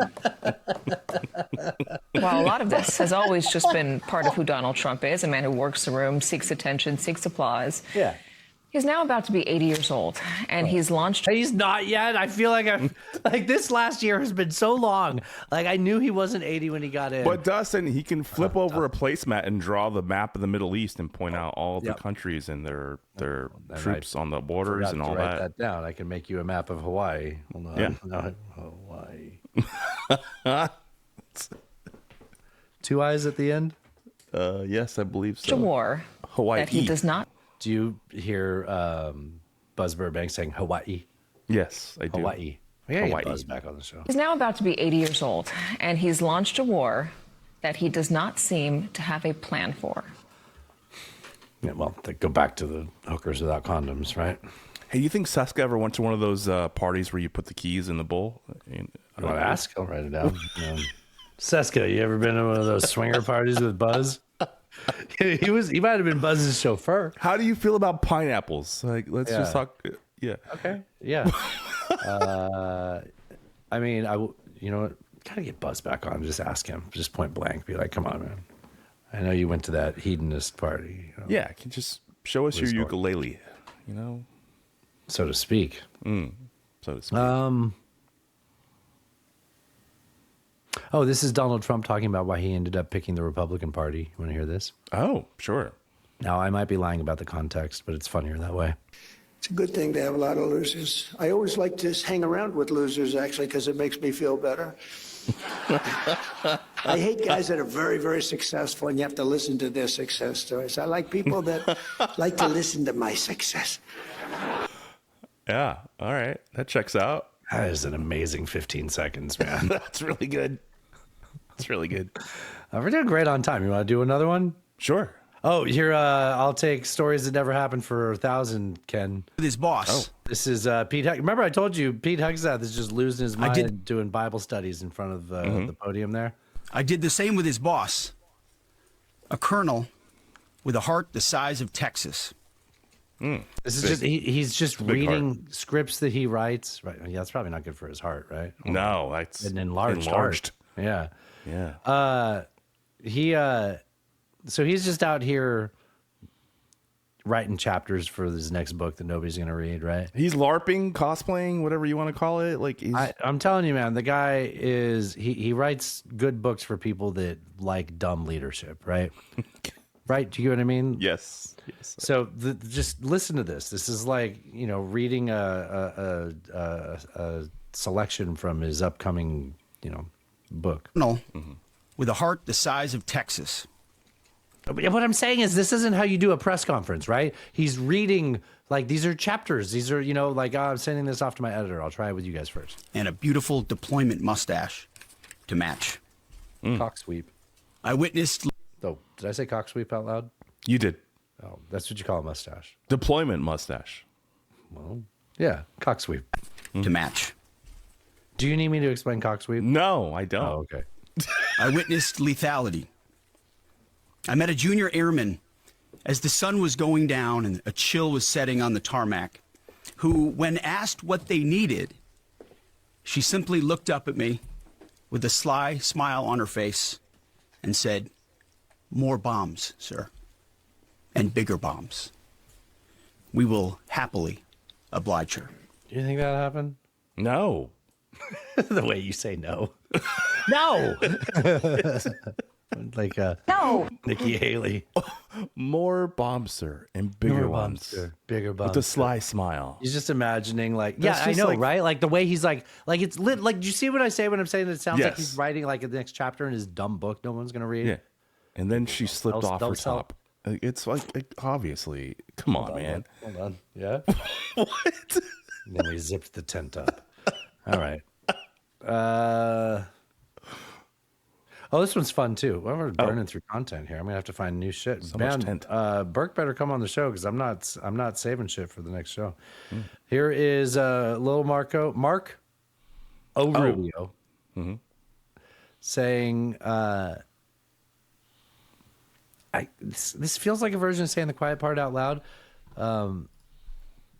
While a lot of this has always just been part of who Donald Trump is, a man who works the room, seeks attention, seeks applause.
Yeah.
He's now about to be 80 years old, and he's launched.
He's not yet. I feel like this last year has been so long. Like I knew he wasn't 80 when he got in.
But Dustin, he can flip over a placemat and draw the map of the Middle East and point out all the countries and their troops on the borders and all
write that down. I can make you a map of Hawaii. Hold on.
Yeah.
Hawaii. 2 eyes at the end.
Yes, I believe so.
War
Hawaii.
That he does not.
Do you hear Buzz Burbank saying Hawaii?
Yes, I do.
Hawaii. Yeah, Hawaii. Buzz back on the show.
He's now about to be 80 years old, and he's launched a war that he does not seem to have a plan for.
Yeah, well, they go back to the hookers without condoms, right?
Hey, you think Seska ever went to one of those parties where you put the keys in the bowl?
You want to ask? I'll write it down. Seska, you ever been to one of those swinger parties with Buzz? He might have been Buzz's chauffeur.
How do you feel about pineapples? Like, let's just talk. Yeah.
Okay. Yeah. I mean, you know what? Gotta get Buzz back on. Just ask him. Just point blank. Be like, come on, man. I know you went to that hedonist party.
Yeah. Can just show us your ukulele,
so to speak.
So to speak.
Oh, this is Donald Trump talking about why he ended up picking the Republican Party. You want to hear this?
Oh, sure.
Now, I might be lying about the context, but it's funnier that way.
It's a good thing to have a lot of losers. I always like to hang around with losers, actually, because it makes me feel better. I hate guys that are very, very successful, and you have to listen to their success stories. I like people that like to listen to my success.
Yeah. All right. That checks out.
That is an amazing 15 seconds, man.
That's really good. That's really good.
We're doing great on time. You want to do another one?
Sure.
Oh, here, I'll take stories that never happened for 1,000, Ken.
With his boss.
Oh, this is Pete Hegseth. Remember I told you Pete Hegseth is just losing his mind doing Bible studies in front of the podium there?
I did the same with his boss, a colonel with a heart the size of Texas.
This is just he's just reading scripts that he writes. Right? Yeah, that's probably not good for his heart, right?
No, that's
an enlarged heart. Yeah,
yeah.
So he's just out here writing chapters for his next book that nobody's gonna read, right?
He's LARPing, cosplaying, whatever you want to call it. Like
I'm telling you, man, the guy is he writes good books for people that like dumb leadership, right? Right? Do you get what I mean?
Yes.
So just listen to this. This is like, reading a selection from his upcoming, book.
No, with a heart the size of Texas.
What I'm saying is this isn't how you do a press conference, right? He's reading Like these are chapters. These are, like, I'm sending this off to my editor. I'll try it with you guys first.
And a beautiful deployment mustache to match.
Cock sweep.
I witnessed.
Oh, did I say cock sweep out loud?
You did.
Oh, that's what you call a mustache.
Deployment mustache.
Well, yeah, cock sweep.
To match.
Do you need me to explain cock sweep?
No, I don't.
Oh, okay.
I witnessed lethality. I met a junior airman as the sun was going down and a chill was setting on the tarmac, who, when asked what they needed, she simply looked up at me with a sly smile on her face and said, "More bombs, sir, and bigger bombs. We will happily oblige her."
Do you think that happened?
No.
The way you say no. No! Like
no.
Nikki Haley.
More bombs, sir, and bigger
More
ones.
bombs, sir. Bigger bombs.
With a sly smile.
He's just imagining, like,
That's
yeah, I
just
know,
like-
right? Like the way he's like it's lit. Like, do you see what I say when I'm saying that it sounds like
Yes.
he's writing like the next chapter in his dumb book no one's gonna read?
Yeah. And then she slipped
They'll-
off
they'll
her
sell-
top. It's like obviously. Come on, man.
Hold on. Yeah.
What?
And then we zipped the tent up. All right. Oh, this one's fun too. Well, we're burning through content here. I'm gonna have to find new shit.
So much tent.
Burke better come on the show because I'm not saving shit for the next show. Here is Lil Mark Rubio saying, this feels like a version of saying the quiet part out loud.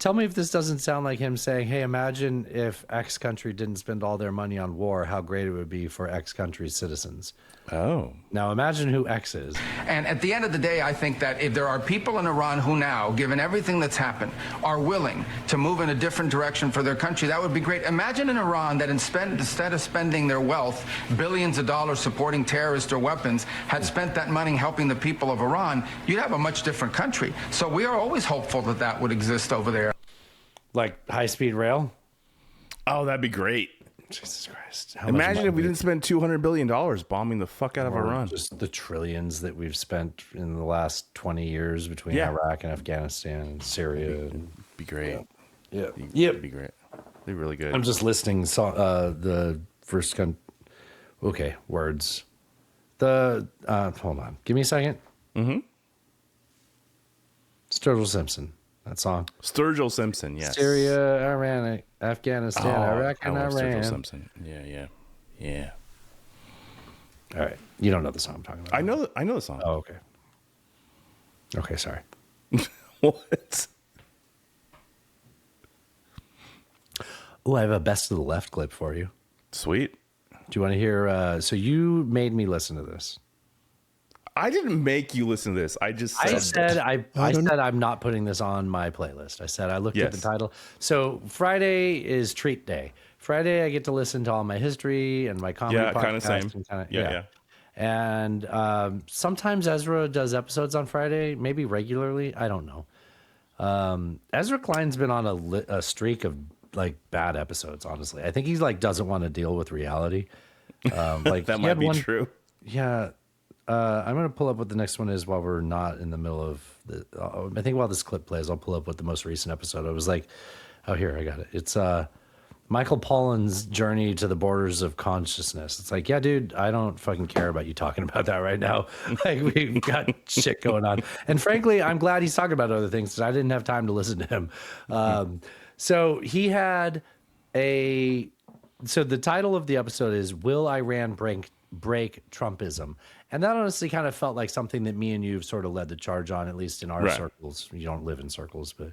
Tell me if this doesn't sound like him saying, hey, imagine if X country didn't spend all their money on war, how great it would be for X country's citizens.
Oh.
Now imagine who X is.
And at the end of the day, I think that if there are people in Iran who now, given everything that's happened, are willing to move in a different direction for their country, that would be great. Imagine in Iran that instead of spending their wealth, billions of dollars supporting terrorists or weapons, had spent that money helping the people of Iran, you'd have a much different country. So we are always hopeful that that would exist over there.
Like high-speed rail?
Oh, that'd be great.
Jesus Christ. How
Imagine
much
if we
money-
didn't spend $200 billion bombing the fuck out of
or
Iran.
Just the trillions that we've spent in the last 20 years between Iraq and Afghanistan and Syria.
Be great.
Yeah.
It'd be great. They're really good.
I'm just listing the first okay, words. Hold on. Give me a second.
Mm-hmm.
Sturgill Simpson. That song.
Sturgill Simpson, yes.
Syria, Iran, Afghanistan, Iraq, and
I love
Iran.
Sturgill Simpson. Yeah.
All right. You don't know the song I'm talking about.
I know the song.
Oh, okay. Okay, sorry.
What?
Oh, I have a best of the left clip for you.
Sweet.
Do you want to hear? So you made me listen to this.
I didn't make you listen to this. I just said,
I said I'm not putting this on my playlist. I said I looked at the title. So Friday is treat day. Friday I get to listen to all my history and my comedy podcast.
kind of same.
And kinda,
Yeah.
And sometimes Ezra does episodes on Friday, maybe regularly. I don't know. Ezra Klein's been on a streak of like bad episodes. Honestly, I think he's like doesn't want to deal with reality. Like
that
he
might
had
be
one-
true.
Yeah. I'm going to pull up what the next one is while we're not in the middle of the. I think while this clip plays, I'll pull up what the most recent episode. I was like, oh, here, I got it. It's Michael Pollan's journey to the borders of consciousness. It's like, yeah, dude, I don't fucking care about you talking about that right now. Like, we've got shit going on. And frankly, I'm glad he's talking about other things because I didn't have time to listen to him. So he had So the title of the episode is Will Iran Break Trumpism? And that honestly kind of felt like something that me and you've sort of led the charge on, at least in our circles. You don't live in circles, but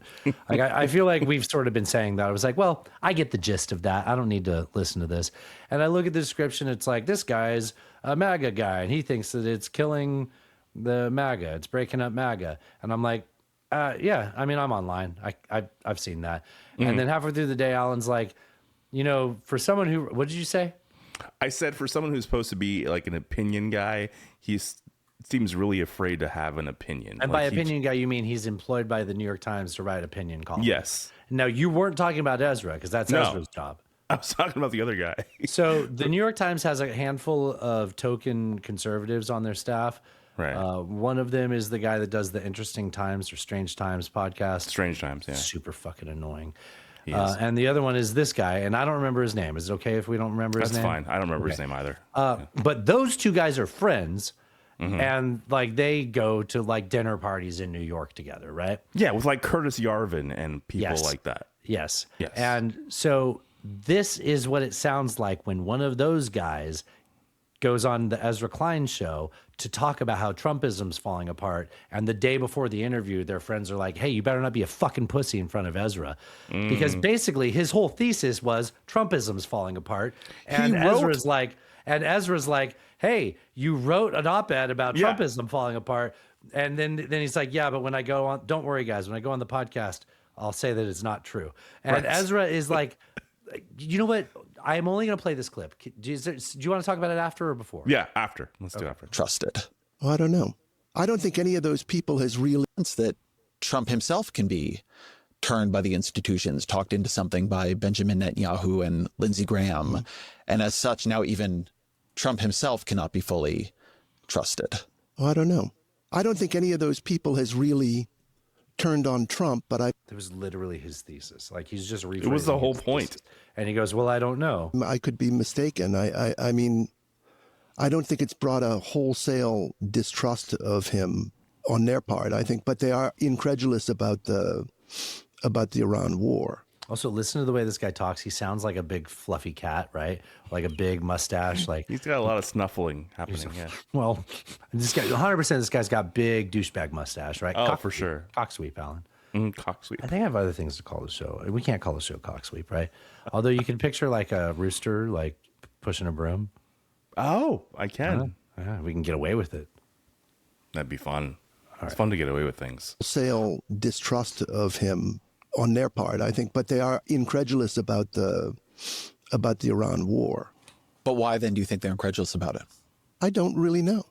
like, I feel like we've sort of been saying that. I was like, well, I get the gist of that. I don't need to listen to this. And I look at the description. It's like, this guy's a MAGA guy, and he thinks that it's killing the MAGA. It's breaking up MAGA. And I'm like, yeah, I mean, I'm online. I've seen that. And then halfway through the day, Alan's like, you know, for someone who, what did you say?
I said for someone who's supposed to be like an opinion guy, he seems really afraid to have an opinion.
And
like
by opinion guy, you mean he's employed by the New York Times to write opinion columns?
Yes.
Now, you weren't talking about Ezra because that's Ezra's job.
I was talking about the other guy.
So the New York Times has a handful of token conservatives on their staff.
Right.
One of them is the guy that does the Interesting Times or Strange Times podcast.
Strange Times, yeah.
Super fucking annoying.
He is.
And the other one is this guy, and I don't remember his name. Is it okay if we don't remember his name?
That's fine. I don't remember his name either.
But those two guys are friends,
Mhm.
and like they go to like dinner parties in New York together, right?
Yeah, with like Curtis Yarvin and people
Yes.
like that.
Yes.
Yes.
And so this is what it sounds like when one of those guys goes on the Ezra Klein show to talk about how Trumpism's falling apart. And the day before the interview, their friends are like, hey, you better not be a fucking pussy in front of Ezra. Because basically his whole thesis was Trumpism's falling apart. And Ezra's like, hey, you wrote an op-ed about Trumpism falling apart. And then he's like, yeah, but when I go on, don't worry, guys, when I go on the podcast, I'll say that it's not true. And
Right.
Ezra is like, you know what? I'm only going to play this clip. Do you want to talk about it after or before?
Yeah, after. Let's do after.
Trusted.
Well, I don't know. I don't think any of those people has really
that Trump himself can be turned by the institutions, talked into something by Benjamin Netanyahu and Lindsey Graham. And as such, now even Trump himself cannot be fully trusted.
Well, I don't know. I don't think any of those people has really turned on Trump, but
It was literally his thesis. Like he's just rephrasing.
It was the whole
his
point.
thesis. And he goes, well, I don't know.
I could be mistaken. I mean, I don't think it's brought a wholesale distrust of him on their part. I think, but they are incredulous about the Iran war.
Also, listen to the way this guy talks. He sounds like a big fluffy cat, right? Like a big mustache. Like
He's got a lot of snuffling happening. Yeah.
well, this guy, 100%. This guy's got big douchebag mustache, right?
Oh, for sure.
Cock sweep, Alan.
Cock sweep.
I think I have other things to call the show. We can't call the show cock sweep, right? Although you can picture like a rooster like pushing a broom.
Oh, I can.
Yeah, we can get away with it.
That'd be fun. It's fun to get away with things.
Wholesale distrust of him on their part, I think, but they are incredulous about the Iran war.
But why then do you think they're incredulous about it?
I don't really know.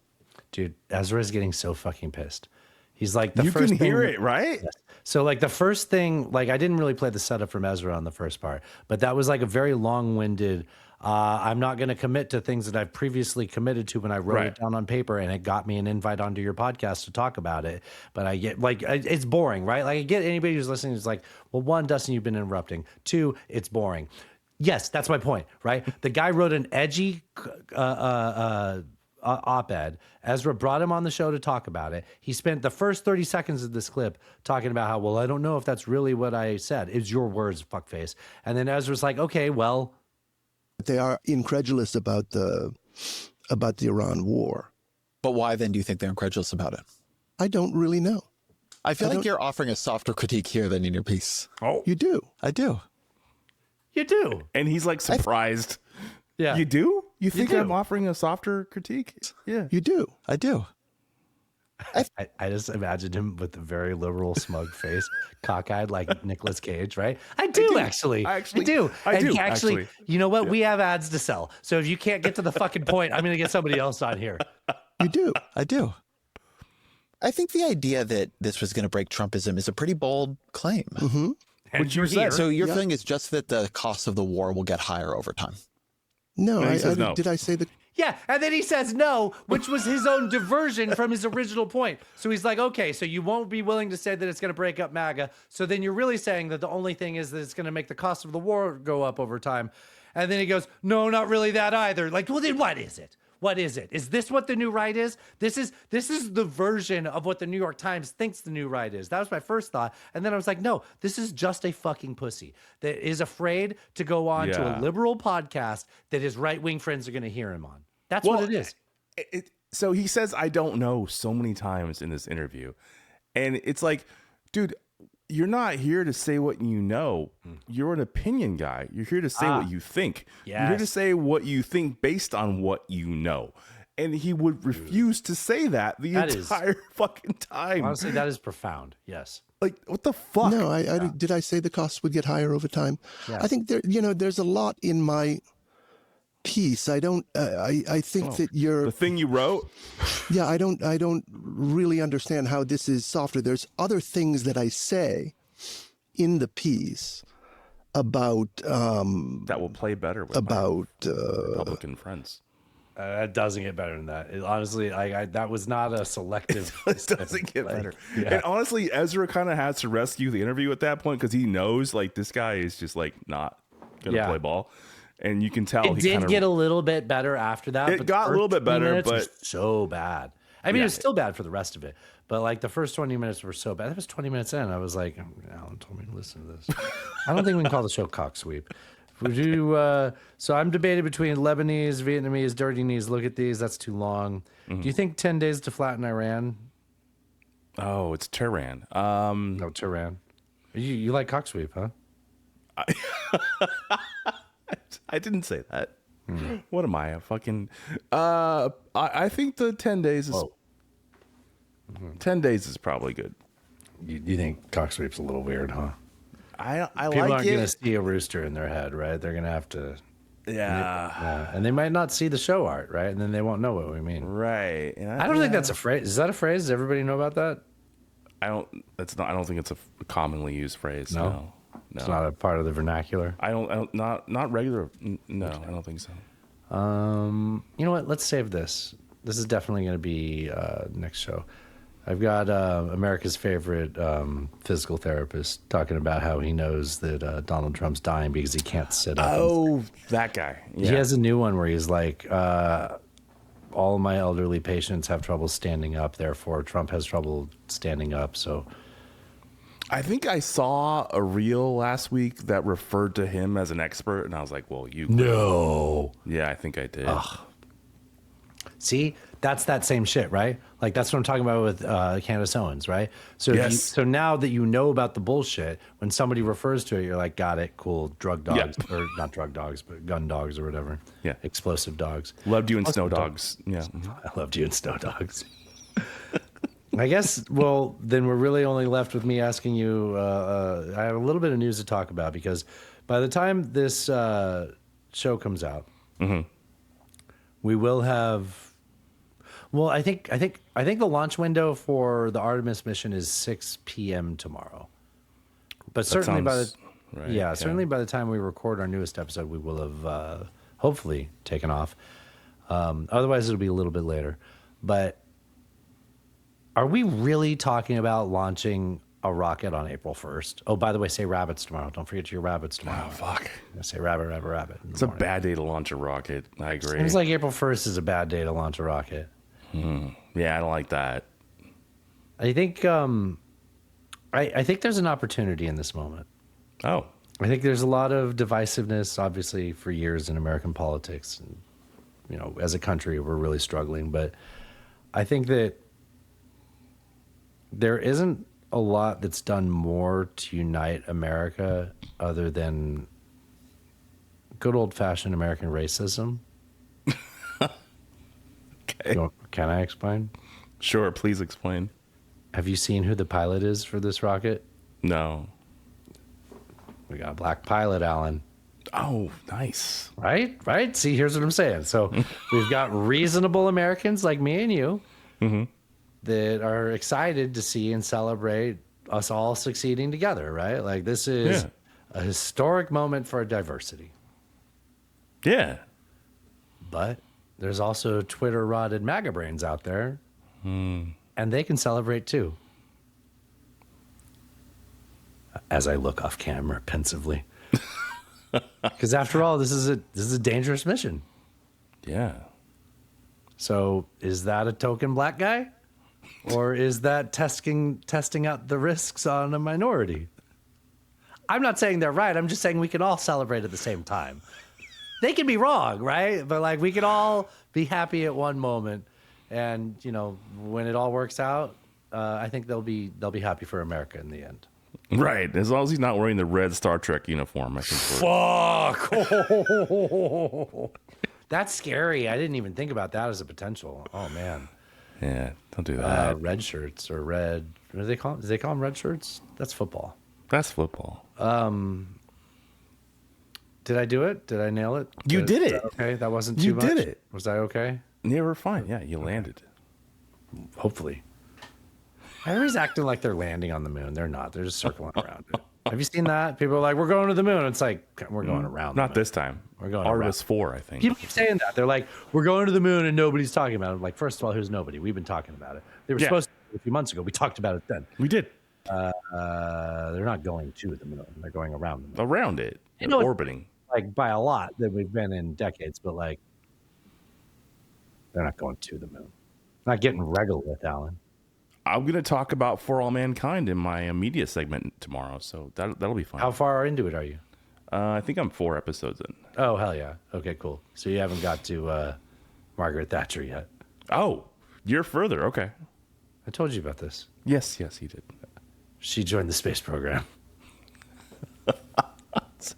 Dude, Ezra's getting so fucking pissed. He's like
You can hear it, right?
Yes. So like the first thing, like I didn't really play the setup from Ezra on the first part, but that was like a very long-winded, I'm not going to commit to things that I've previously committed to when I wrote it down on paper, and it got me an invite onto your podcast to talk about it. But I get like, it's boring, right? Like I get anybody who's listening is like, well, one, Dustin, you've been interrupting. Two, it's boring. Yes, that's my point, right? The guy wrote an edgy op-ed. Ezra brought him on the show to talk about it. He spent the first 30 seconds of this clip talking about how, well, I don't know if that's really what I said. It's your words, fuckface. And then Ezra's like, okay, well.
They are incredulous about the Iran war.
But why then do you think they're incredulous about it?
I don't really know.
I feel like you're offering a softer critique here than in your piece.
Oh,
you do.
I do.
You do.
And he's like surprised.
Yeah.
You do? You think
do.
I'm offering a softer critique? Yeah.
You do.
I do.
I just imagined him with a very liberal, smug face, cockeyed like Nicolas Cage, right? I do actually. I do. And actually, you know what? We have ads to sell. So if you can't get to the fucking point, I'm going to get somebody else on here.
You do.
I do. I think the idea that this was going to break Trumpism is a pretty bold claim.
Mm-hmm.
Which you said.
So your feeling is just that the cost of the war will get higher over time.
No, did I say the...
Yeah, and then he says no, which was his own diversion from his original point. So he's like, okay, so you won't be willing to say that it's going to break up MAGA. So then you're really saying that the only thing is that it's going to make the cost of the war go up over time. And then he goes, no, not really that either. Like, well, then what is it? What is it? Is this what the new right is? This is the version of what the New York Times thinks the new right is. That was my first thought. And then I was like, no, this is just a fucking pussy that is afraid to go on to a liberal podcast that his right-wing friends are going to hear him on. That's what it is.
So he says, I don't know so many times in this interview. And it's like, dude, you're not here to say what you know. You're an opinion guy. You're here to say what you think. You're here to say what you think based on what you know. And he would refuse to say that the entire fucking time.
Honestly, that is profound. Yes.
Like, what the fuck?
No, did I say the costs would get higher over time?
Yeah.
I think there's a lot in my piece. I think that you're
the thing you wrote.
Yeah, I don't really understand how this is softer. There's other things that I say in the piece about
that will play better with
about
Republican friends.
It doesn't get better than that. Honestly, that was not a selective.
It doesn't get better.
Yeah.
And honestly, Ezra kind of has to rescue the interview at that point because he knows like this guy is just like not gonna play ball, and you can tell
It did get a little bit better after that.
It got a little bit better, but
so bad. I mean, it was still bad for the rest of it. But like the first 20 minutes were so bad. That was 20 minutes in. I was like, Alan told me to listen to this. I don't think we can call the show Cock Sweep. Would you? So I'm debating between Lebanese, Vietnamese, dirty knees. Look at these. That's too long. Do you think 10 days to flatten Iran?
Oh, it's Tehran.
No, Tehran. You like Cock Sweep, huh?
I didn't say that. What am I? A fucking. I think the 10 days is. 10 days is probably good.
You think Cock Sweep's a little weird, huh?
I
People
like
aren't
it.
going to see a rooster in their head, right? They're going to have to.
Yeah.
And they might not see the show art, right? And then they won't know what we mean.
Right.
I don't think that's a phrase. Is that a phrase? Does everybody know about that?
I don't think it's a commonly used phrase. No.
It's not a part of the vernacular.
Not regular. No, I don't think so.
You know what? Let's save this. This is definitely going to be next show. I've got America's favorite physical therapist talking about how he knows that Donald Trump's dying because he can't sit up.
Oh, that guy. Yeah.
He has a new one where he's like, all my elderly patients have trouble standing up. Therefore, Trump has trouble standing up. So
I think I saw a reel last week that referred to him as an expert, and I was like, well,
No.
Yeah, I think I did.
Ugh. See, that's that same shit, right? Like that's what I'm talking about with Candace Owens, right? So
Yes.
so now that you know about the bullshit, when somebody refers to it, you're like, got it, cool, drug dogs, or not drug dogs, but gun dogs or whatever.
Yeah.
Explosive dogs.
Loved you in Snow Dogs. Yeah.
I loved you in Snow Dogs. I guess, well, then we're really only left with me asking you, I have a little bit of news to talk about because by the time this show comes out, we will have. Well, I think the launch window for the Artemis mission is 6 p.m. tomorrow. But certainly certainly by the time we record our newest episode, we will have hopefully taken off. Otherwise, it'll be a little bit later. But are we really talking about launching a rocket on April 1st? Oh, by the way, say rabbits tomorrow. Don't forget your rabbits tomorrow.
Oh, fuck.
Say rabbit.
It's a bad day to launch a rocket. I agree.
Seems like April 1st is a bad day to launch a rocket.
Yeah, I don't like that.
I think I think there's an opportunity in this moment.
Oh.
I think there's a lot of divisiveness, obviously, for years in American politics. And, you know, as a country, we're really struggling. But I think that there isn't a lot that's done more to unite America other than good old-fashioned American racism.
Okay.
Can I explain?
Sure, please explain.
Have you seen who the pilot is for this rocket?
No.
We got a black pilot, Alan.
Oh, nice.
Right? See, here's what I'm saying. So we've got reasonable Americans like me and you that are excited to see and celebrate us all succeeding together, right? Like this is a historic moment for diversity.
Yeah.
But there's also Twitter-rotted MAGA brains out there, and they can celebrate too. As I look off camera pensively. Because after all, this is a dangerous mission.
Yeah.
So is that a token black guy? Or is that testing out the risks on a minority? I'm not saying they're right. I'm just saying we can all celebrate at the same time. They can be wrong, right? But like we can all be happy at one moment. And, you know, when it all works out, I think they'll be happy for America in the end.
Right. As long as he's not wearing the red Star Trek uniform, I think
Fuck. That's scary. I didn't even think about that as a potential. Oh, man.
Yeah, don't do that.
Red shirts or red. What do they call them? Do they call them red shirts? That's football.
That's football.
Did I do it? Did I nail it?
You did it.
Okay, that wasn't too much.
You did it.
Was I okay?
You were fine. Yeah, you landed.
Hopefully. Everybody's acting like they're landing on the moon. They're not. They're just circling around it. Have you seen that? People are like, we're going to the moon. It's like, we're going around.
Not this time.
We're going
Artemis 4, I think.
People keep saying that. They're like, we're going to the moon and nobody's talking about it. I'm like, first of all, who's nobody? We've been talking about it. They were supposed to a few months ago. We talked about it then.
We did.
They're not going to the moon. They're going around the moon.
Around it.
You know,
orbiting.
Like by a lot that we've been in decades, but like they're not going to the moon. Not getting regal with, Alan.
I'm going to talk about For All Mankind in my media segment tomorrow, so that'll be fun.
How far into it are you?
I think I'm 4 episodes in.
Oh, hell yeah. Okay, cool. So you haven't got to Margaret Thatcher yet.
Oh, you're further. Okay.
I told you about this.
Yes, he did.
She joined the space program.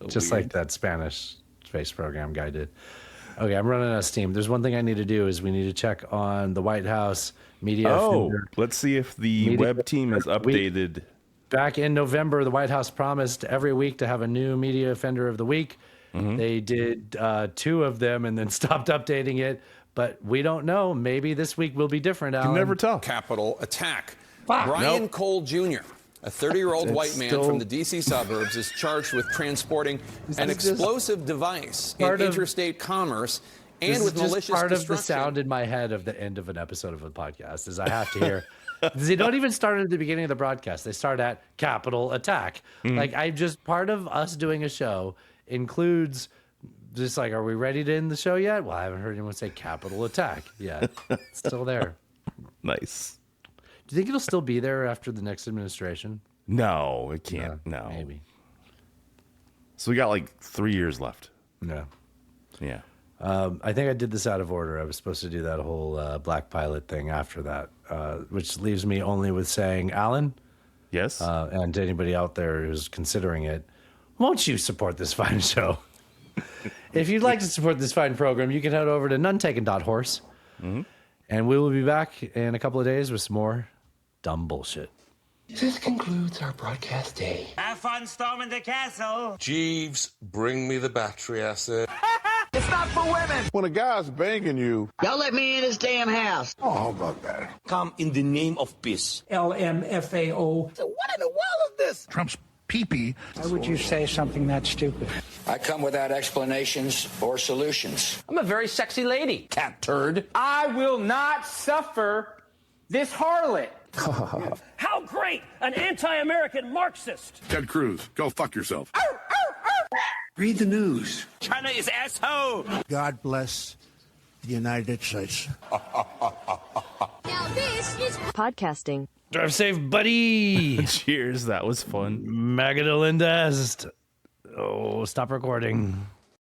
Just
weird.
like that Spanish space program guy did. Okay, I'm running out of steam. There's one thing I need to do is we need to check on the White House media. offender.
Let's see if the
Media
web team is updated.
Back in November, the White House promised every week to have a new media offender of the week. They did 2 of them and then stopped updating it. But we don't know. Maybe this week will be different, Alan.
You never tell.
Capitol attack.
Fuck.
Brian
Nope.
Cole Jr., a 30-year-old
It's
white man
still-
from the D.C. suburbs, is charged with transporting an
is just
explosive device in
part of-
interstate commerce
This
and with
is just
malicious
part of the
destruction.
sound in my head of the end of an episode of a podcast is I have to hear. They don't even start at the beginning of the broadcast. They start at Capitol Attack. Like I just part of us doing a show includes just like, are we ready to end the show yet? Well, I haven't heard anyone say Capitol Attack yet. It's still there.
Nice.
Do you think it'll still be there after the next administration?
No, it can't. No.
Maybe.
So we got like 3 years left.
No.
Yeah.
I think I did this out of order. I was supposed to do that whole black pilot thing after that, which leaves me only with saying, Alan?
Yes?
And to anybody out there who's considering it, won't you support this fine show? If you'd like to support this fine program, you can head over to nonetaken.horse. And we will be back in a couple of days with some more dumb bullshit.
This concludes our broadcast day.
Have fun storming the castle.
Jeeves, bring me the battery acid.
It's not for women.
When a guy's banging you,
Y'all let me in his damn house.
oh, how about that?
Come in the name of peace. LMFAO. So what in the world is this?
Trump's pee-pee.
Why would you say something that stupid?
I come without explanations or solutions.
I'm a very sexy lady, cat turd. I will not suffer this harlot. How great! An anti-American Marxist.
Ted Cruz, go fuck yourself.
Read the news.
China is asshole.
God bless the United States.
Podcasting.
Drive safe, buddy.
Cheers. That was fun.
Magadolindest. Oh, stop recording.